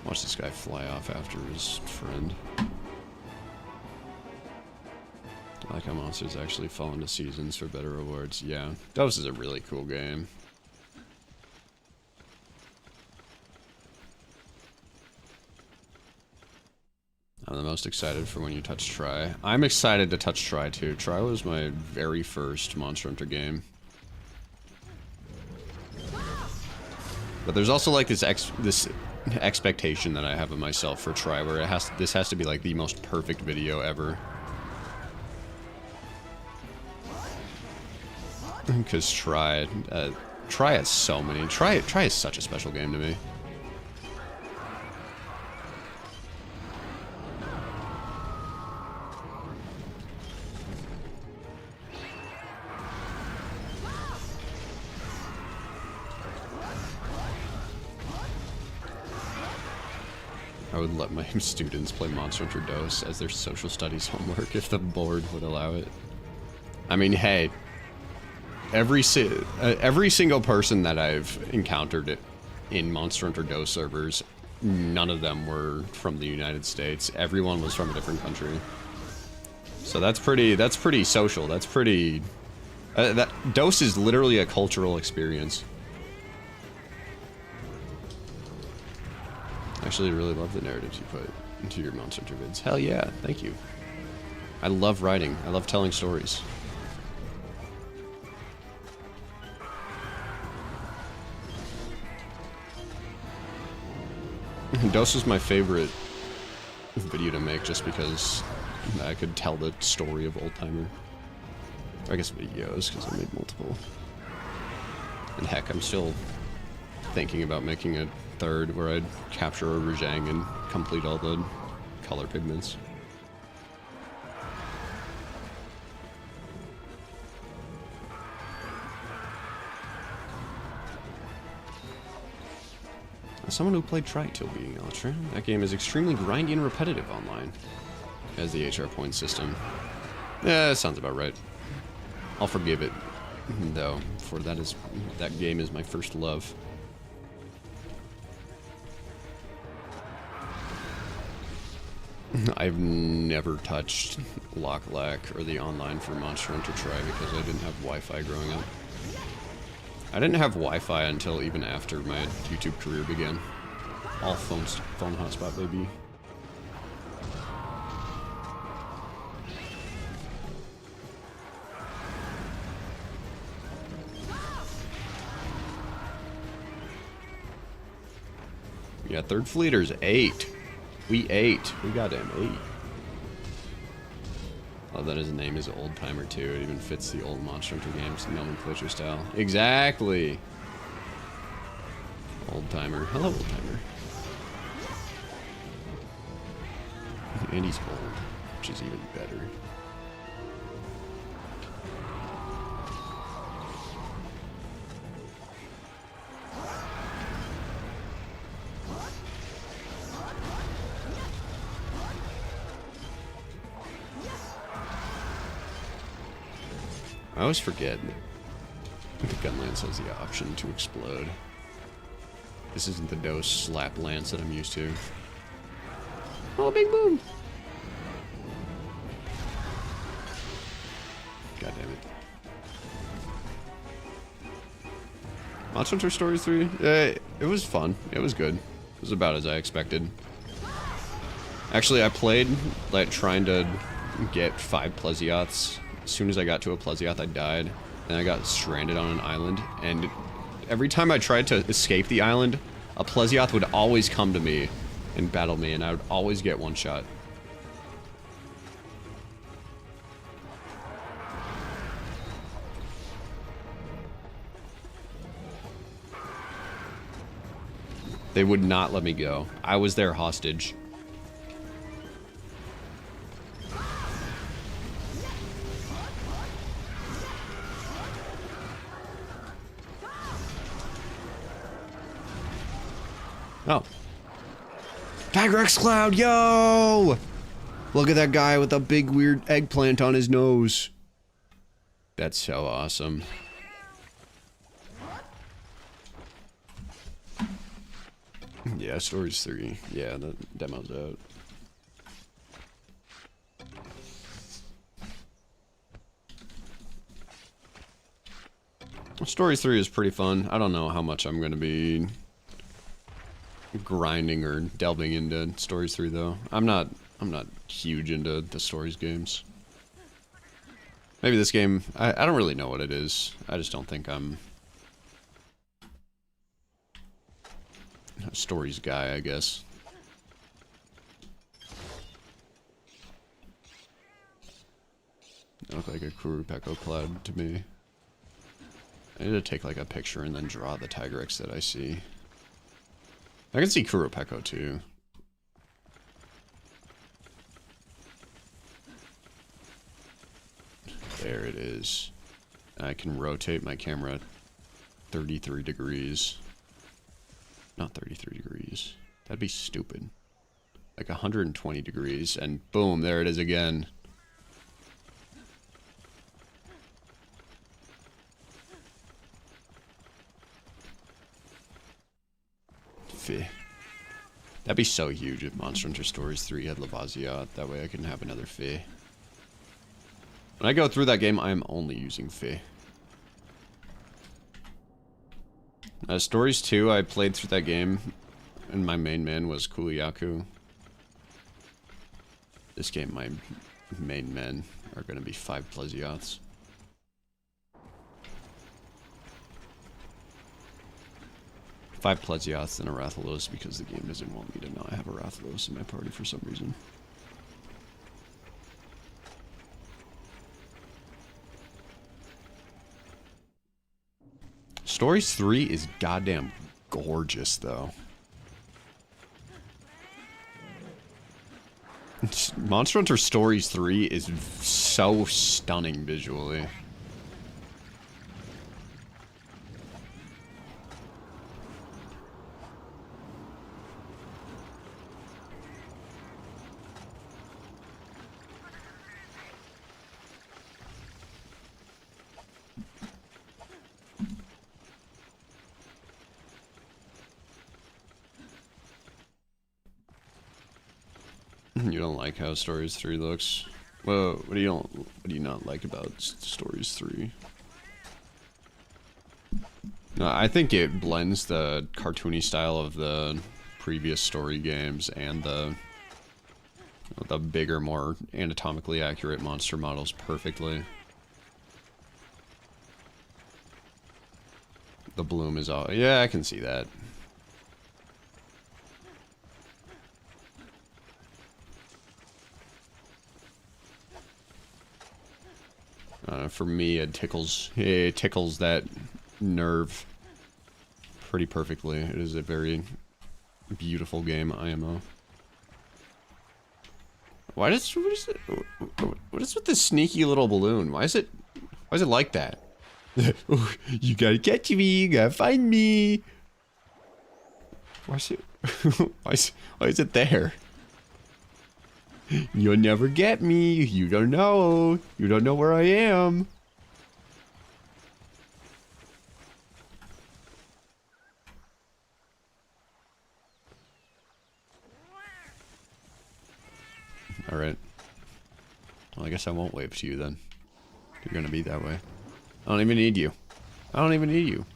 Watch this guy fly off after his friend. I like how monsters actually fall into seasons for better rewards. Yeah, DOS is a really cool game. I'm the most excited for when you touch Try. I'm excited to touch Try too. Try was my very first Monster Hunter game. But there's also like this expectation that I have of myself for Try, where this has to be like the most perfect video ever. Because Try has so many. Try is such a special game to me. I would let my students play Monster Hunter DOS as their social studies homework if the board would allow it. I mean, hey, every single person that I've encountered in Monster Hunter DOS servers, none of them were from the United States. Everyone was from a different country. So that's pretty social. That's pretty. That DOS is literally a cultural experience. Actually, I really love the narratives you put into your Monster Hunter vids. Hell yeah, thank you. I love writing. I love telling stories. DOS was my favorite video to make just because I could tell the story of Old Timer. I guess videos, because I made multiple. And heck, I'm still thinking about making a third where I'd capture a Rajang and complete all the color pigments. As someone who played Try till being Ultra, that game is extremely grindy and repetitive online. It has the HR point system. Yeah, that sounds about right. I'll forgive it, though, for that game is my first love. I've never touched Lock-Lack or the online for Monster Hunter Try because I didn't have Wi-Fi growing up. I didn't have Wi-Fi until even after my YouTube career began. All phone hotspot, baby. Yeah, third fleeters 8. We 8. We got him 8. Oh, that his name is Old Timer too. It even fits the old Monster Hunter games nomenclature style. Exactly. Old Timer. Hello, Old Timer. And he's old, which is even better. I always forget the gun lance has the option to explode. This isn't the DOS slap lance that I'm used to. Oh, big boom! God damn it. Monster Hunter Stories 3? It was fun. It was good. It was about as I expected. Actually, I played, like, trying to get 5 Plesioths. As soon as I got to a Plesioth, I died. And I got stranded on an island. And every time I tried to escape the island, a Plesioth would always come to me and battle me, and I would always get one shot. They would not let me go. I was their hostage. Oh. Tigrex Cloud, yo! Look at that guy with a big weird eggplant on his nose. That's so awesome. Yeah, Stories 3. Yeah, the demo's out. Stories 3 is pretty fun. I don't know how much I'm gonna be grinding or delving into Stories 3 though. I'm not huge into the Stories games. Maybe this game, I don't really know what it is. I just don't think I'm a Stories guy, I guess. They look like a Kurupeko cloud to me. I need to take like a picture and then draw the Tigrex that I see. I can see Kurupeko too. There it is. I can rotate my camera 33 degrees. Not 33 degrees. That'd be stupid. Like 120 degrees, and boom, there it is again. Fih. That'd be so huge if Monster Hunter Stories 3 had Lavasioth. That way I can have another Fih. When I go through that game, I am only using Fih. Stories 2, I played through that game, and my main man was Kuliyaku. This game, my main men are going to be 5 Plesioths. Five Plesioths and a Rathalos because the game doesn't want me to not have a Rathalos in my party for some reason. Stories 3 is goddamn gorgeous, though. Monster Hunter Stories 3 is so stunning visually. You don't like how Stories 3 looks? Well, what do you not like about Stories 3? No, I think it blends the cartoony style of the previous story games and the bigger, more anatomically accurate monster models perfectly. The bloom is all... Yeah, I can see that. For me, it tickles that nerve pretty perfectly. It is a very beautiful game, IMO. What is with this sneaky little balloon? Why is it like that? You gotta catch me, you gotta find me. Why is it there? You'll never get me. You don't know. You don't know where I am. Alright. Well, I guess I won't wave to you then. You're gonna be that way. I don't even need you. I don't even need you.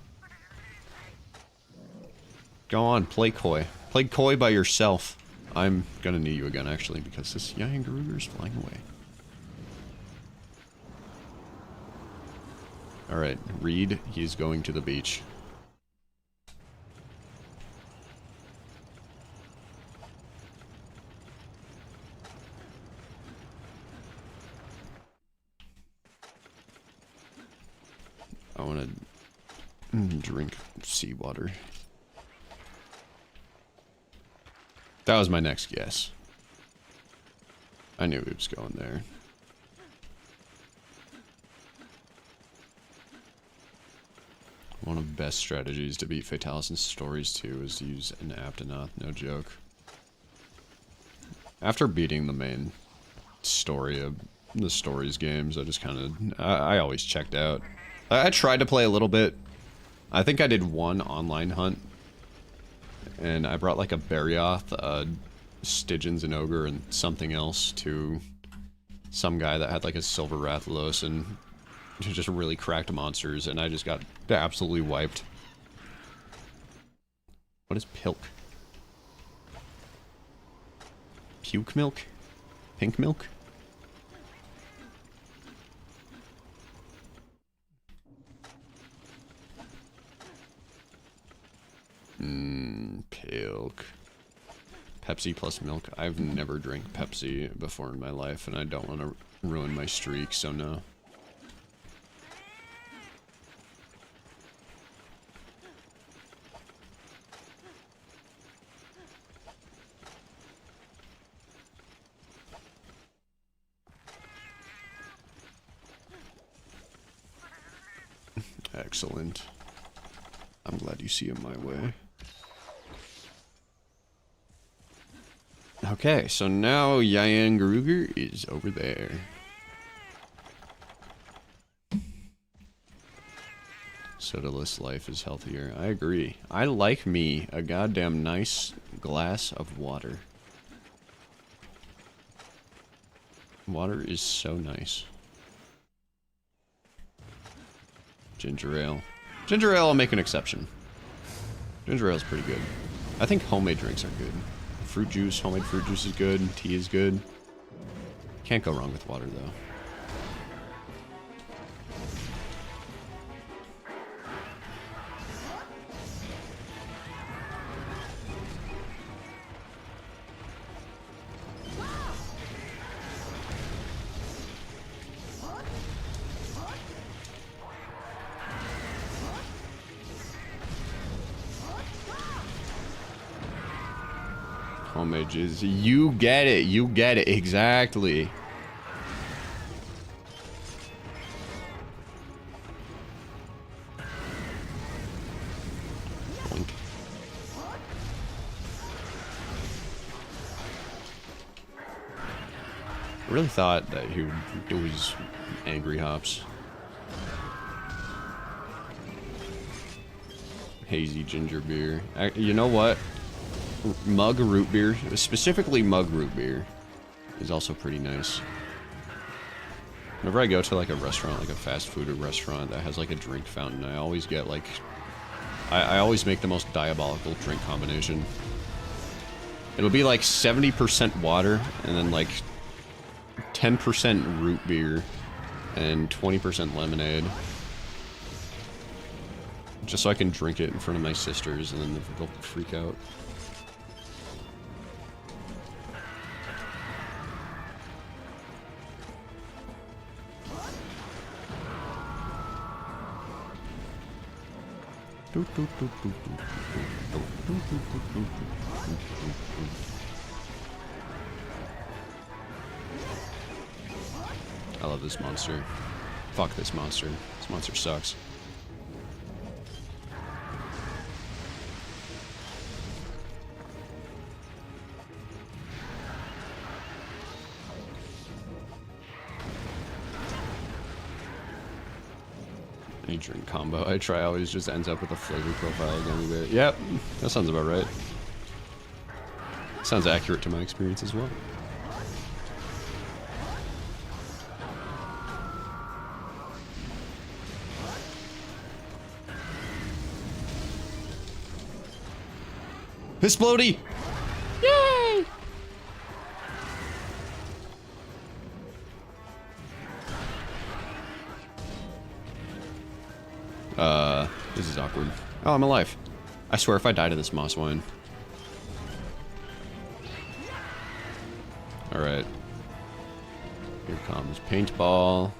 Go on, play coy. Play coy by yourself. I'm gonna need you again, actually, because this Yian Garuga is flying away. Alright, Reed, he's going to the beach. I wanna drink seawater. That was my next guess. I knew he was going there. One of the best strategies to beat Fatalis in stories too is to use an Aptonoth, no joke. After beating the main story of the stories games, I just kind of, I always checked out. I tried to play a little bit. I think I did one online hunt, and I brought like a Barioth, Stygians, an Ogre, and something else to some guy that had like a Silver Rathalos and just really cracked monsters, and I just got absolutely wiped. What is Pilk? Puke milk? Pink milk? Pilk. Pepsi plus milk. I've never drank Pepsi before in my life, and I don't want to ruin my streak, so no. Excellent. I'm glad you see it my way. Okay, so now Yian Garuga is over there. Sodaless life is healthier. I agree. I like me a goddamn nice glass of water. Water is so nice. Ginger ale. Ginger ale, I'll make an exception. Ginger ale is pretty good. I think homemade drinks are good. Fruit juice, homemade fruit juice is good. Tea is good. Can't go wrong with water, though. Homages. You get it. You get it. Exactly. Boink. I really thought that he would do his angry hops. Hazy ginger beer. You know what? Mug root beer, specifically mug root beer, is also pretty nice. Whenever I go to like a restaurant, like a fast food restaurant that has like a drink fountain, I always get like, I always make the most diabolical drink combination. It'll be like 70% water and then like 10% root beer and 20% lemonade. Just so I can drink it in front of my sisters and then they'll freak out. I love this monster. Fuck this monster. This monster sucks. Any drink combo I try always just ends up with a flavor profile gummy bear. Yep, that sounds about right. Sounds accurate to my experience as well. Explodey! Yay! This is awkward. Oh, I'm alive. I swear if I die to this moss wine. Alright. Here comes paintball.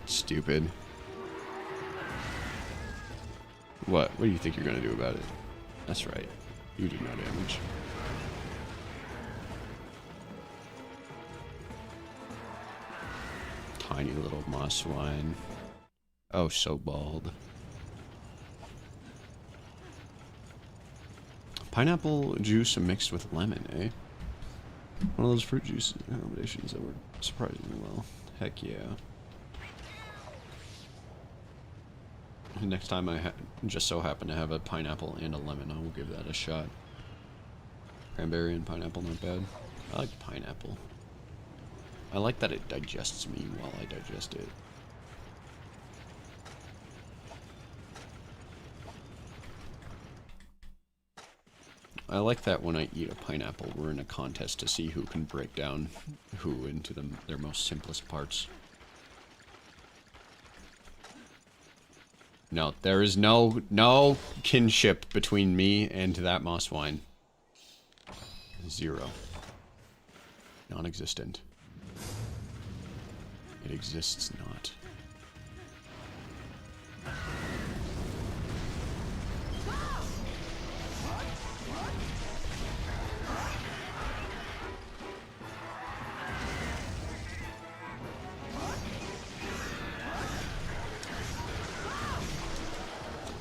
Stupid. What? What do you think you're gonna do about it? That's right. You do no damage. Tiny little moss swine. Oh, so bald. Pineapple juice mixed with lemon, eh? One of those fruit juice combinations that work surprisingly well. Heck yeah. Next time I just so happen to have a pineapple and a lemon, I will give that a shot. Cranberry and pineapple, not bad. I like pineapple. I like that it digests me while I digest it. I like that when I eat a pineapple, we're in a contest to see who can break down who into their most simplest parts. No, there is no kinship between me and that moss wine. Zero. Non-existent. It exists not.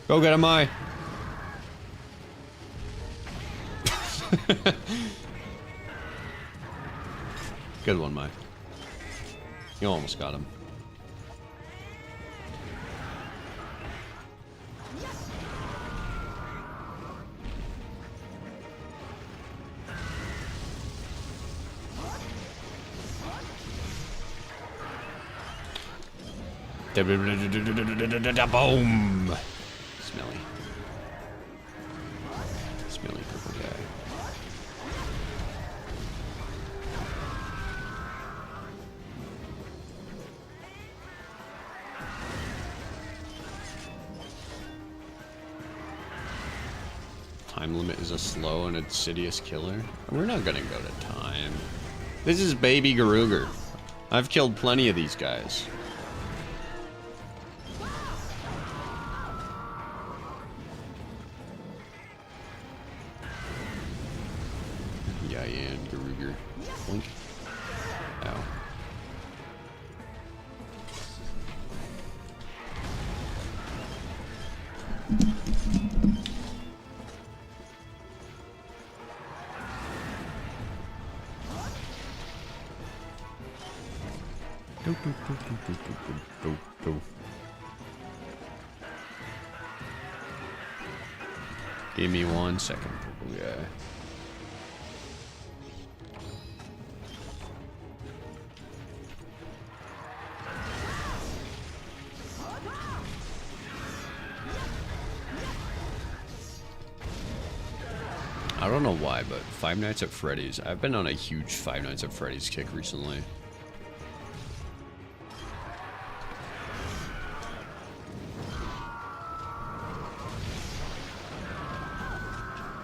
Go get him, I. Good one, Mai. You almost got him. Boom! Smelly. Smelly purple guy. Time limit is a slow and insidious killer. We're not gonna go to time. This is baby Garuga. I've killed plenty of these guys. Yian, Garuga. Blink. Ow. Go. Give me 1 second, purple guy. I don't know why, but Five Nights at Freddy's. I've been on a huge Five Nights at Freddy's kick recently.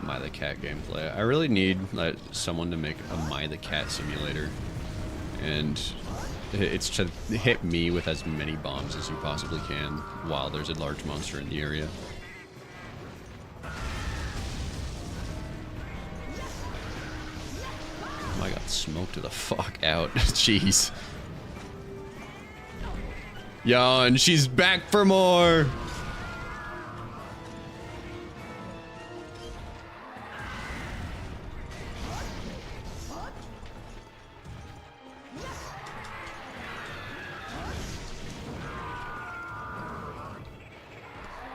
My the Cat gameplay. I really need someone to make a My the Cat simulator, and it's to hit me with as many bombs as you possibly can while there's a large monster in the area. I got smoked the fuck out. Jeez. Yian, she's back for more.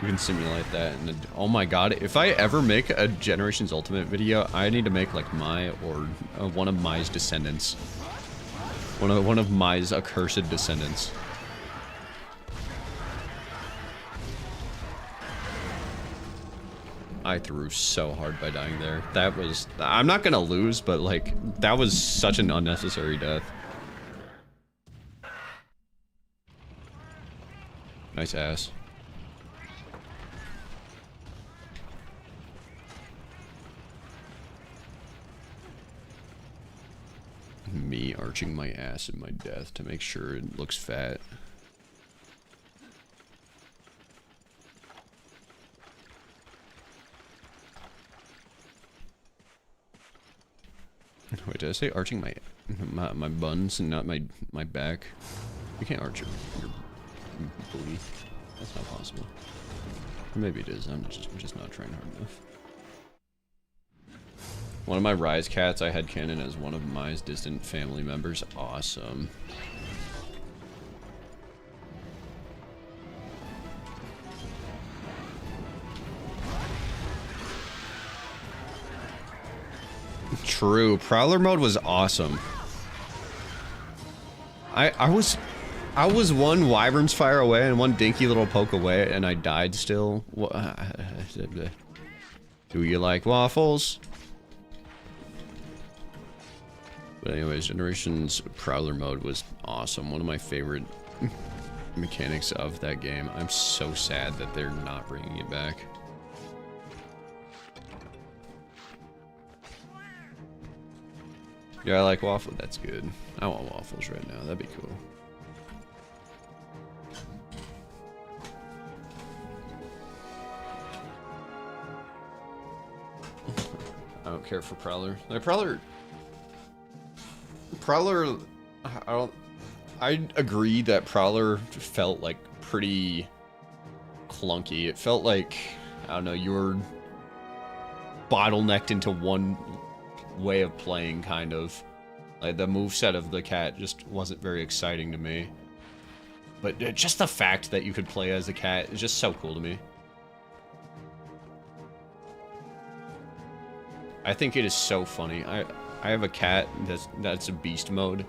You can simulate that, and oh my god, if I ever make a Generations Ultimate video, I need to make like Mai or one of Mai's descendants. One of Mai's accursed descendants. I threw so hard by dying there. That was, I'm not gonna lose, but like, that was such an unnecessary death. Nice ass. Me arching my ass in my death to make sure it looks fat. Wait, did I say arching my buns and not my back? You can't arch your booty. That's not possible. Or maybe it is. I'm just not trying hard enough. One of my Rise cats I had canon as one of my distant family members. Awesome. True. Prowler mode was awesome. I was one Wyvern's Fire away and one dinky little poke away, and I died still. Do you like waffles? But anyways, Generations Prowler mode was awesome. One of my favorite mechanics of that game. I'm so sad that they're not bringing it back. Yeah, I like waffle. That's good. I want waffles right now. That'd be cool. I don't care for Prowler. Like Prowler, I agree that Prowler felt like pretty clunky. It felt like, I don't know, you were bottlenecked into one way of playing, kind of. Like the moveset of the cat just wasn't very exciting to me. But just the fact that you could play as a cat is just so cool to me. I think it is so funny. I have a cat that's a beast mode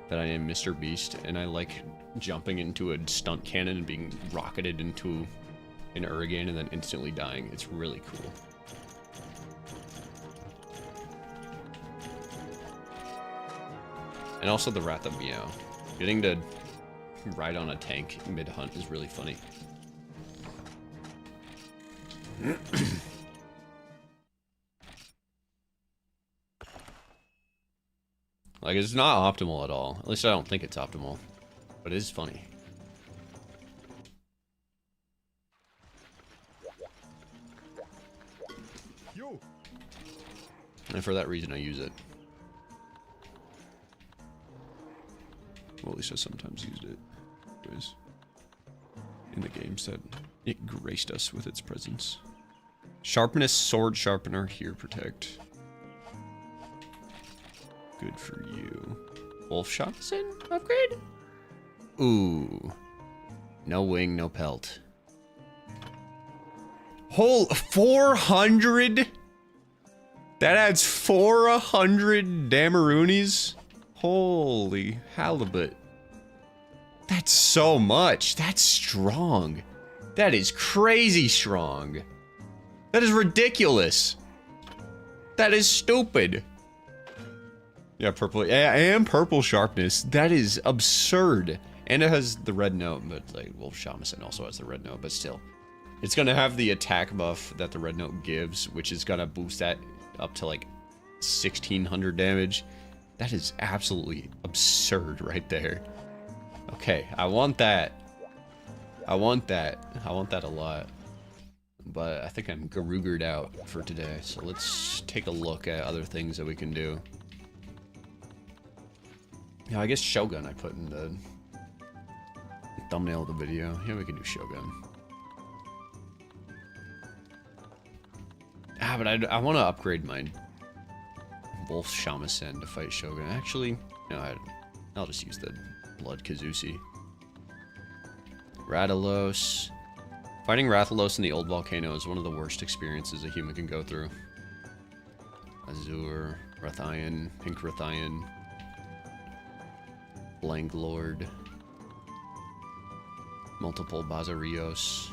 that I name Mr. Beast, and I like jumping into a stunt cannon and being rocketed into an Urgan and then instantly dying. It's really cool. And also the Wrath of Meow. Getting to ride on a tank mid-hunt is really funny. Like, it's not optimal at all. At least I don't think it's optimal. But it is funny. And for that reason, I use it. Well, at least I sometimes used it. Anyways, in the games that it graced us with its presence. Sharpness, Sword Sharpener, Here Protect. Good for you. Wolf Shamisen upgrade? Ooh. No wing, no pelt. Whole 400? That adds 400 Damaroonies? Holy halibut. That's so much. That's strong. That is crazy strong. That is ridiculous. That is stupid. Yeah, purple. Yeah, and purple sharpness. That is absurd. And it has the red note, but like Wolf Shamisen also has the red note, but still. It's gonna have the attack buff that the red note gives, which is gonna boost that up to like 1600 damage. That is absolutely absurd right there. Okay, I want that. I want that. I want that a lot. But I think I'm Garugered out for today, so let's take a look at other things that we can do. Yeah, I guess Shogun I put in the thumbnail of the video. Yeah, we can do Shogun. Ah, but I want to upgrade my Wolf Shamisen to fight Shogun. Actually, no, I'll just use the Blood Kazusi. Rathalos. Fighting Rathalos in the old volcano is one of the worst experiences a human can go through. Azure, Rathian, Pink Rathian, Blank Lord, multiple Bazarios.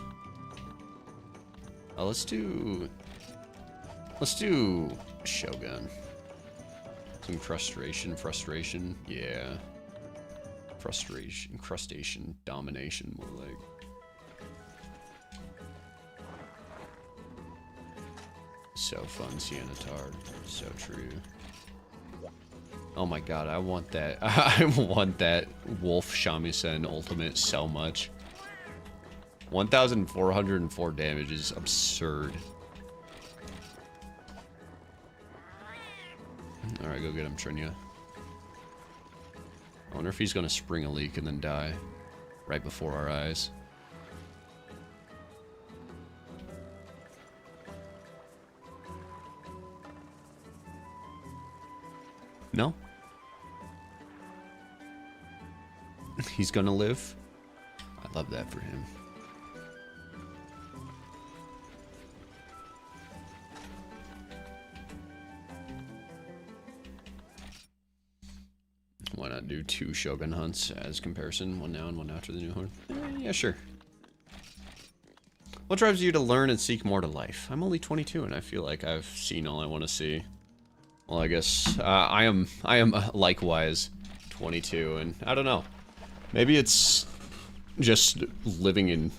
Let's do Shogun. Some frustration, yeah. Crustation, domination, more like. So fun, Sienatard. So true. Oh my god, I want that. I want that Wolf Shamisen ultimate so much. 1,404 damage is absurd. Alright, go get him, Trinia. I wonder if he's gonna spring a leak and then die right before our eyes. No? He's gonna live? I love that for him. Why not do 2 Shogun hunts as comparison? One now and one after the new horn? Yeah, sure. What drives you to learn and seek more to life? I'm only 22 and I feel like I've seen all I want to see. Well, I guess I am likewise 22, and I don't know. Maybe it's just living in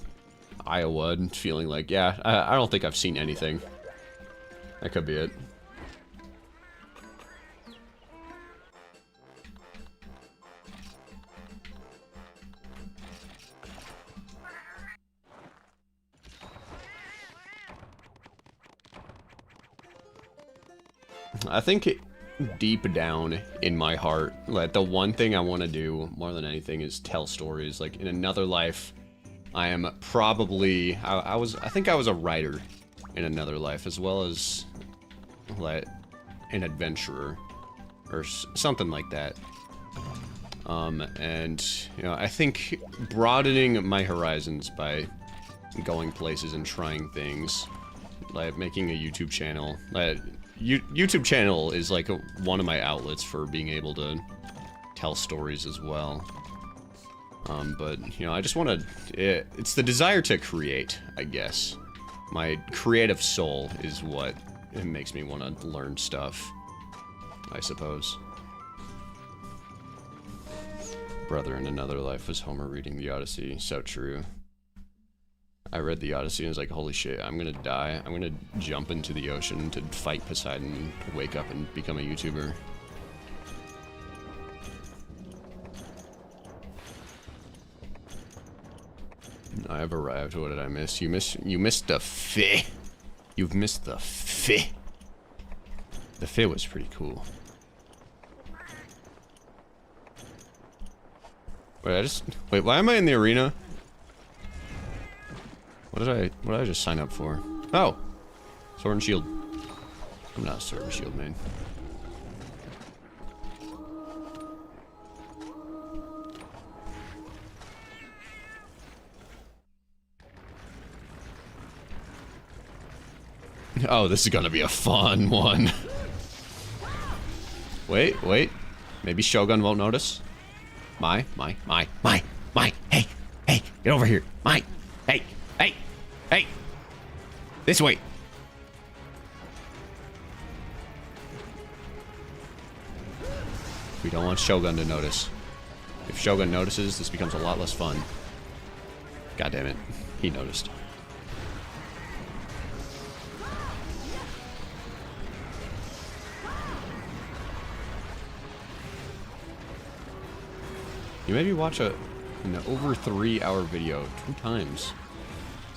Iowa and feeling like, yeah, I don't think I've seen anything. That could be it. I think deep down in my heart, like, the one thing I want to do more than anything is tell stories. Like, in another life, I am probably, I think I was a writer in another life, as well as, like, an adventurer, or something like that. And, you know, I think broadening my horizons by going places and trying things, like making a YouTube channel, like, YouTube channel is like one of my outlets for being able to tell stories as well. But, you know, I just want to, it's the desire to create, I guess. My creative soul is what it makes me want to learn stuff, I suppose. Brother in another life was Homer reading the Odyssey. So true. I read the Odyssey and was like, holy shit, I'm gonna die. I'm gonna jump into the ocean to fight Poseidon, wake up and become a YouTuber. I've arrived. What did I miss? You missed the Fi. You've missed the Fi. The Fi was pretty cool. Wait, why am I in the arena? What did I just sign up for? Oh! Sword and Shield. I'm not a Sword and Shield main. Oh, this is gonna be a fun one. Wait. Maybe Shogun won't notice. My. Hey, get over here. Hey. This way. We don't want Shogun to notice. If Shogun notices, this becomes a lot less fun. God damn it. He noticed. You maybe watch an over 3-hour video 2 times.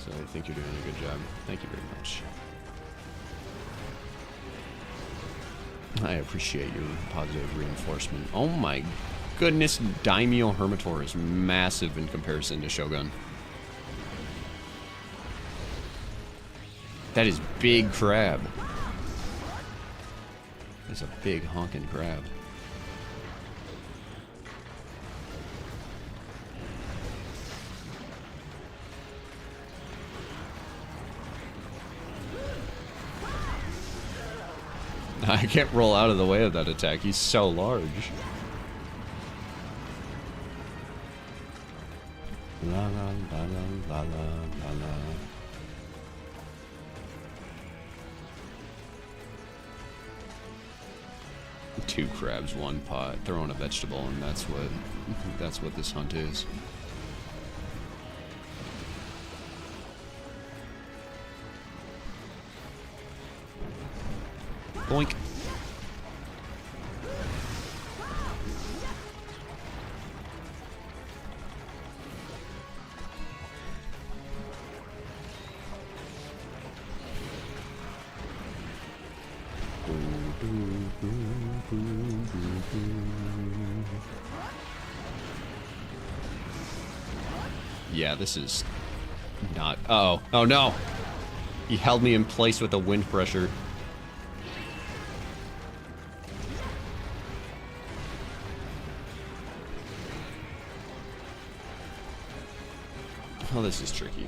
So I think you're doing a good job. Thank you very much. I appreciate your positive reinforcement. Oh my goodness, Daimyo Hermitor is massive in comparison to Shogun. That is big crab. That's a big honking crab. I can't roll out of the way of that attack. He's so large. La la la la la la la. 2 crabs, 1 pot. Throw in a vegetable, and that's what this hunt is. Boink. Yeah, this is not... Uh-oh. Oh, no! He held me in place with the wind pressure. Oh, this is tricky.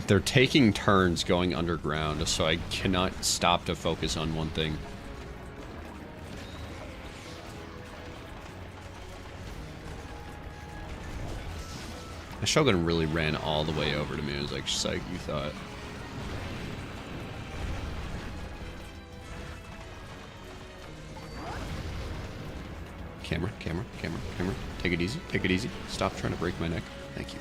They're taking turns going underground, so I cannot stop to focus on one thing. The Shogun really ran all the way over to me. I was like, psych, you thought. Camera, camera, camera, camera. Take it easy, take it easy. Stop trying to break my neck. Thank you.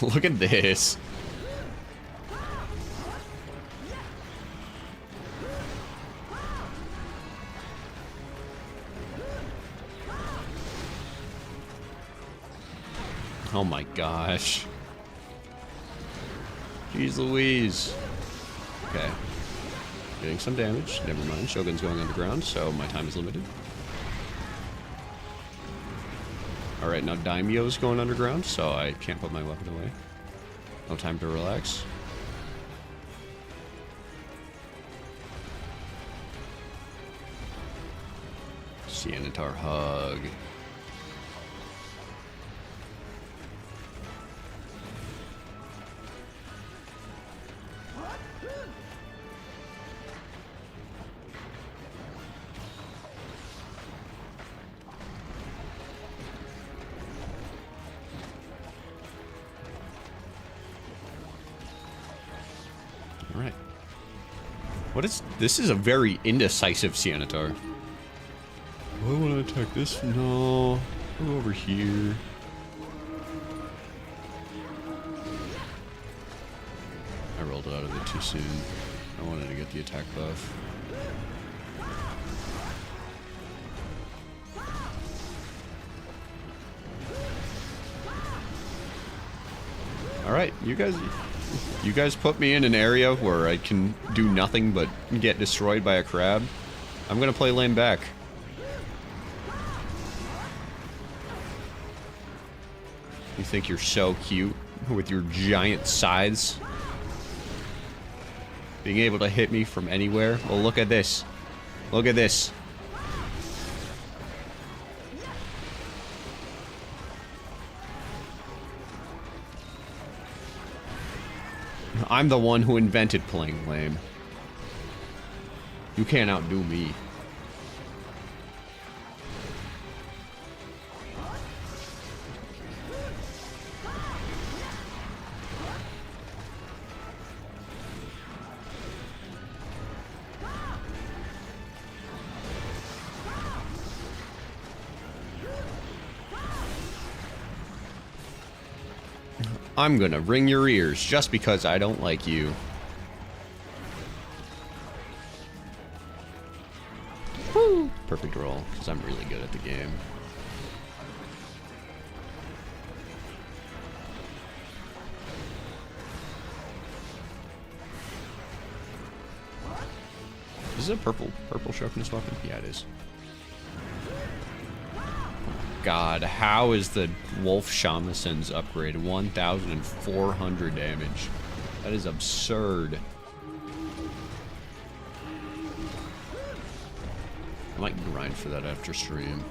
Look at this. Oh my gosh. Jeez Louise. Okay. Getting some damage. Never mind. Shogun's going underground, so my time is limited. Alright, now Daimyo's going underground, so I can't put my weapon away. No time to relax. Sianitar hug. Alright. What is... This is a very indecisive Sianitar. Do I want to attack this? No. Go over here. I rolled it out of it too soon. I wanted to get the attack buff. Alright, you guys put me in an area where I can do nothing but get destroyed by a crab. I'm gonna play lane back. You think you're so cute with your giant scythes? Being able to hit me from anywhere? Well, look at this. Look at this. I'm the one who invented playing lame. You can't outdo me. I'm gonna ring your ears just because I don't like you. Woo! Perfect roll, because I'm really good at the game. Is it a purple sharpness weapon? Yeah, it is. God, how is the Wolf Shamasen's upgrade 1,400 damage? That is absurd. I might grind for that after stream.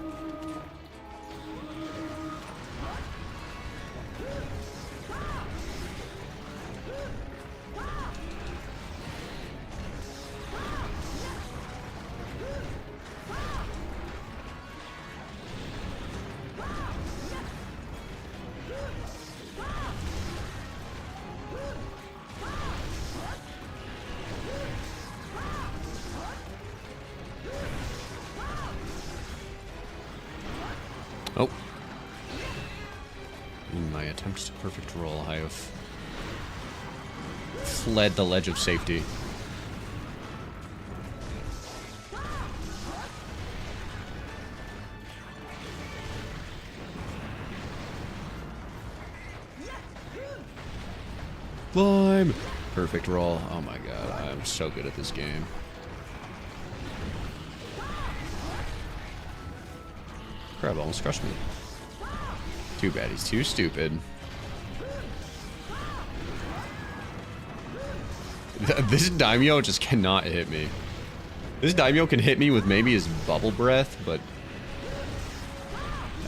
Oh. In my attempts to perfect roll, I have fled the ledge of safety. Climb! Perfect roll. Oh my god. I'm so good at this game. Crap, almost crushed me. Too bad, he's too stupid. This Daimyo just cannot hit me. This Daimyo can hit me with maybe his bubble breath, but...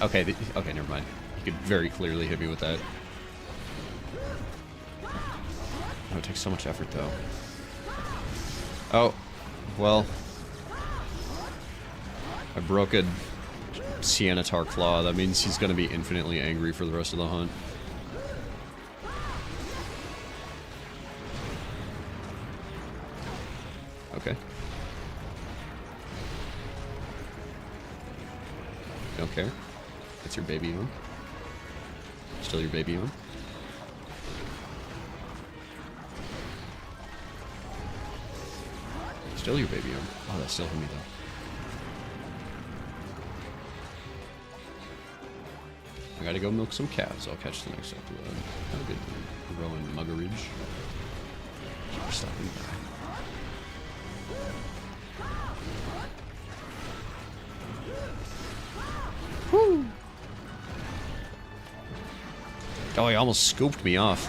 Okay, okay, never mind. He could very clearly hit me with that. Oh, it takes so much effort, though. Oh, well. I broke a Siennatar Claw. That means he's going to be infinitely angry for the rest of the hunt. Okay. Don't care. That's your baby on. Still your baby on. Still your baby on. Oh, that's still hit me though. I gotta go milk some cows. I'll catch the next upload. Have a good Rowan Muggeridge. Keep stopping by. Woo! Oh, he almost scooped me off.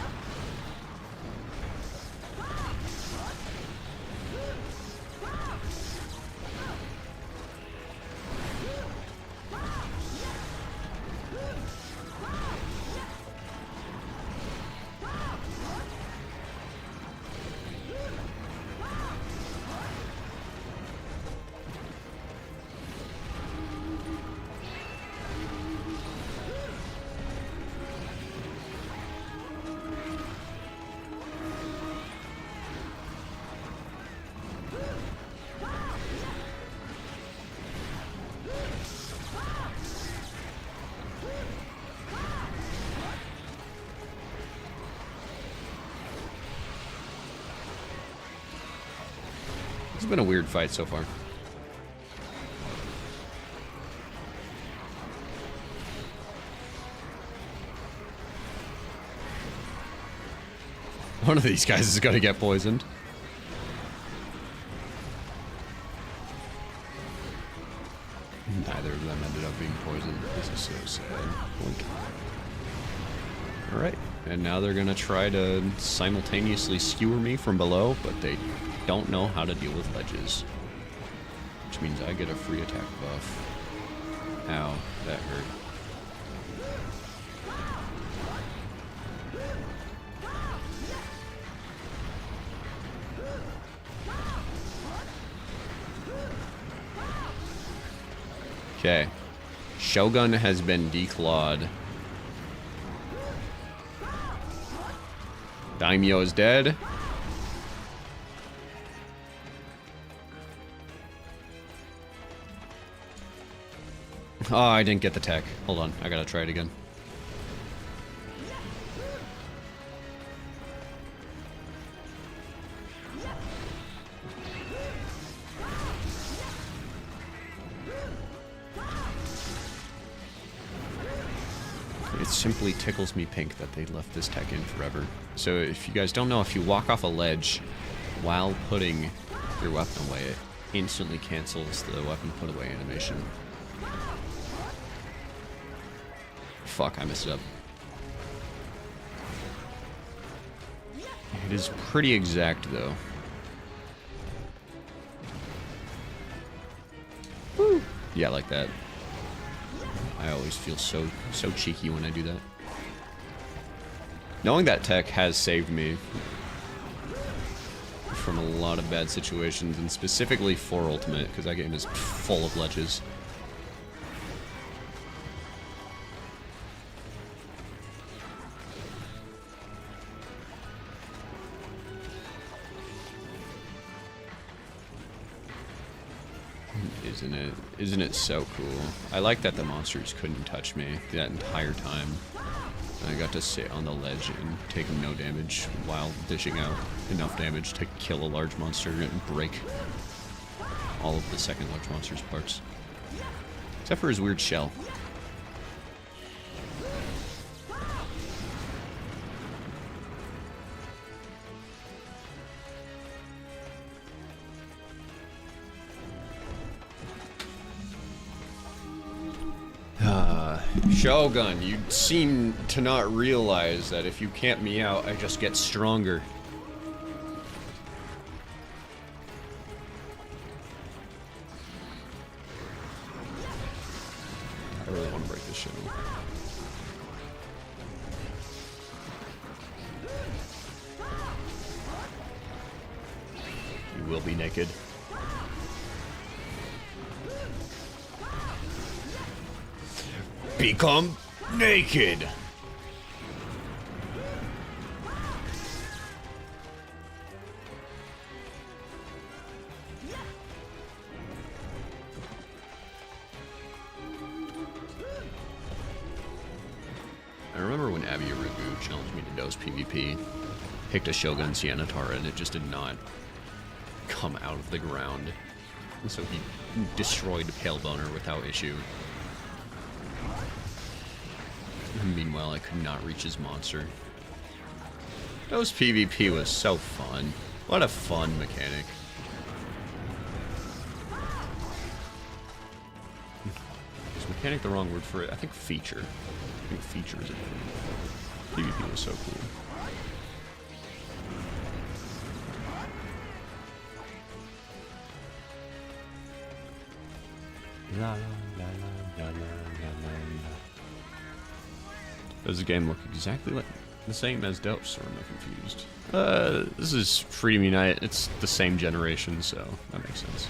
It's been a weird fight so far. One of these guys is gonna get poisoned. Neither of them ended up being poisoned. This is so sad. Alright, and now they're gonna try to simultaneously skewer me from below, but they don't know how to deal with ledges. Which means I get a free attack buff. Ow, that hurt. Okay. Shogun has been declawed. Daimyo is dead. Oh, I didn't get the tech. Hold on, I gotta try it again. It simply tickles me pink that they left this tech in forever. So if you guys don't know, if you walk off a ledge while putting your weapon away, it instantly cancels the weapon put away animation. Fuck, I messed it up. It is pretty exact, though. Woo. Yeah, like that. I always feel so cheeky when I do that. Knowing that tech has saved me from a lot of bad situations, and specifically for Ultimate, because that game is full of ledges. Isn't it so cool? I like that the monsters couldn't touch me that entire time. I got to sit on the ledge and take no damage while dishing out enough damage to kill a large monster and break all of the second large monster's parts. Except for his weird shell. Shogun, you seem to not realize that if you camp me out, I just get stronger. I really want to break this shit. You will be naked. Become naked! I remember when Garuga challenged me to dose PvP, picked a Shogun Sienatara, and it just did not come out of the ground. And so he destroyed Pale Boner without issue. Meanwhile, I could not reach his monster. Dose PvP was so fun. What a fun mechanic. Is mechanic the wrong word for it? I think feature. I think feature is it. PvP was so cool. La, la, la, la, la, la, la. Does the game look exactly like the same as Dose, or am I confused? This is Freedom Unite. It's the same generation, so that makes sense.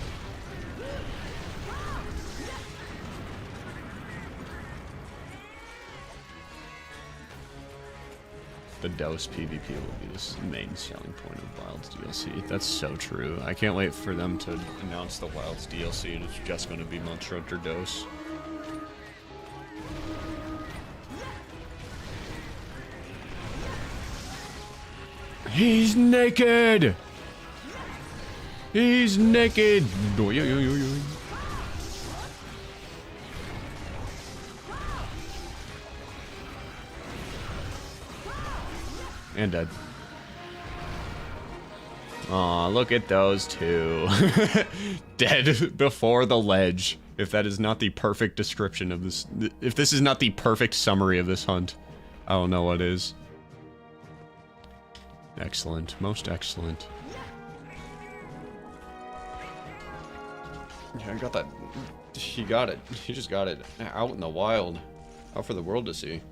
The Dose PvP will be the main selling point of Wilds DLC. That's so true. I can't wait for them to announce the Wilds DLC and it's just going to be Monster Hunter Dose. He's naked! He's naked! And dead. Aw, look at those two. Dead before the ledge. If that is not the perfect description of this... If this is not the perfect summary of this hunt, I don't know what is. Excellent. Most excellent. Yeah, I got that. He got it. He just got it out in the wild. Out for the world to see.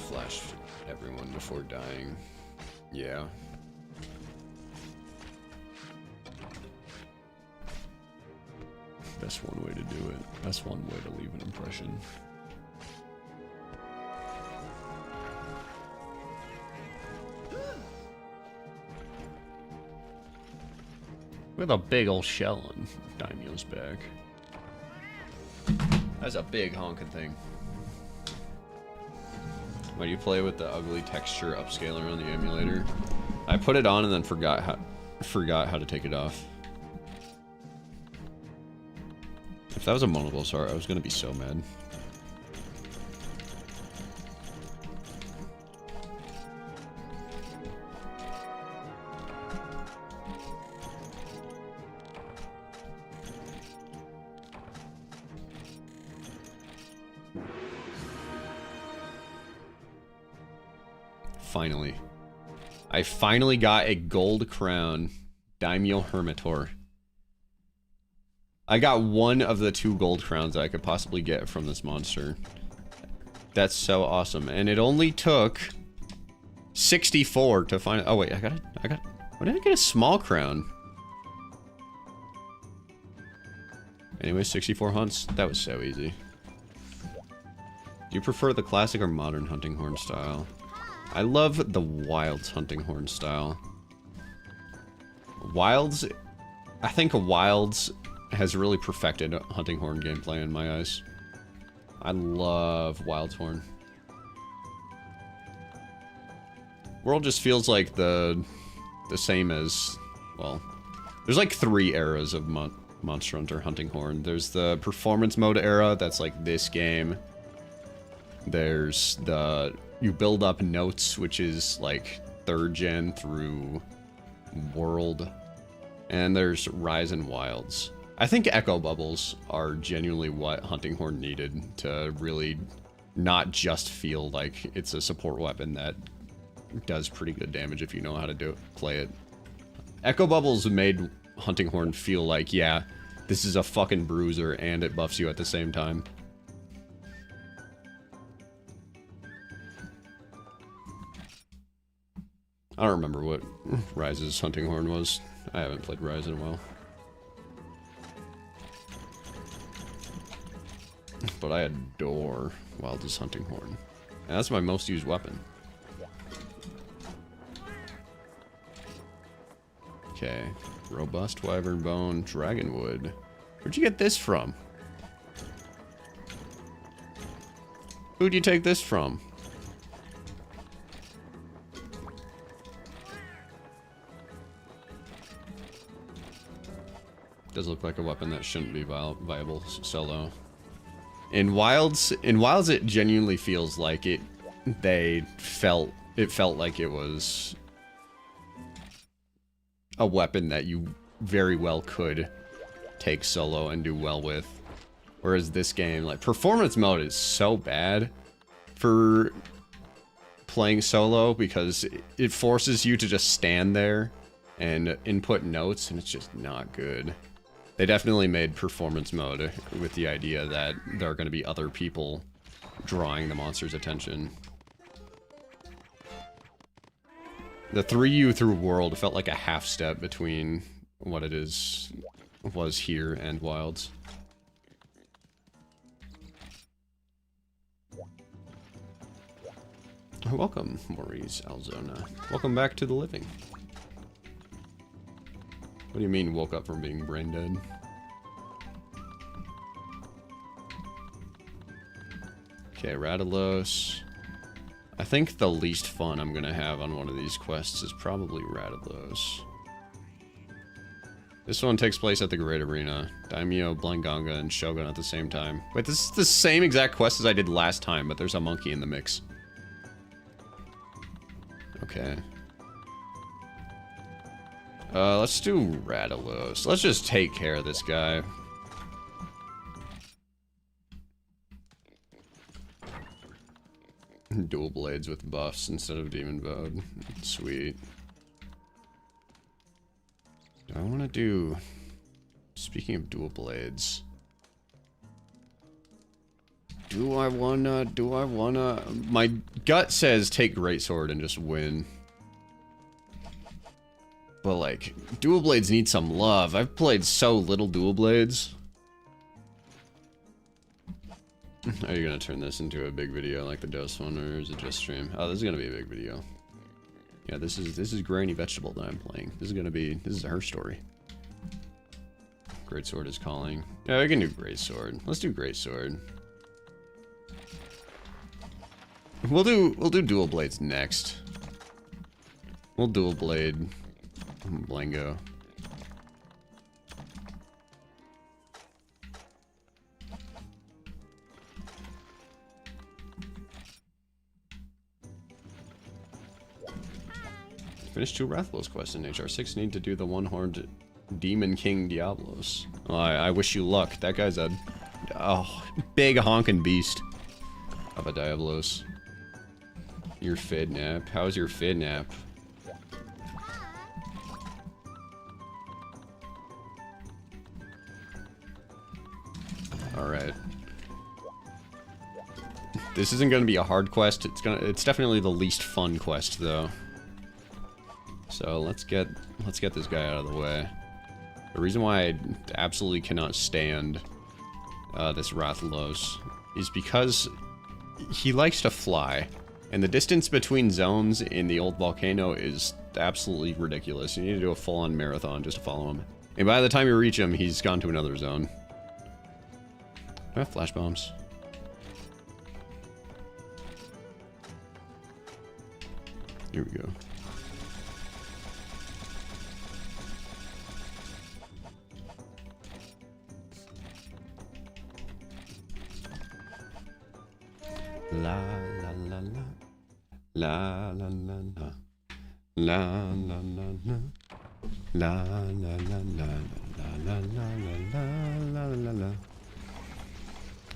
Flash everyone before dying. Yeah. That's one way to do it. That's one way to leave an impression. With a big old shell on Daimyo's back. That's a big honking thing. When you play with the ugly texture upscaler on the emulator, I put it on and then forgot how to take it off. If that was a Monobolsaur, I was gonna be so mad. Finally. I finally got a gold crown Daimyo Hermitor. I got one of the 2 gold crowns that I could possibly get from this monster. That's so awesome. And it only took 64 to find... Oh wait, I got... Why did I get a small crown? Anyway, 64 hunts. That was so easy. Do you prefer the classic or modern hunting horn style? I love the Wilds hunting horn style. Wilds... I think Wilds has really perfected hunting horn gameplay in my eyes. I love Wilds horn. World just feels like the same as... Well, there's like 3 eras of Monster Hunter hunting horn. There's the performance mode era, that's like this game. There's the you build up notes, which is like 3rd gen through world, and there's Rise and Wilds. I think echo bubbles are genuinely what Hunting Horn needed to really not just feel like it's a support weapon that does pretty good damage if you know how to play it. Echo bubbles made Hunting Horn feel like, yeah, this is a fucking bruiser and it buffs you at the same time. I don't remember what Rise's Hunting Horn was. I haven't played Rise in a while. But I adore Wild's Hunting Horn. And that's my most used weapon. Okay. Robust Wyvern Bone, Dragonwood. Where'd you get this from? Who'd you take this from? Does look like a weapon that shouldn't be viable solo. In Wilds it genuinely feels like it felt like it was a weapon that you very well could take solo and do well with. Whereas this game, like, performance mode is so bad for playing solo because it forces you to just stand there and input notes, and it's just not good. They definitely made performance mode with the idea that there are going to be other people drawing the monster's attention. The 3U through world felt like a half step between what it was here and Wilds. Welcome, Maurice Alzona. Welcome back to the living. What do you mean, woke up from being brain dead? Okay, Rathalos. I think the least fun I'm gonna have on one of these quests is probably Rathalos. This one takes place at the Great Arena. Daimyo, Blanganga, and Shogun at the same time. Wait, this is the same exact quest as I did last time, but there's a monkey in the mix. Okay. Let's do Rathalos. Let's just take care of this guy. Dual blades with buffs instead of demon bowed. Sweet. Do I want to do... Speaking of dual blades... Do I wanna... My gut says take Greatsword and just win. But, like, dual blades need some love. I've played so little dual blades. Are you gonna turn this into a big video like the Dose one, or is it just stream? Oh, this is gonna be a big video. Yeah, this is Granny Vegetable that I'm playing. This is her story. Greatsword is calling. Yeah, we can do Greatsword. Let's do Greatsword. We'll do dual blades next. We'll dual blade Blango. Finish 2 Rathalos quests in HR6. Need to do the one-horned Demon King Diablos. Oh, I wish you luck. That guy's a big honking beast of a Diablos. Your Fidnap. How's your Fidnap? Alright. This isn't gonna be a hard quest. It's definitely the least fun quest though. So let's get this guy out of the way. The reason why I absolutely cannot stand this Rathalos is because he likes to fly, and the distance between zones in the old volcano is absolutely ridiculous. You need to do a full-on marathon just to follow him. And by the time you reach him, he's gone to another zone. I have flash bombs. Here we go. La la la la. La la la la. La la la la. La la la la la la la la la la.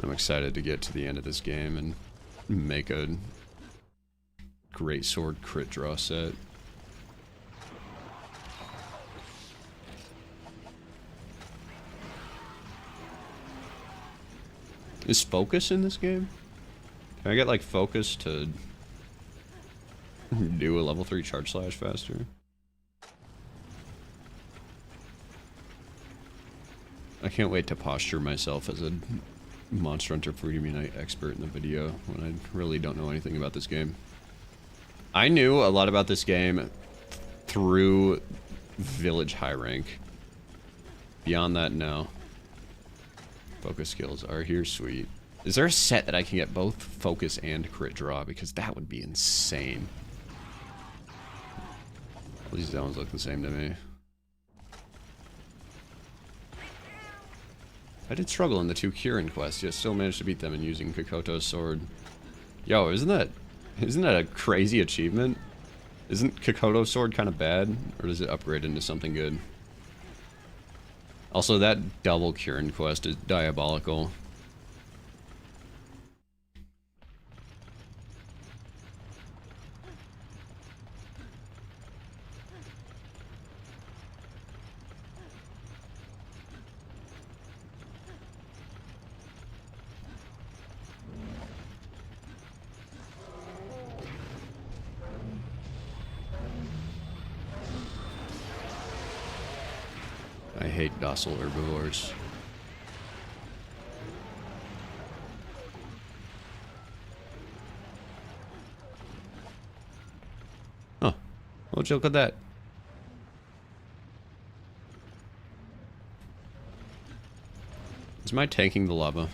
I'm excited to get to the end of this game and make a great sword crit draw set. Is focus in this game? Can I get like focus to do a level 3 charge slash faster? I can't wait to posture myself as a Monster Hunter Freedom Unite expert in the video when I really don't know anything about this game. I knew a lot about this game through Village High Rank. Beyond that, no. Focus skills are here, sweet. Is there a set that I can get both focus and crit draw? Because that would be insane. All these zones look the same to me. I did struggle in the 2 Kirin quests, yet still managed to beat them in using Kokoto's sword. Yo, isn't that a crazy achievement? Isn't Kokoto's sword kind of bad? Or does it upgrade into something good? Also, that double Kirin quest is diabolical. I hate docile herbivores. Huh. What joke with that? Is my tanking the lava?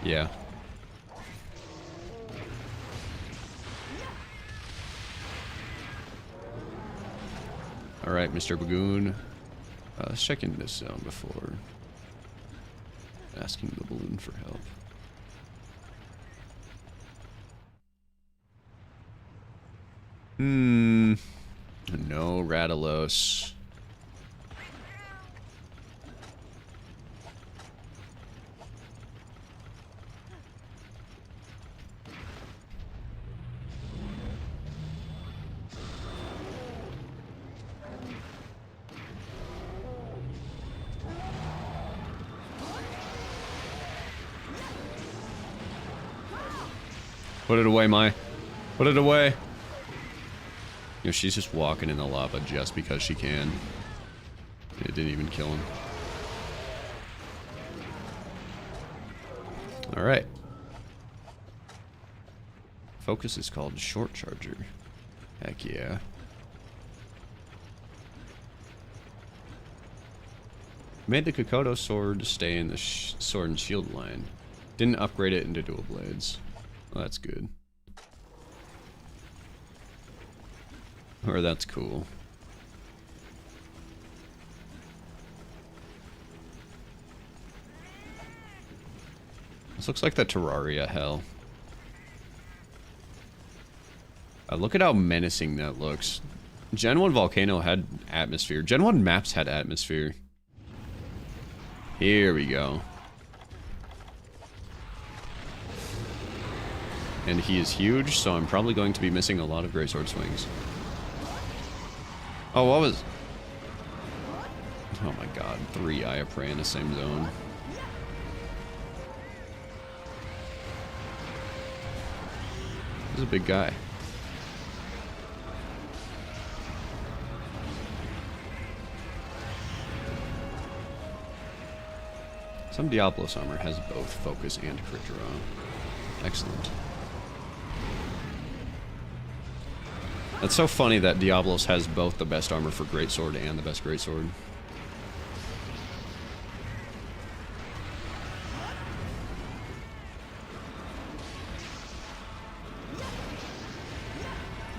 Yeah. Alright, Mr. Bagoon. Let's check in this zone before asking the balloon for help. No Rathalos. Put it away, Mai. Put it away. You know, she's just walking in the lava just because she can. It didn't even kill him. Alright. Focus is called Short Charger. Heck yeah. Made the Kokoto sword stay in the sword and shield line. Didn't upgrade it into dual blades. Well, that's good. Or that's cool. This looks like the Terraria hell. Look at how menacing that looks. Gen 1 Volcano had atmosphere. Gen 1 maps had atmosphere. Here we go. And he is huge, so I'm probably going to be missing a lot of greatsword swings. Oh, what was... Oh my god, 3 Eye of Prey in the same zone. He's a big guy. Some Diablos armor has both focus and crit draw. Excellent. That's so funny that Diablos has both the best armor for greatsword and the best greatsword.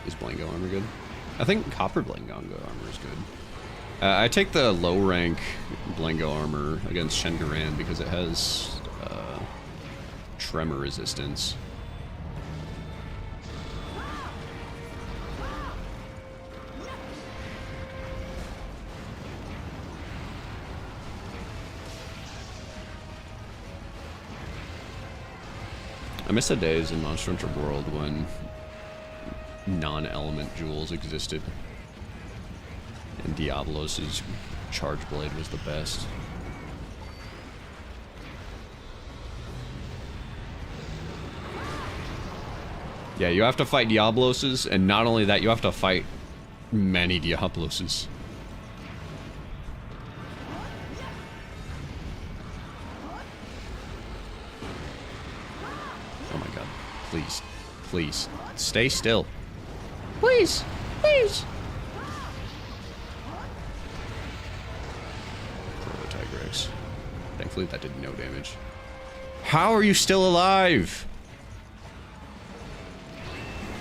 Is Blango armor good? I think Copper Blango armor is good. I take the low rank Blango armor against Shengaran because it has tremor resistance. I miss the days in Monster Hunter World when non-element jewels existed. And Diablos' Charge Blade was the best. Yeah, you have to fight Diabloses, and not only that, you have to fight many Diabloses. Oh my god. Please. Please. Stay still. Please. Please. Proto-Tigrex. Thankfully that did no damage. How are you still alive?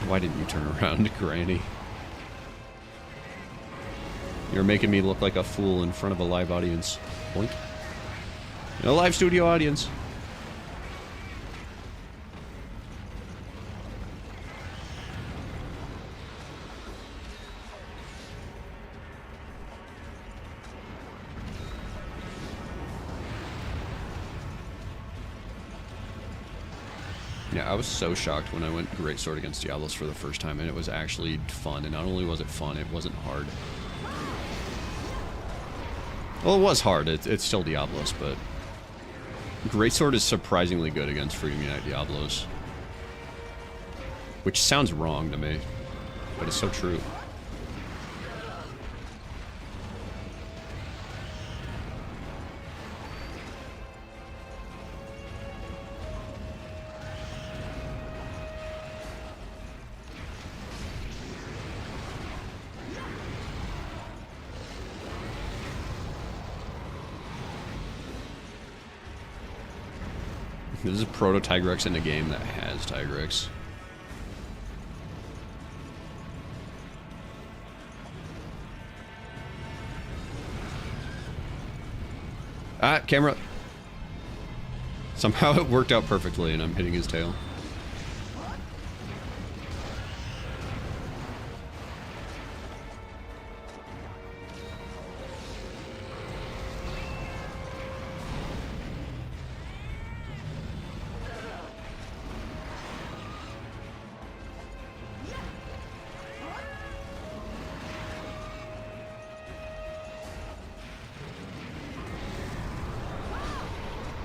Why didn't you turn around, Granny? You're making me look like a fool in front of a live audience. Point. In a live studio audience. Yeah, I was so shocked when I went Greatsword against Diablos for the first time, and it was actually fun. And not only was it fun, it wasn't hard. Well, it was hard. It's still Diablos, but Greatsword is surprisingly good against Freedom Unite Diablos. Which sounds wrong to me, but it's so true. This is a proto-Tigrex in a game that has Tigrex. Ah, camera. Somehow it worked out perfectly and I'm hitting his tail.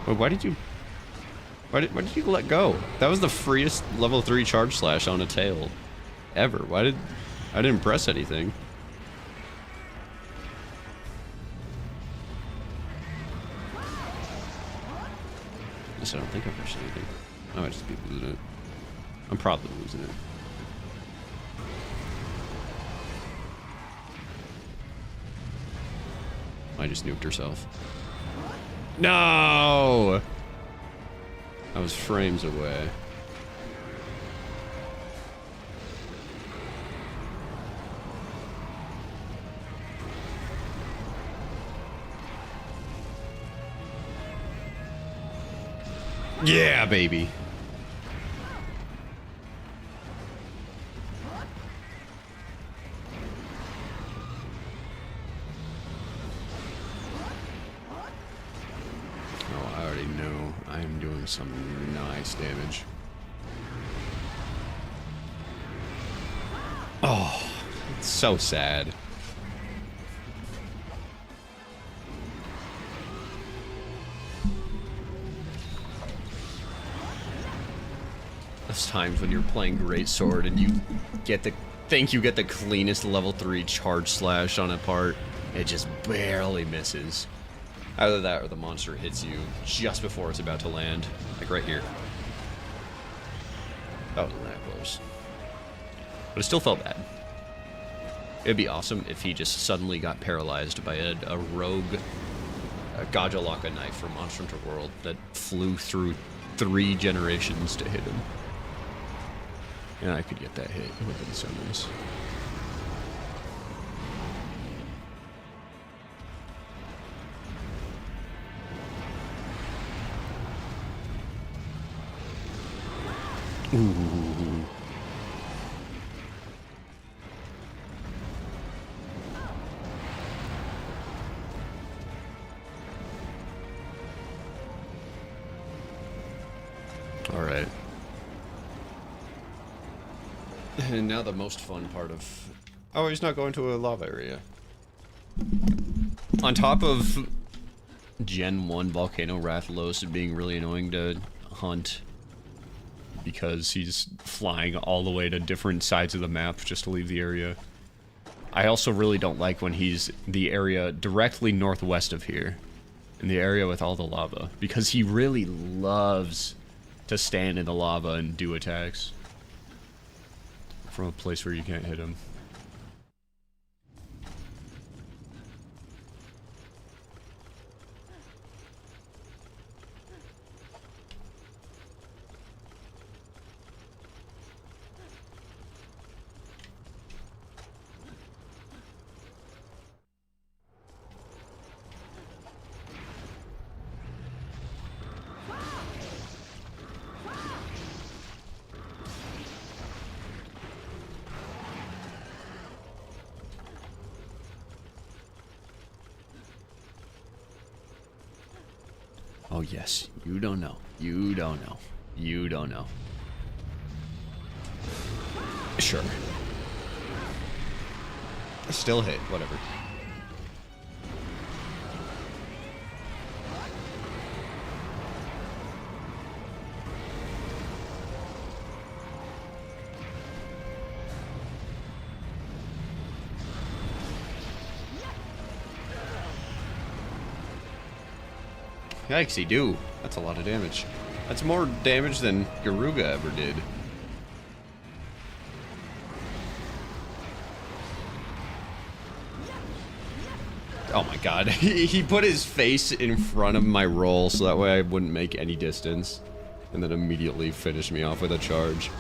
Wait, why did you let go? That was the freest level 3 charge slash on a tail ever. I didn't press anything. I don't think I pressed anything. I might just be losing it. I'm probably losing it. I just nuked herself. No! I was frames away. Yeah, baby. Some nice damage. Oh, it's so sad. Those times when you're playing Greatsword and you get the cleanest level 3 charge slash on a part, it just barely misses. Either that or the monster hits you just before it's about to land. Like right here. That wasn't that close. But it still felt bad. It'd be awesome if he just suddenly got paralyzed by a rogue Gajalaka knife from Monster Hunter World that flew through 3 generations to hit him. And I could get that hit. It would have been so nice. Ooh. All right. And now the most fun part of... Oh, he's not going to a lava area. On top of Gen 1 Volcano Rathalos being really annoying to hunt because he's flying all the way to different sides of the map just to leave the area. I also really don't like when he's the area directly northwest of here, in the area with all the lava, because he really loves to stand in the lava and do attacks from a place where you can't hit him. Oh yes, you don't know. You don't know. You don't know. Sure. Still hit, whatever. Yikes, he do. That's a lot of damage. That's more damage than Garuga ever did. Oh my god. He put his face in front of my roll so that way I wouldn't make any distance. And then immediately finished me off with a charge.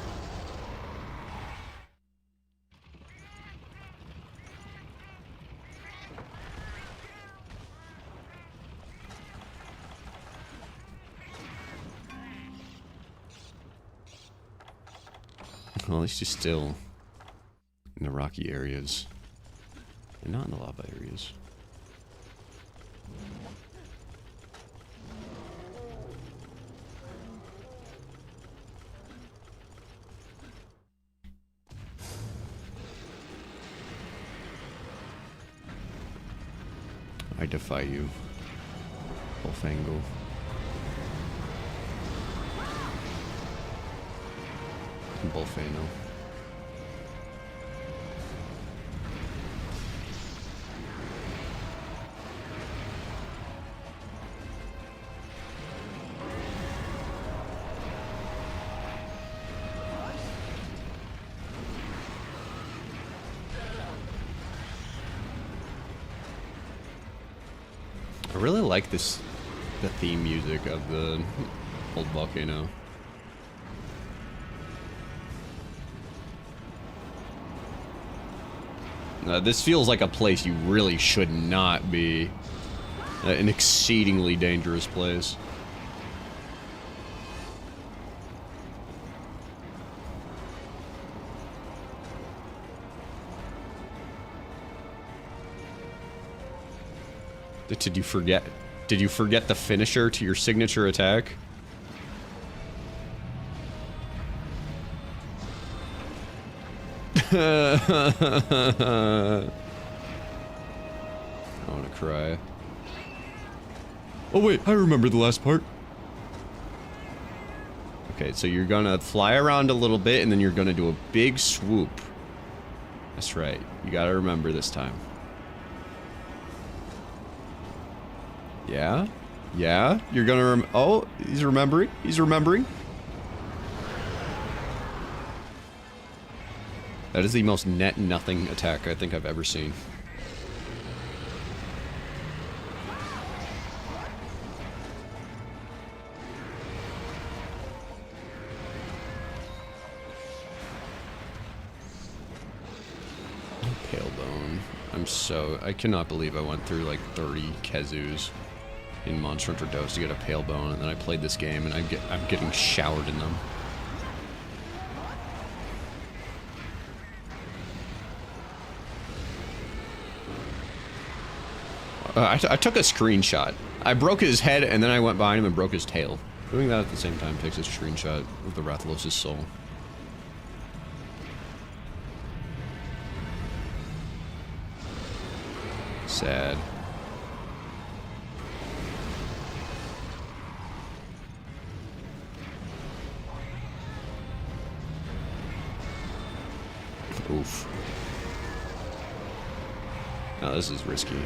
Well, at least he's still in the rocky areas. And not in the lava areas. I defy you, Bullfangle. Bullfano. I really like the theme music of the old volcano. This feels like a place you really should not be. An exceedingly dangerous place. Did you forget? Did you forget the finisher to your signature attack? I want to cry. Oh wait, I remember the last part. Okay, so you're gonna fly around a little bit and then you're gonna do a big swoop. That's right. You gotta remember this time. Yeah? Yeah? You're gonna oh, he's remembering. He's remembering. That is the most net nothing attack I think I've ever seen. Pale Bone. I cannot believe I went through like 30 Kezus in Monster Hunter Dose to get a Pale Bone, and then I played this game and I'm getting showered in them. I took a screenshot. I broke his head, and then I went behind him and broke his tail. Doing that at the same time takes a screenshot of the Rathalos' soul. Sad. Oof. Now this is risky.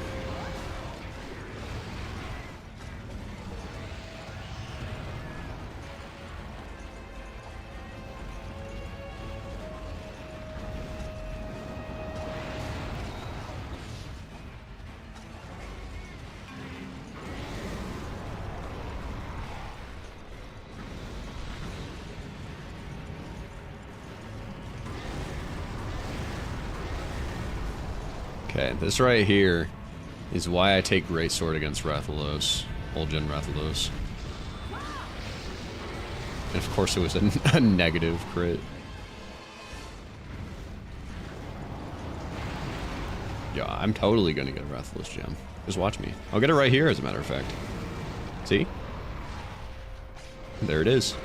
Okay, this right here is why I take Greatsword against Rathalos. Old Gen Rathalos. And of course it was a negative crit. Yeah, I'm totally gonna get a Rathalos gem. Just watch me. I'll get it right here, as a matter of fact. See? There it is.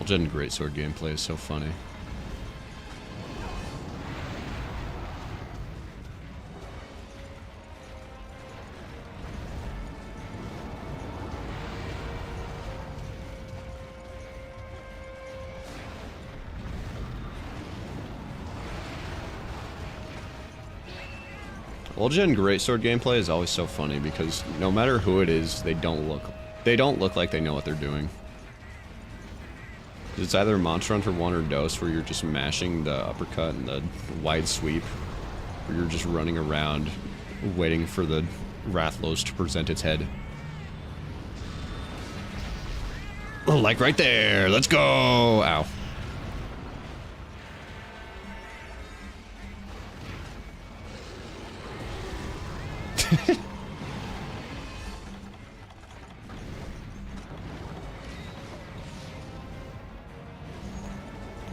Gen Greatsword gameplay is so funny. Old Gen Greatsword gameplay is always so funny because no matter who it is, they don't look like they know what they're doing. It's either Monster Hunter 1 or Dose where you're just mashing the uppercut and the wide sweep, or you're just running around waiting for the Rathalos to present its head. Oh, like right there! Let's go! Ow.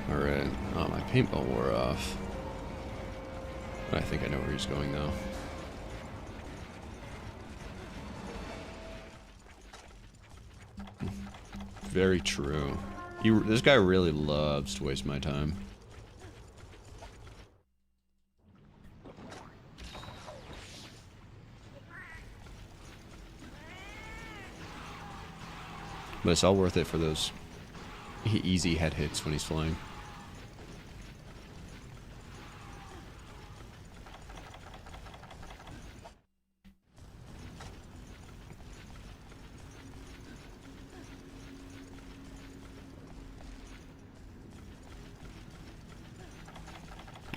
Alright. Oh, my paintball wore off. I think I know where he's going, though. Very true. This guy really loves to waste my time. But it's all worth it for those easy head hits when he's flying.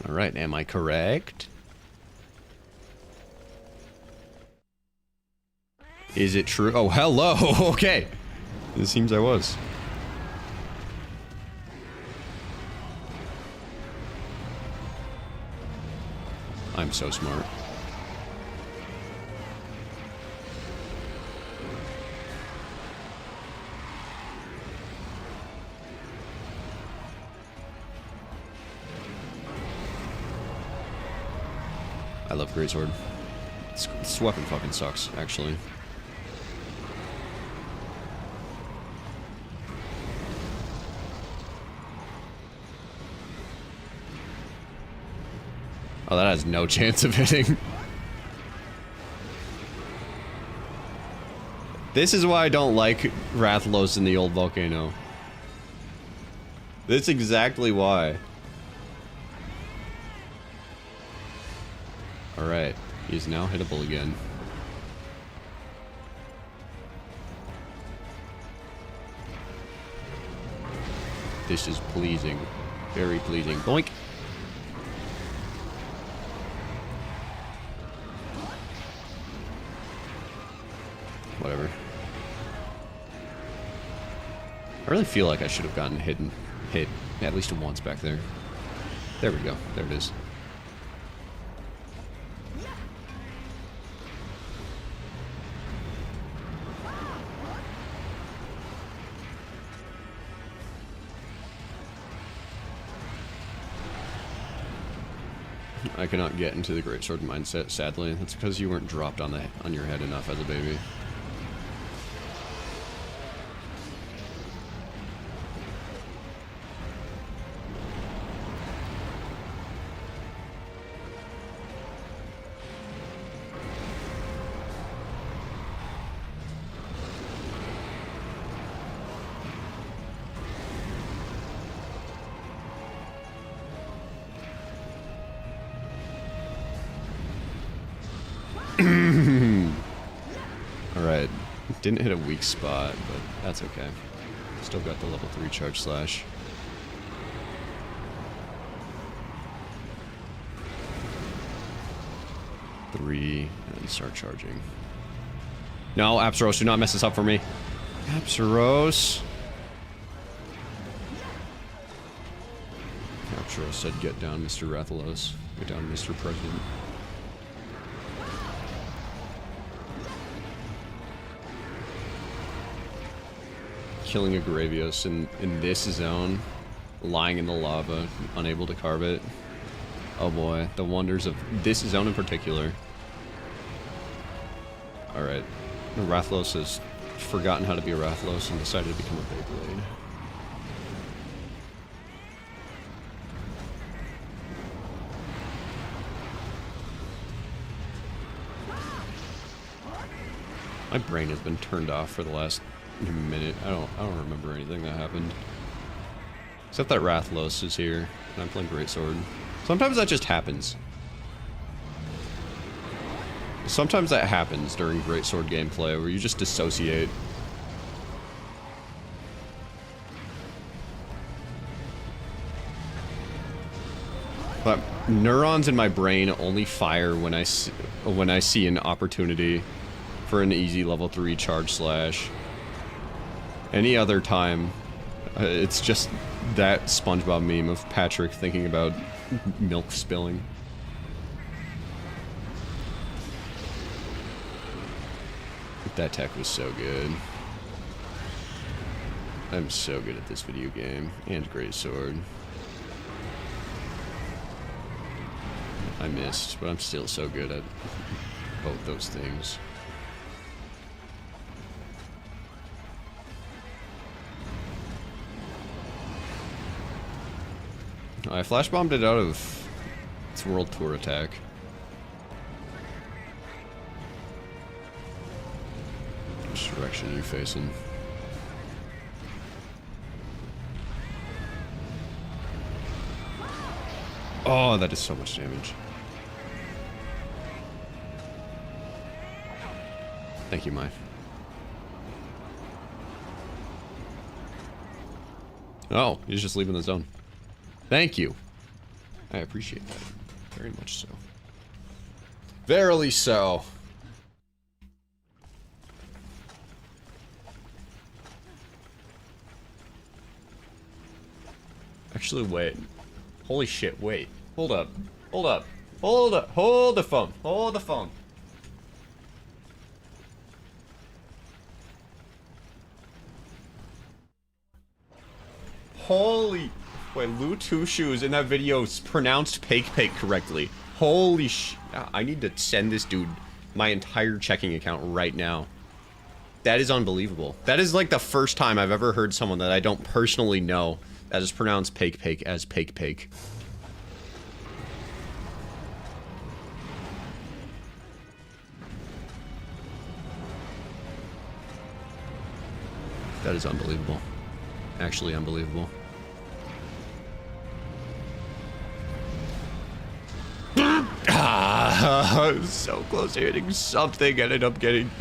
Alright, am I correct? Is it true? Oh, hello! Okay! It seems I was. I'm so smart. I love Greatsword. This weapon fucking sucks, actually. Oh, that has no chance of hitting. This is why I don't like Rathalos in the old volcano. That's exactly why. Alright, he is now hittable again. This is pleasing. Very pleasing. Boink! whatever. I really feel like I should have gotten hit at least once back there. There we go. There it is. I cannot get into the greatsword mindset, sadly. That's because you weren't dropped on your head enough as a baby. Alright, didn't hit a weak spot, but that's okay. Still got the level 3 charge slash. Three, and start charging. No, Apsaros, do not mess this up for me. Apsaros. Apsaros said, get down, Mr. Rathalos. Get down, Mr. President. Killing a Gravios in this zone, lying in the lava, unable to carve it. Oh boy, the wonders of this zone in particular. Alright, Rathalos has forgotten how to be a Rathalos and decided to become a Beyblade. My brain has been turned off for the last minute. I don't remember anything that happened. Except that Rathalos is here, and I'm playing Greatsword. Sometimes that just happens. Sometimes that happens during Greatsword gameplay, where you just dissociate. But neurons in my brain only fire when I see an opportunity for an easy level 3 charge slash. Any other time, it's just that SpongeBob meme of Patrick thinking about milk spilling. That tech was so good. I'm so good at this video game. And Greatsword. I missed, but I'm still so good at both those things. I flash bombed it out of its World Tour attack. Which direction are you facing? Oh, that is so much damage. Thank you, Mai. Oh, he's just leaving the zone. Thank you. I appreciate that. Very much so. Verily so. Actually, wait. Holy shit, wait. Hold up. Hold up. Hold up. Hold the phone. Hold the phone. Holy... Wait, Lu Two Shoes in that video pronounced Pake correctly. Holy sh... I need to send this dude my entire checking account right now. That is unbelievable. That is like the first time I've ever heard someone that I don't personally know that is pronounced Pake as Pake. That is unbelievable. Actually unbelievable. So close to hitting something, ended up getting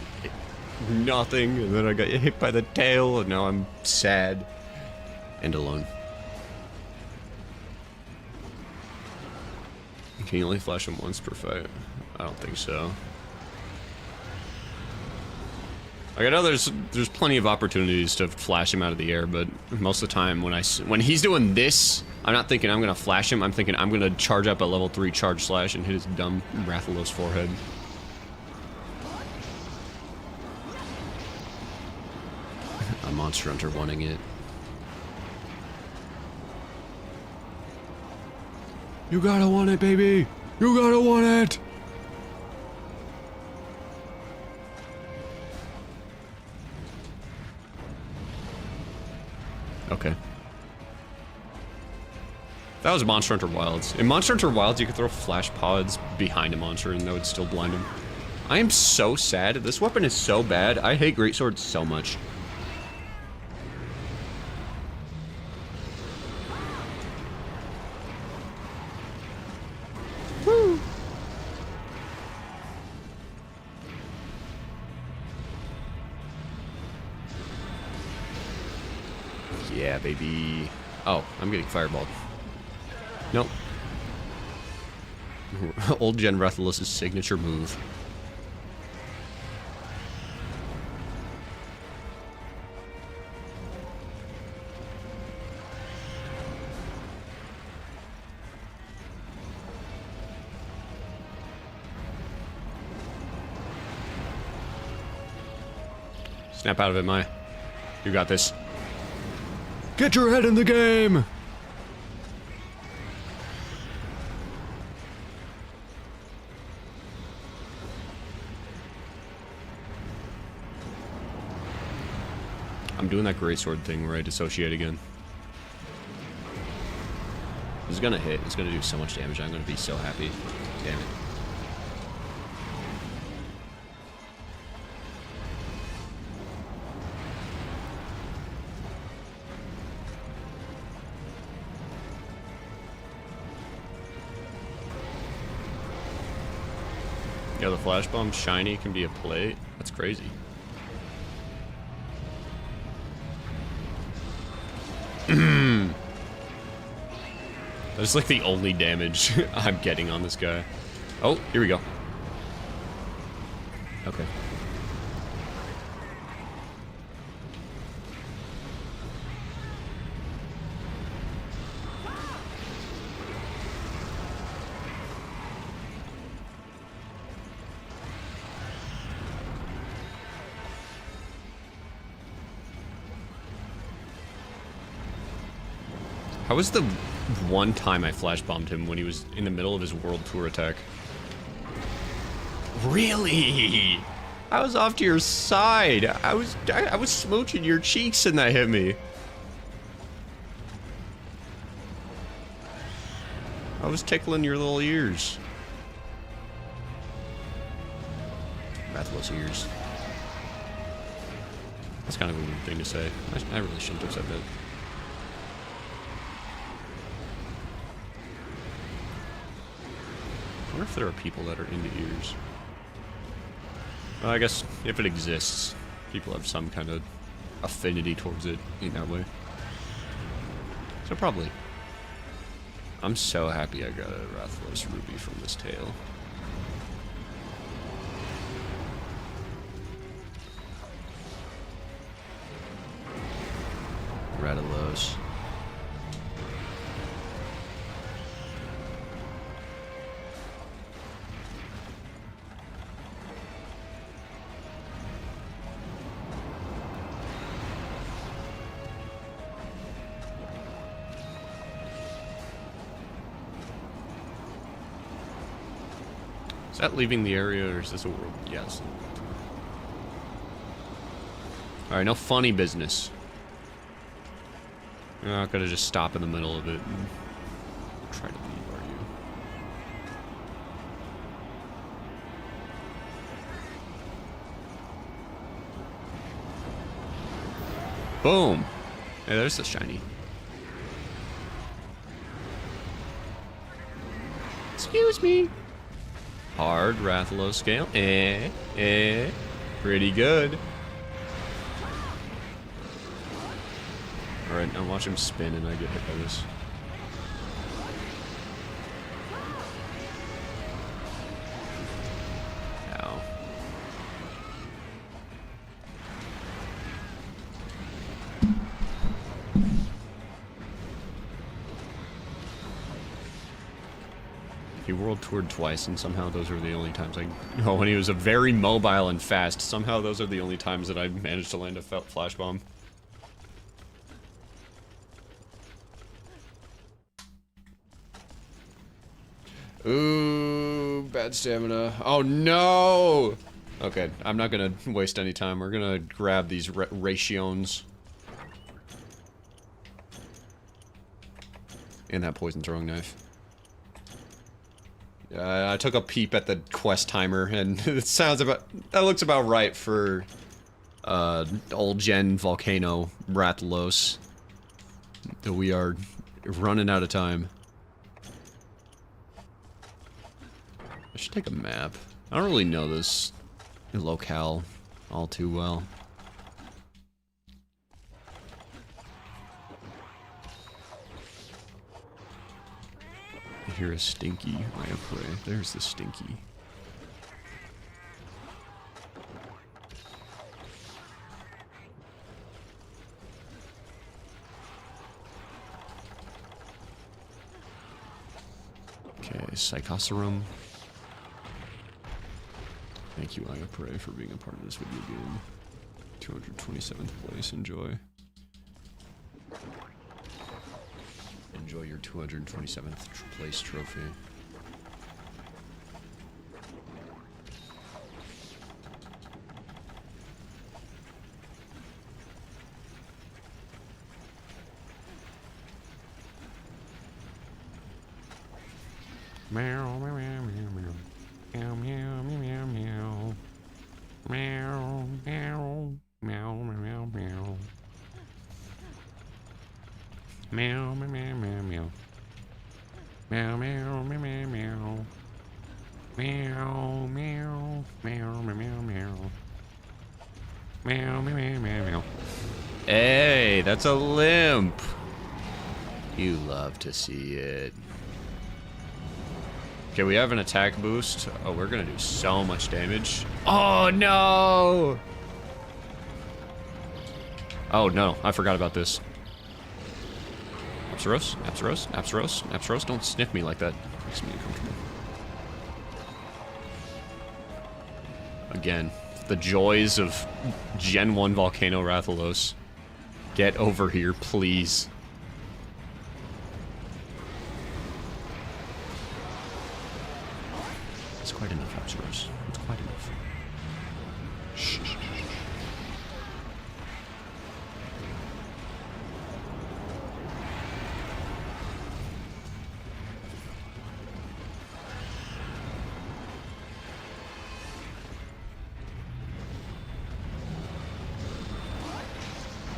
nothing, and then I got hit by the tail, and now I'm sad and alone. Can you only flash him once per fight? I don't think so. Like, I know there's plenty of opportunities to flash him out of the air, but most of the time when he's doing this, I'm not thinking I'm gonna flash him. I'm thinking I'm gonna charge up a level 3 charge slash and hit his dumb Rathalos forehead. A Monster Hunter wanting it. You gotta want it, baby! You gotta want it! Okay. That was Monster Hunter Wilds. In Monster Hunter Wilds, you could throw flash pods behind a monster and that would still blind him. I am so sad. This weapon is so bad. I hate greatswords so much. Woo! Yeah, baby. Oh, I'm getting fireballed. Nope. Old Gen Rathalos' signature move. Snap out of it, Mai. You got this. Get your head in the game! I'm doing that greatsword thing where I dissociate again. This is gonna hit. It's gonna do so much damage. I'm gonna be so happy. Damn it. Yeah, the flash bomb shiny can be a plate. That's crazy. That's like the only damage I'm getting on this guy. Oh, here we go. Okay. How was the one time I flash bombed him when he was in the middle of his world tour attack? Really? I was off to your side. I was smooching your cheeks and that hit me. I was tickling your little ears. Rathalos ears. That's kind of a weird thing to say. I really shouldn't have said that. I wonder if there are people that are into ears. Well, I guess if it exists, people have some kind of affinity towards it in that way. So probably. I'm so happy I got a Rathalos Ruby from this tail. Rathalos. Is that leaving the area, or is this a world? Yes. Alright, no funny business. You're not gonna just stop in the middle of it and try to leave, are you? Boom! Hey, there's the shiny. Excuse me. Hard Rathalos scale. Pretty good. Alright, now watch him spin and I get hit by this. Ow. world toured twice, and somehow those are the only times I... Oh, when he was a very mobile and fast, somehow those are the only times that I managed to land a flash bomb. Ooh, bad stamina. Oh no! Okay, I'm not gonna waste any time. We're gonna grab these rations. And that poison throwing knife. I took a peep at the quest timer, and it sounds about... That looks about right for... old gen volcano Rathalos. That we are running out of time. I should take a map. I don't really know this locale all too well. I hear a stinky. I pray. There's the stinky. Okay, Psychosarum. Thank you, I pray, for being a part of this video game. 227th place, enjoy. Enjoy your 227th place trophy. Meow, meow, meow, meow, meow. Meow, meow, meow, meow, meow. Meow, meow, meow, meow, meow. Meow, meow, meow, meow, meow. Meow, meow, meow, meow, meow. Meow, meow, meow, meow, meow, meow. Meow, meow, meow, meow, meow. Hey, that's a limp. You love to see it. Okay, we have an attack boost. Oh, we're gonna do so much damage. Oh, no! Oh, no. I forgot about this. Apsaros, Apsaros, Apsaros, Apsaros. Don't sniff me like that. Makes me uncomfortable. Again, the joys of Gen 1 Volcano Rathalos. Get over here, please. That's quite enough, Apsaros. That's quite enough. Shh.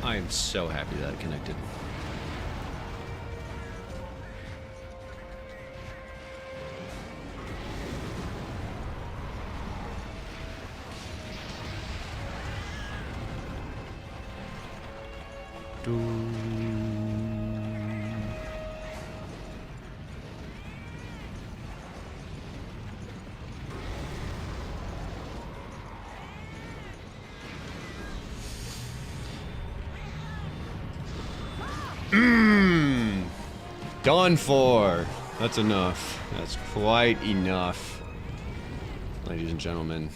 I am so happy that it connected. Done for. That's enough. That's quite enough. Ladies and gentlemen.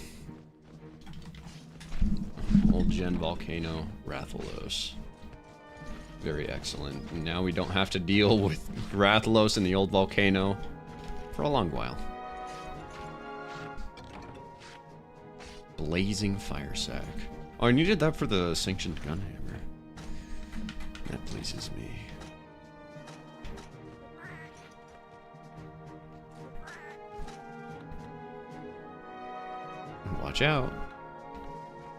Old Gen Volcano Rathalos. Very excellent. And now we don't have to deal with Rathalos and the old volcano for a long while. Blazing Fire Sack. Oh, I needed that for the Sanctioned Gunhammer. That pleases me. Watch out.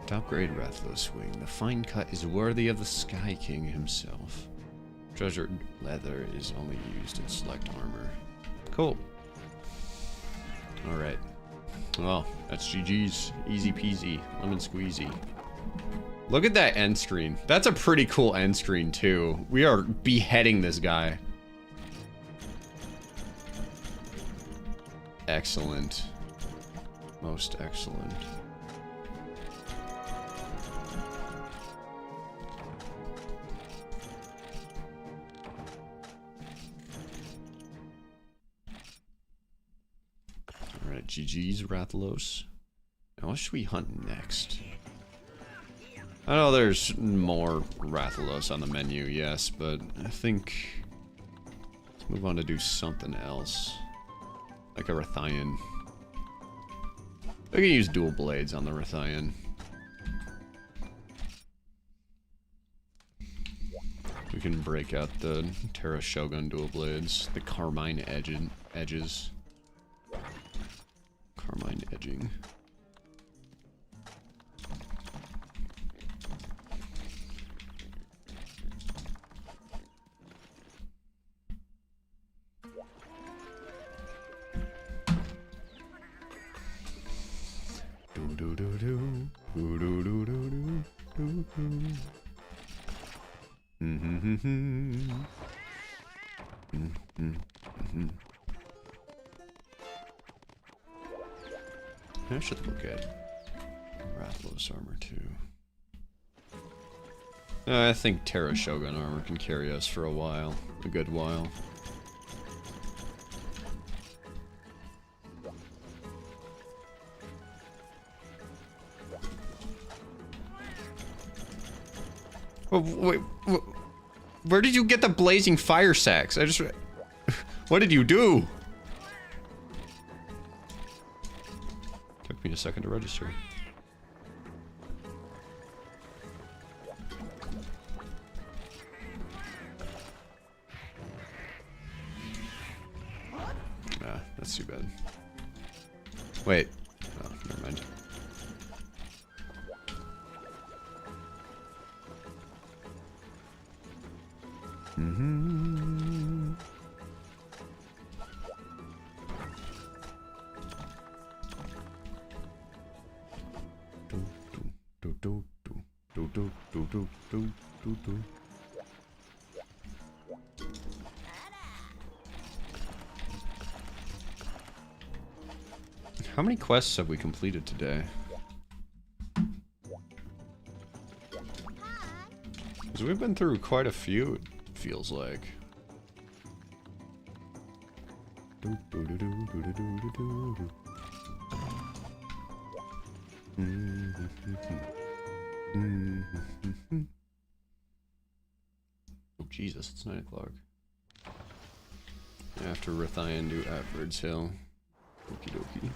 Top grade Rathalos wing. The fine cut is worthy of the Sky King himself. Treasured leather is only used in select armor. Cool. Alright. Well, that's GG's. Easy peasy. Lemon squeezy. Look at that end screen. That's a pretty cool end screen, too. We are beheading this guy. Excellent. Most excellent. GG's, Rathalos. Now, what should we hunt next? I know there's more Rathalos on the menu, yes, but I think... let's move on to do something else. Like a Rathian. I can use dual blades on the Rathian. We can break out the Terra Shogun dual blades, the carmine edges. Carmine edging. I should look at Rathalos armor too. I think Terra Shogun armor can carry us for a while, a good while. Oh, wait, where did you get the blazing fire sacks? What did you do? Took me a second to register. Ah, that's too bad. Wait. Oh, never mind. How many quests have we completed today? Because we've been through quite a few, it feels like. Oh Jesus, it's 9 o'clock. After Rathian, do Atford's Hill. Okie dokie.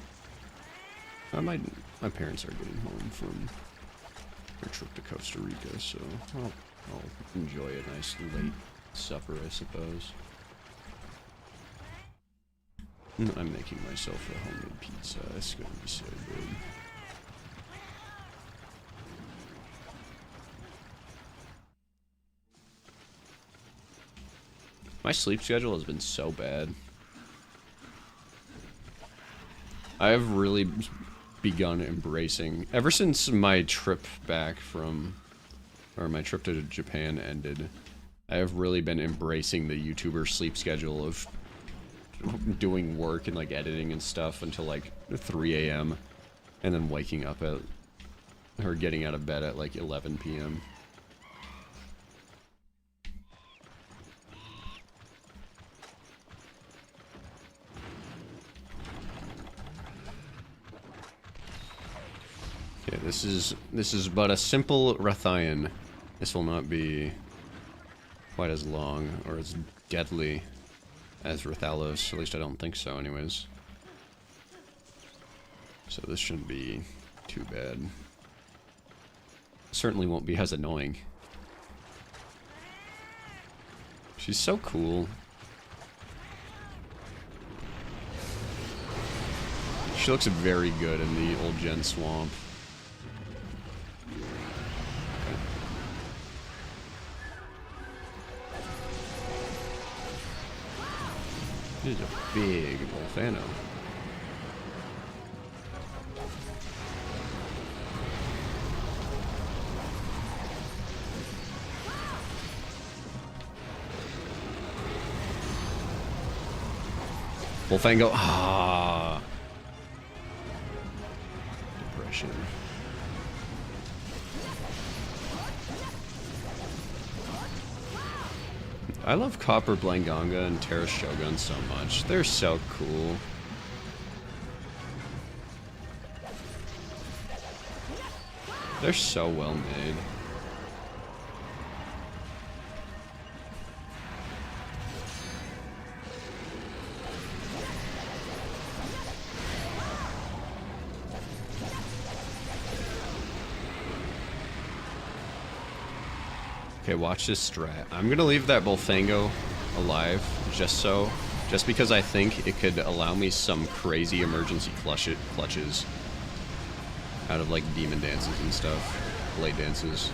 My parents are getting home from their trip to Costa Rica, so I'll enjoy a nice late supper, I suppose. I'm making myself a homemade pizza. It's gonna be so good. My sleep schedule has been so bad. I've really begun embracing, ever since my trip back from, or my trip to Japan ended, I have really been embracing the YouTuber sleep schedule of doing work and like editing and stuff until like 3 a.m. and then waking up at, or getting out of bed at like 11 p.m. Okay, this is but a simple Rathian. This will not be quite as long or as deadly as Rathalos. At least I don't think so, anyways. So this shouldn't be too bad. Certainly won't be as annoying. She's so cool. She looks very good in the old gen swamp. This is a big volcano. Volfango. Ah. Depression. I love Copper Blanganga and Terra Shogun so much. They're so cool. They're so well made. Okay, watch this strat. I'm gonna leave that Bullfango alive, just because I think it could allow me some crazy emergency clutches out of like demon dances and stuff, blade dances.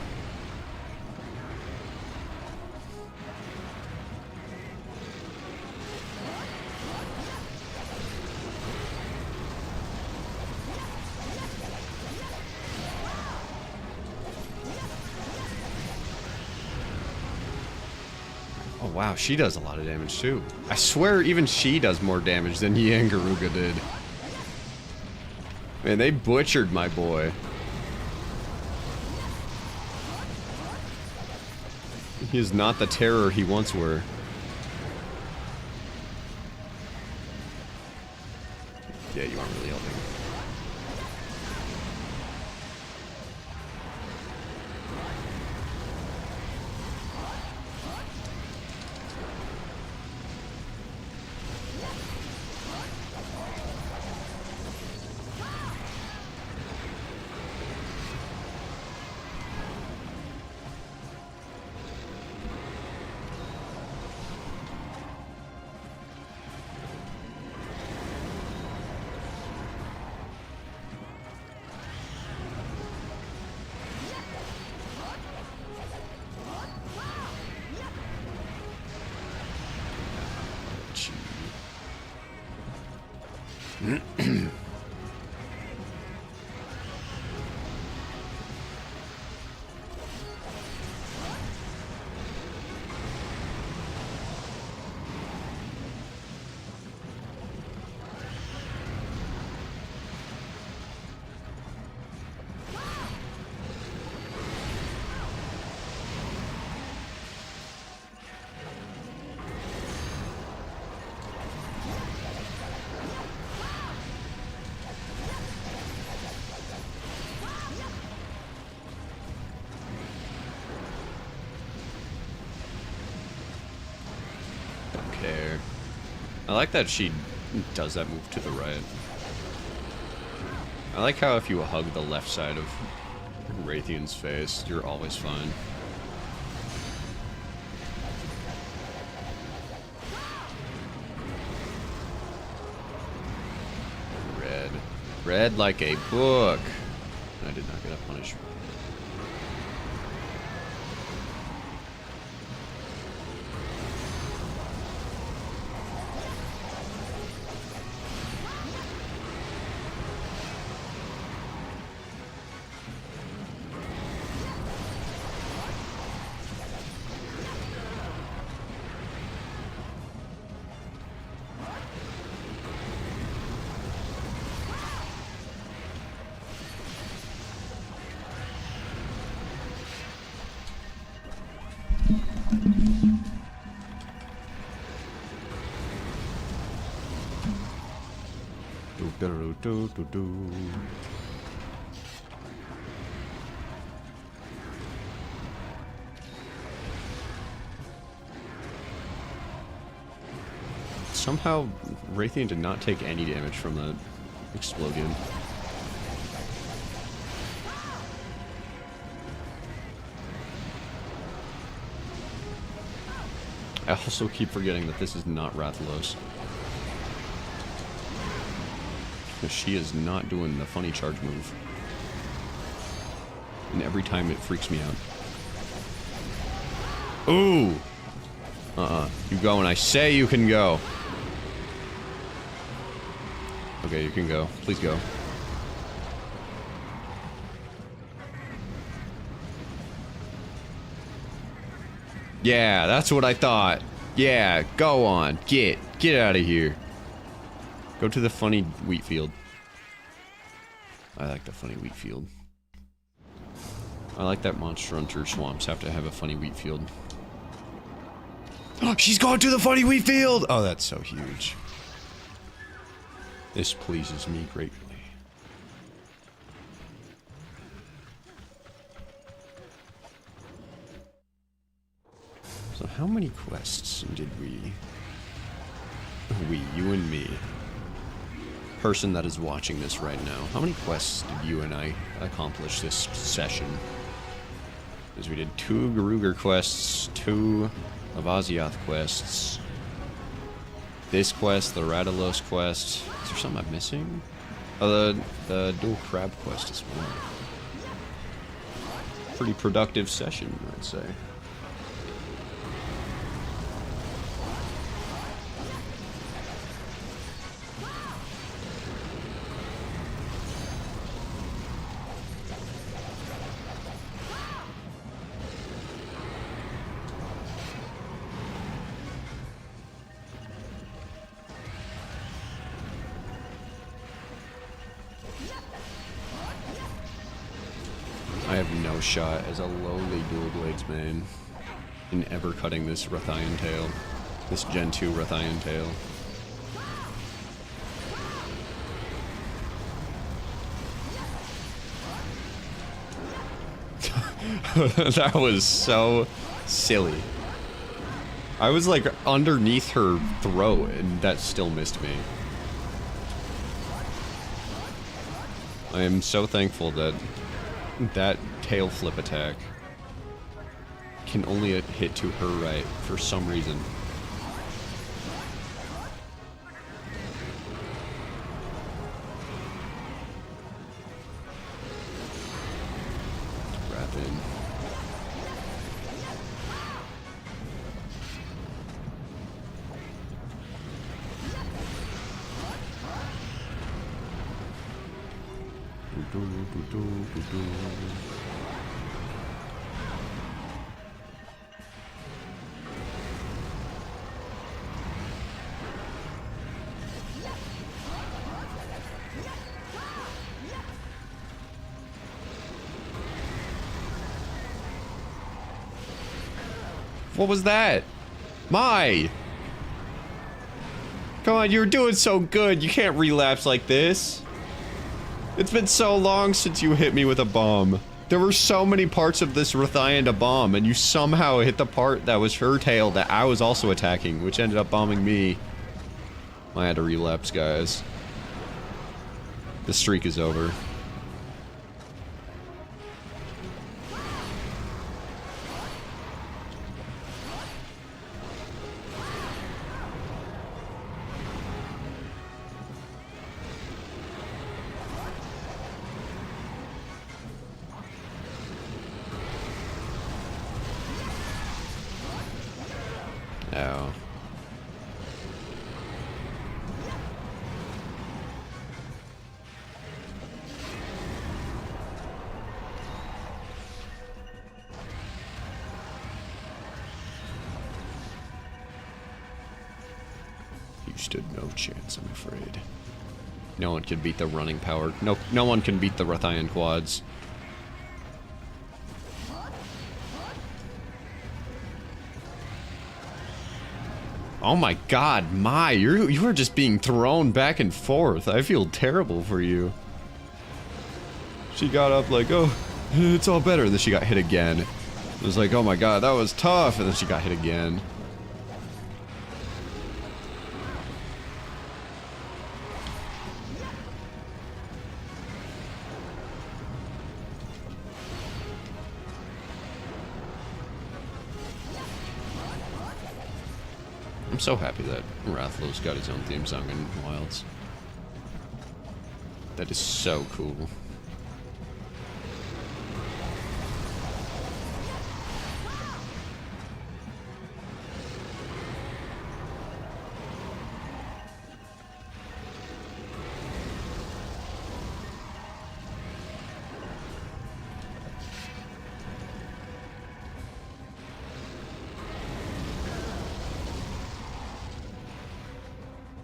Oh wow, she does a lot of damage too. I swear even she does more damage than Yian Garuga did. Man, they butchered my boy. He is not the terror he once were. Yeah, you aren't really helping. I like that she does that move to the right. I like how if you hug the left side of Rathian's face, you're always fine. Red. Red like a book. I did not get a punishment. Somehow, Rathian did not take any damage from that explosion. I also keep forgetting that this is not Rathalos. She is not doing the funny charge move. And every time it freaks me out. Ooh! You go when I say you can go. Okay, you can go. Please go. Yeah, that's what I thought. Yeah, go on. Get out of here. Go to the funny wheat field. I like the funny wheat field. I like that Monster Hunter swamps have to have a funny wheat field. Oh, she's going to the funny wheat field! Oh, that's so huge. This pleases me greatly. So how many quests did we... you and me. Person that is watching this right now. How many quests did you and I accomplish this session? Because we did 2 Garuga quests, 2 Lavasioth quests. This quest, the Rathalos quest. Is there something I'm missing? Oh, the dual crab quest as well. Pretty productive session, I'd say. I have no shot as a lowly dual blades main in ever cutting this Rathian tail. This Gen 2 Rathian tail. That was so silly. I was like underneath her throat and that still missed me. I am so thankful that that tail flip attack can only hit to her right for some reason. Wrap in. What was that? My! Come on, you were doing so good. You can't relapse like this. It's been so long since you hit me with a bomb. There were so many parts of this Rathian to bomb, and you somehow hit the part that was her tail that I was also attacking, which ended up bombing me. I had to relapse, guys. The streak is over. Oh. You stood no chance, I'm afraid. No one can beat the running power. No one can beat the Rathian quads. Oh my god, Mai, you are just being thrown back and forth. I feel terrible for you. She got up like, oh, it's all better. Then she got hit again. It was like, oh my god, that was tough. And then she got hit again. I'm so happy that Rathalos got his own theme song in Wilds. That is so cool.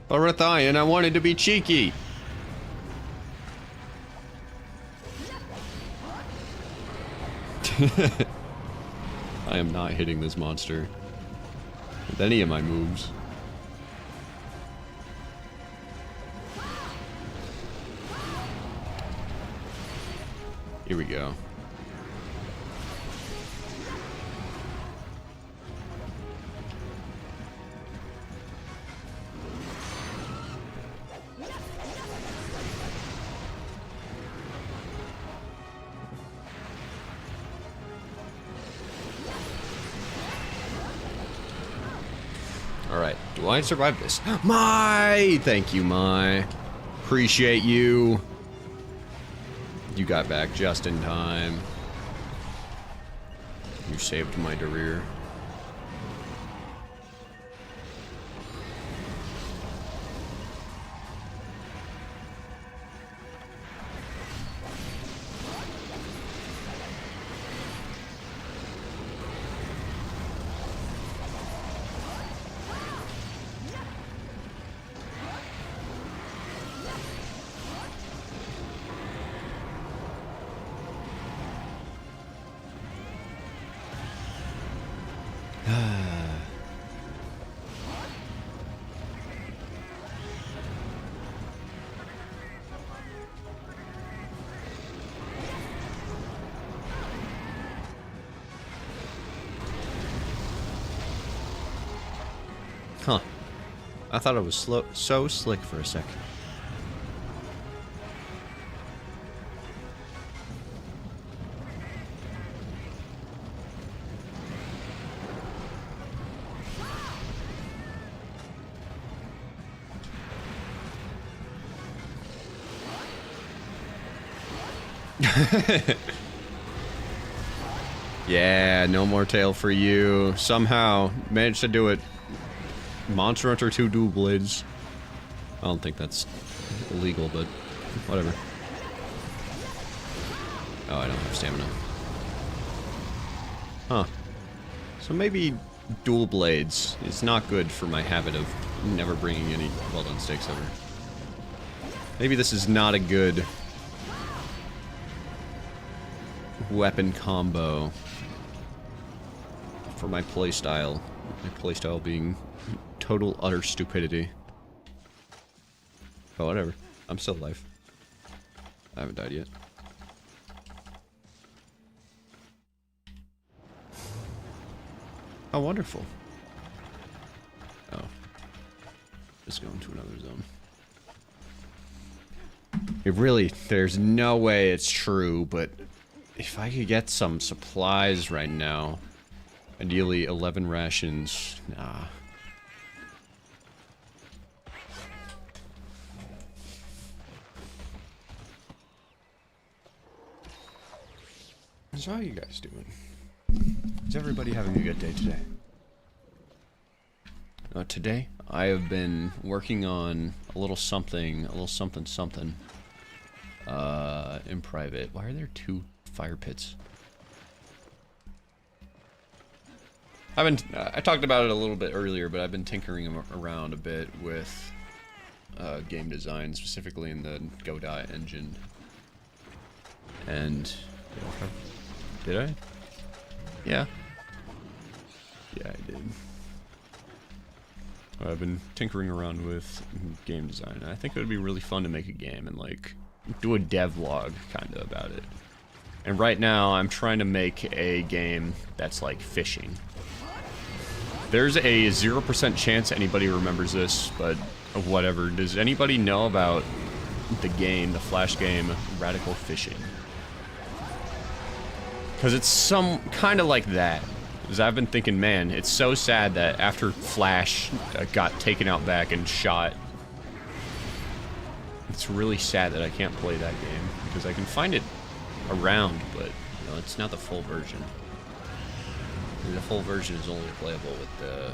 But Rathian, I wanted to be cheeky. I am not hitting this monster with any of my moves. Here we go. Alright, do I survive this? Mai! Thank you, Mai. Appreciate you. You got back just in time. You saved my career. Huh. I thought it was so slick for a second. Yeah, no more tail for you. Somehow managed to do it. Monster Hunter 2 dual blades. I don't think that's illegal, but whatever. Oh, I don't have stamina. Huh. So maybe dual blades is not good for my habit of never bringing any well-done steaks ever. Maybe this is not a good weapon combo for my playstyle. My playstyle being total utter stupidity. Oh, whatever. I'm still alive. I haven't died yet. Oh, wonderful. Oh. Just going to another zone. It really, there's no way it's true, but if I could get some supplies right now, ideally 11 rations, nah. So how are you guys doing? Is everybody having a good day today? Today, I have been working on a little something in private. Why are there 2 fire pits? I talked about it a little bit earlier, but I've been tinkering around a bit with game design, specifically in the Garuga engine. And did I? Yeah. Yeah, I did. I've been tinkering around with game design. I think it would be really fun to make a game and like do a devlog kind of about it. And right now I'm trying to make a game that's like fishing. There's a 0% chance anybody remembers this, but whatever. Does anybody know about the game, the Flash game, Radical Fishing? Because it's some kind of like that. Because I've been thinking, man, it's so sad that after Flash got taken out back and shot, it's really sad that I can't play that game. Because I can find it around, but you know, it's not the full version. The full version is only playable with the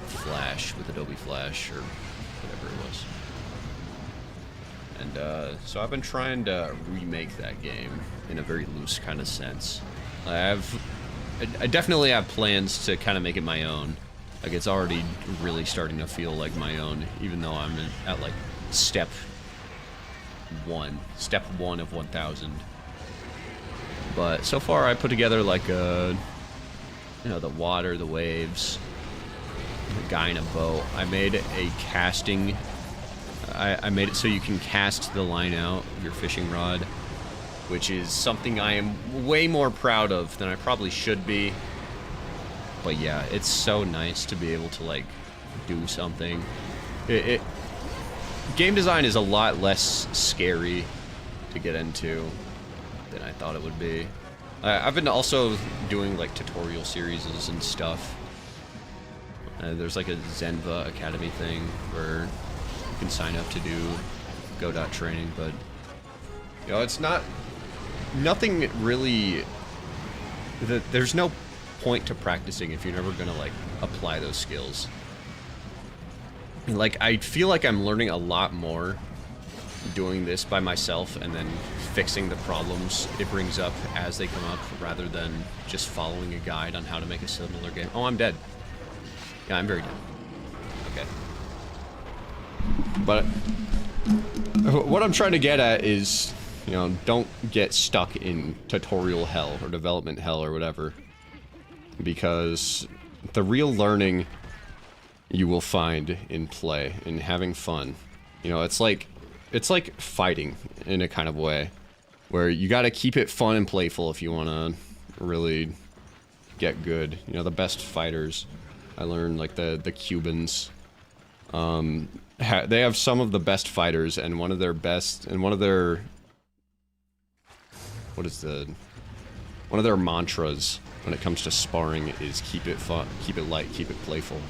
Flash, with Adobe Flash, or whatever it was. And so I've been trying to remake that game in a very loose kind of sense. I definitely have plans to kind of make it my own. Like, it's already really starting to feel like my own, even though I'm at like step 1 of 1,000. But so far I put together like you know, the water, the waves, the guy in a boat. I made a casting. I made it so you can cast the line out of your fishing rod, which is something I am way more proud of than I probably should be. But yeah, it's so nice to be able to like do something. Game design is a lot less scary to get into than I thought it would be. I've been also doing like tutorial series and stuff There's like a Zenva Academy thing where you can sign up to do Godot training, but you know, it's nothing really. There's no point to practicing if you're never gonna like apply those skills. Like, I feel like I'm learning a lot more doing this by myself and then fixing the problems it brings up as they come up, rather than just following a guide on how to make a similar game. Oh, I'm dead. Yeah, I'm very dead. Okay. But what I'm trying to get at is, you know, don't get stuck in tutorial hell or development hell or whatever, because the real learning you will find in play, in having fun. You know, it's like fighting in a kind of way, where you gotta keep it fun and playful if you wanna really get good. You know, the best fighters, I learned, like the Cubans, they have some of the best fighters, and one of their mantras when it comes to sparring is keep it fun, keep it light, keep it playful.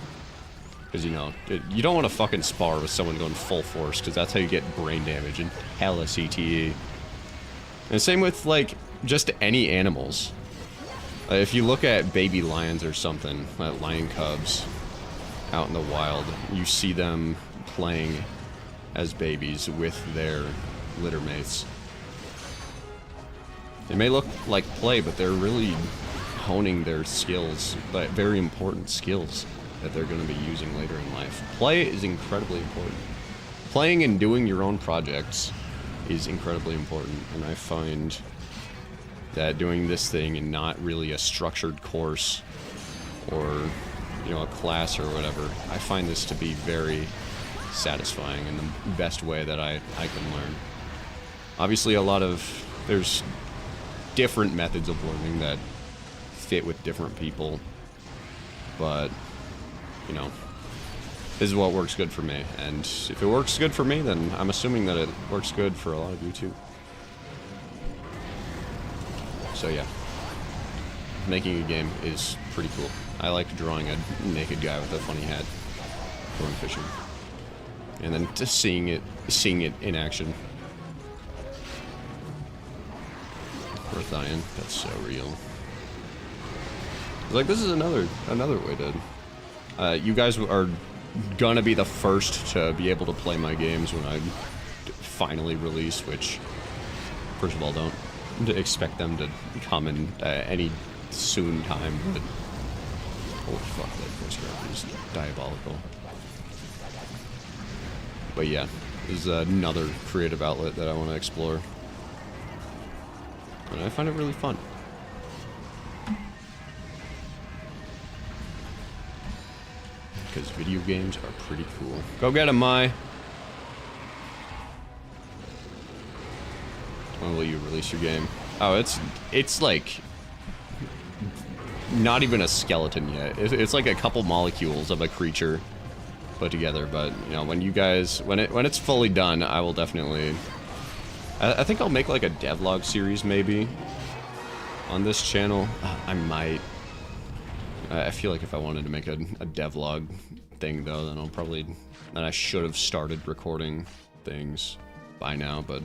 Because, you know, you don't want to fucking spar with someone going full force, because that's how you get brain damage and hella CTE. And same with, like, just any animals. If you look at baby lions or something, like lion cubs out in the wild, you see them playing as babies with their litter mates. They may look like play, but they're really honing their skills, but very important skills that they're going to be using later in life. Play is incredibly important. Playing and doing your own projects is incredibly important, and I find that doing this thing and not really a structured course or, you know, a class or whatever, I find this to be very satisfying in the best way that I can learn. Obviously, there's different methods of learning that fit with different people, but, you know, this is what works good for me, and if it works good for me, then I'm assuming that it works good for a lot of you too. So yeah, making a game is pretty cool. I like drawing a naked guy with a funny hat going fishing, and then just seeing it in action. Rathalos, that's so real. Like, this is another way to. You guys are gonna be the first to be able to play my games when I finally release, which, first of all, don't expect them to come in any soon time, but holy fuck, that voice crack is diabolical. But yeah, this is another creative outlet that I want to explore, and I find it really fun. Because video games are pretty cool. Go get 'em, Mai! When will you release your game? Oh, it's like not even a skeleton yet. It's like a couple molecules of a creature put together. But you know, when it's fully done, I will definitely. I think I'll make like a devlog series maybe on this channel. I might. I feel like if I wanted to make a devlog thing though, then I should have started recording things by now, but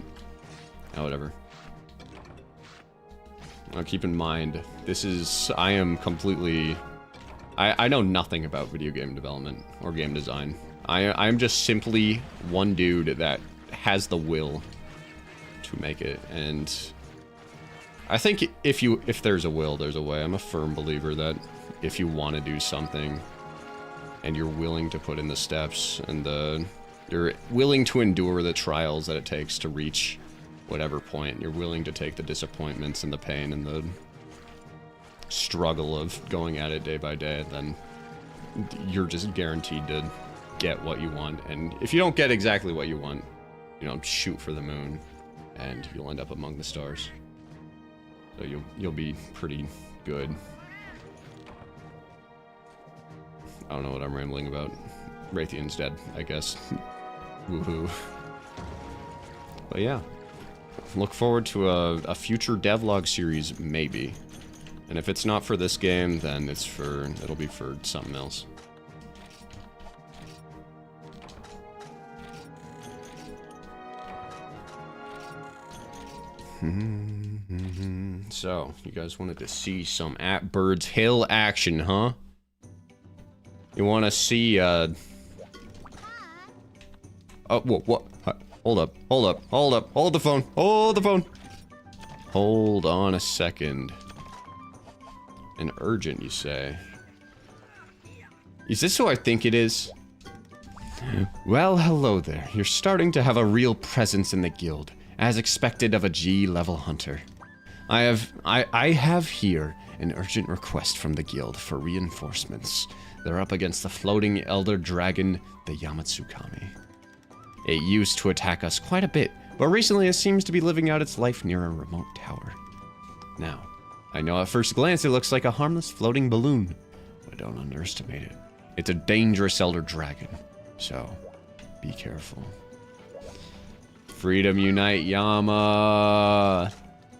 whatever. Now keep in mind, I am completely, I know nothing about video game development or game design. I'm just simply one dude that has the will to make it, and I think if there's a will, there's a way. I'm a firm believer that if you want to do something and you're willing to put in the steps and you're willing to endure the trials that it takes to reach whatever point, you're willing to take the disappointments and the pain and the struggle of going at it day by day, then you're just guaranteed to get what you want. And if you don't get exactly what you want, you know, shoot for the moon and you'll end up among the stars. So you'll be pretty good. I don't know what I'm rambling about. Rathian's dead, I guess. Woohoo. But yeah. Look forward to a future devlog series, maybe. And if it's not for this game, then it'll be for something else. So, you guys wanted to see some at Bird's Hill action, huh? You want to see, Oh, whoa, what? Hold up, hold up, hold up, hold the phone, hold the phone! Hold on a second. An urgent, you say? Is this who I think it is? Well, hello there. You're starting to have a real presence in the guild, as expected of a G-level hunter. I have here an urgent request from the guild for reinforcements. They're up against the floating elder dragon, the Yamatsukami. It used to attack us quite a bit, but recently it seems to be living out its life near a remote tower. Now, I know at first glance it looks like a harmless floating balloon, but don't underestimate it. It's a dangerous elder dragon, so be careful. Freedom unite, Yama!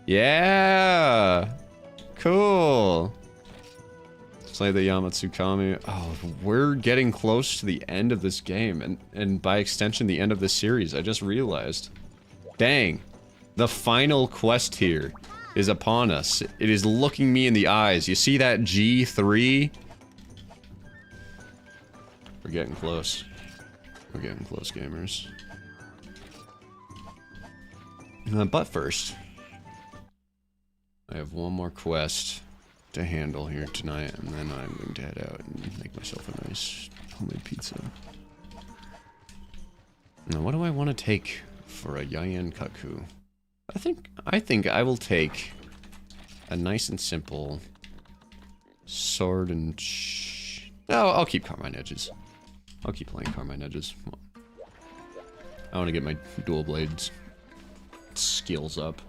Yeah! Cool! Slay the Yamatsukami. Oh, we're getting close to the end of this game, and by extension, the end of this series. I just realized. Dang. The final quest here is upon us. It is looking me in the eyes. You see that G3? We're getting close. We're getting close, gamers. But first, I have one more quest to handle here tonight, and then I'm going to head out and make myself a nice homemade pizza. Now, what do I want to take for a Yian Kaku? I think I will take a nice and simple sword and oh, I'll keep Carmine Edges. I'll keep playing Carmine Edges. I want to get my dual blades skills up.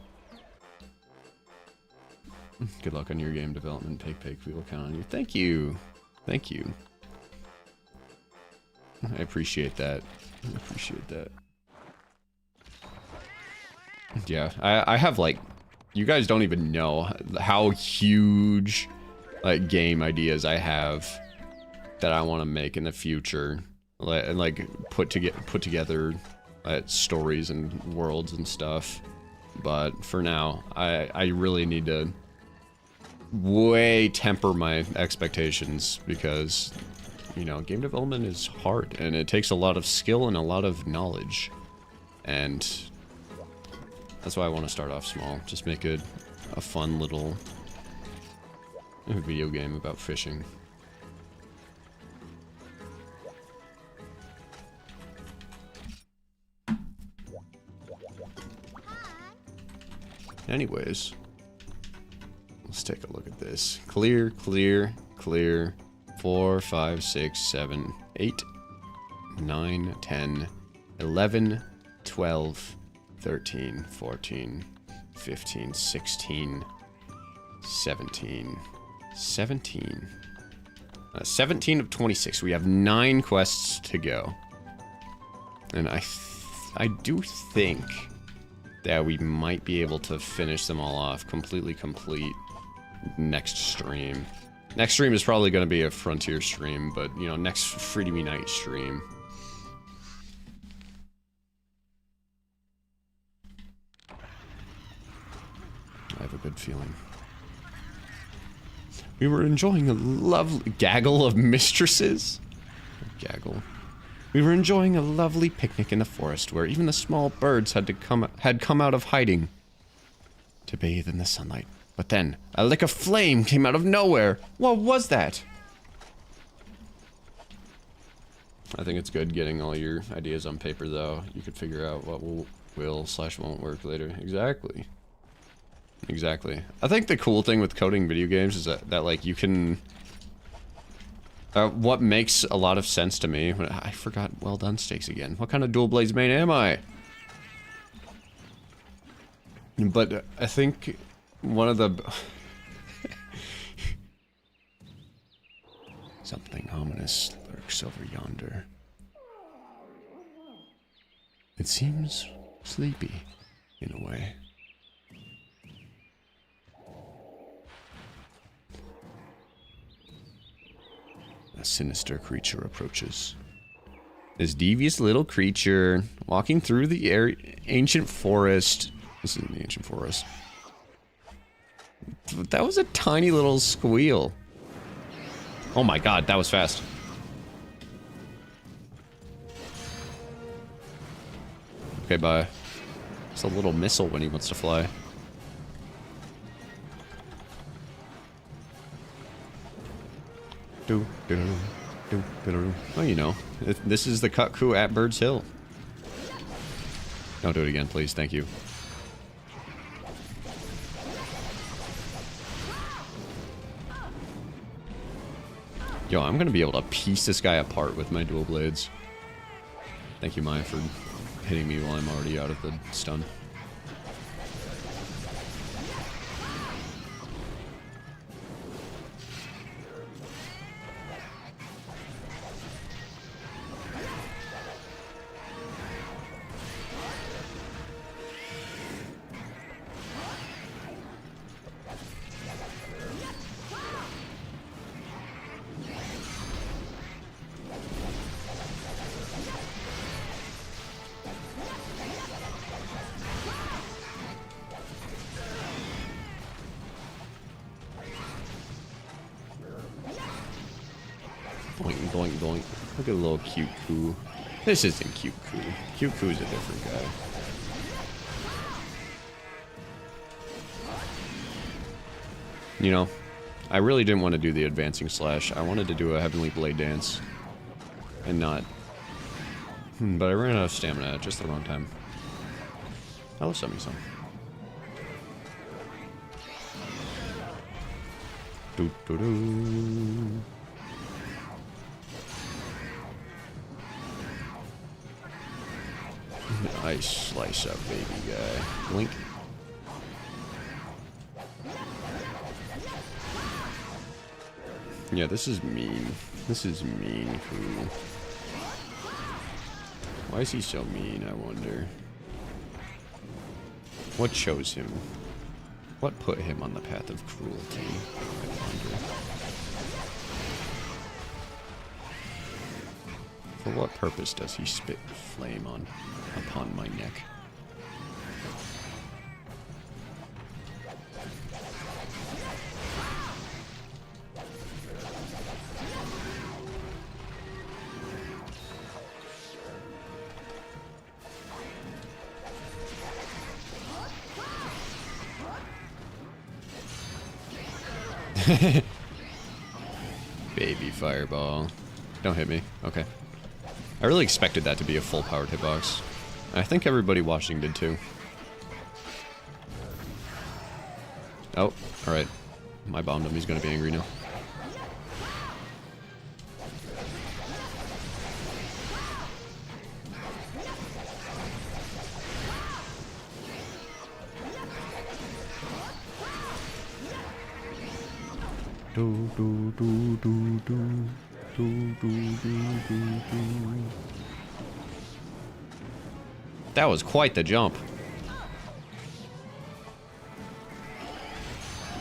Good luck on your game development, Pig. We will count on you. Thank you. Thank you. I appreciate that. I appreciate that. Yeah, I have, like, you guys don't even know how huge, like, game ideas I have that I want to make in the future. Like, put together stories and worlds and stuff. But for now, I really need to way temper my expectations because, you know, game development is hard and it takes a lot of skill and a lot of knowledge. And that's why I want to start off small. Just make a fun little video game about fishing. Anyways, let's take a look at this. Clear, clear, clear. 4, 5, 6, 7, 8, 9, 10, 11, 12, 13, 14, 15, 16, 17, 17. 17 of 26. We have 9 quests to go. And I do think that we might be able to finish them all off completely complete next stream. Next stream is probably going to be a Frontier stream, but, you know, next Freedom Unite stream. I have a good feeling. We were enjoying a lovely gaggle of mistresses. Gaggle. We were enjoying a lovely picnic in the forest where even the small birds had come out of hiding to bathe in the sunlight. But then, a lick of flame came out of nowhere. What was that? I think it's good getting all your ideas on paper, though. You could figure out what will/won't work later. Exactly. Exactly. I think the cool thing with coding video games is that like, you can... what makes a lot of sense to me... I forgot well done steaks again. What kind of dual blades main am I? But I think one of the... Something ominous lurks over yonder. It seems sleepy, in a way. A sinister creature approaches. This devious little creature, walking through the ancient forest, This is in the ancient forest. That was a tiny little squeal. Oh my god, that was fast. Okay, bye. It's a little missile when he wants to fly. Oh, you know, this is the cuckoo at Bird's Hill. Don't do it again, please. Thank you. Yo, I'm gonna be able to piece this guy apart with my dual blades. Thank you, Maya, for hitting me while I'm already out of the stun. Boing, boing, boing. Look at a little cute coo. This isn't cute coo. Cute coo's a different guy. You know, I really didn't want to do the advancing slash. I wanted to do a heavenly blade dance. And not. But I ran out of stamina at just the wrong time. I'll send me some. Doo doo doo. Nice slice up, baby guy. Blink. Yeah, this is mean. This is mean, cool. Why is he so mean, I wonder? What chose him? What put him on the path of cruelty, I wonder? For what purpose does he spit flame upon my neck? Baby fireball. Don't hit me. Okay. I really expected that to be a full-powered hitbox. I think everybody watching did too. Oh, alright. I bombed him. He's gonna be angry now. Do do do do do do do do do. That was quite the jump.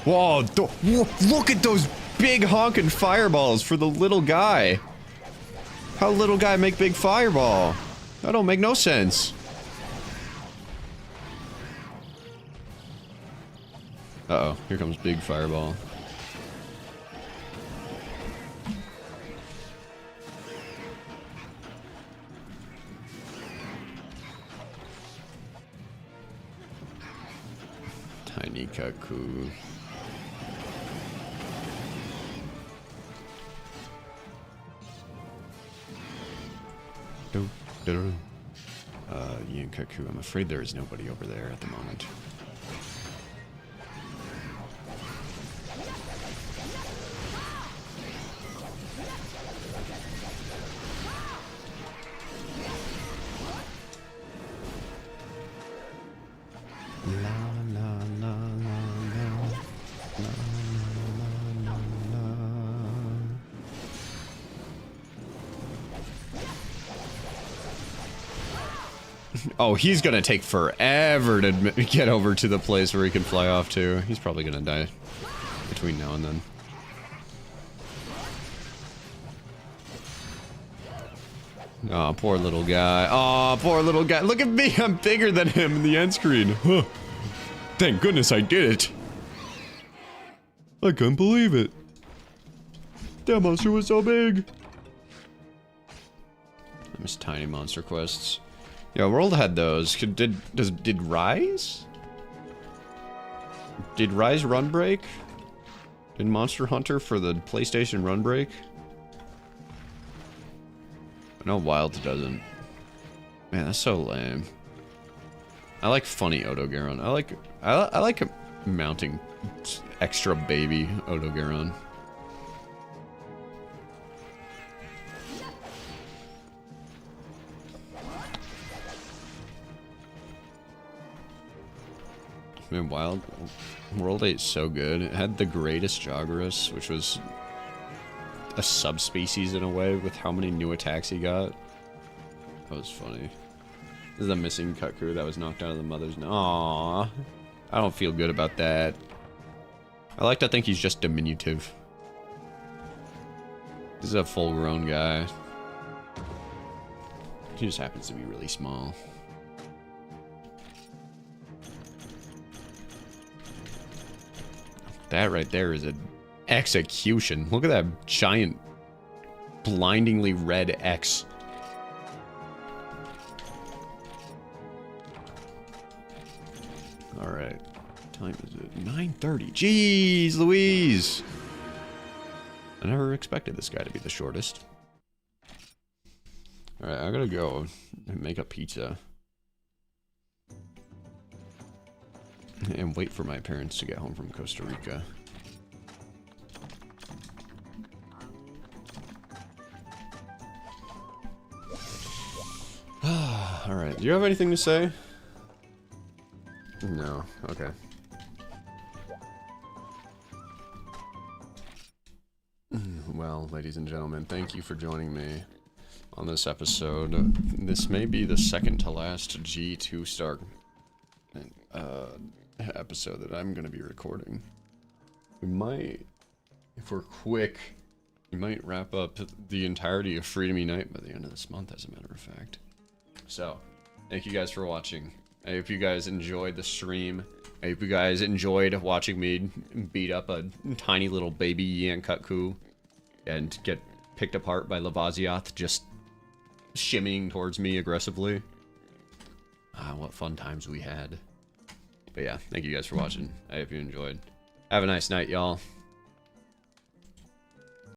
Whoa, look at those big honking fireballs for the little guy. How little guy make big fireball? That don't make no sense. Uh-oh, here comes big fireball. Tiny cuckoo. Yian cuckoo. I'm afraid there is nobody over there at the moment. Oh, he's gonna take forever to get over to the place where he can fly off to. He's probably gonna die between now and then. Oh, poor little guy. Oh, poor little guy. Look at me. I'm bigger than him in the end screen. Huh. Thank goodness I did it. I couldn't believe it. That monster was so big. I miss tiny monster quests. Yeah, World had those. Did Rise? Did Rise run break? Did Monster Hunter for the PlayStation run break? I know Wild doesn't. Man, that's so lame. I like funny Odogaron. I like mounting extra baby Odogaron. Man, Wild World 8 is so good. It had the greatest Jagras, which was a subspecies in a way with how many new attacks he got. That was funny. This is a missing Cuckoo that was knocked out of the mother's. Aww. I don't feel good about that. I like to think he's just diminutive. This is a full-grown guy. He just happens to be really small. That right there is an execution. Look at that giant, blindingly red X. Alright. What time is it? 9:30. Jeez Louise! I never expected this guy to be the shortest. Alright, I gotta go and make a pizza. And wait for my parents to get home from Costa Rica. Alright, do you have anything to say? No, okay. Well, ladies and gentlemen, thank you for joining me on this episode. This may be the second to last G2 star episode that I'm going to be recording. We might, if we're quick, we might wrap up the entirety of Freedom Unite by the end of this month, as a matter of fact. So, thank you guys for watching. I hope you guys enjoyed the stream. I hope you guys enjoyed watching me beat up a tiny little baby Yian Cuckoo and get picked apart by Lavasioth just shimmying towards me aggressively. Ah, what fun times we had. But yeah, thank you guys for watching. I hope you enjoyed. Have a nice night, y'all.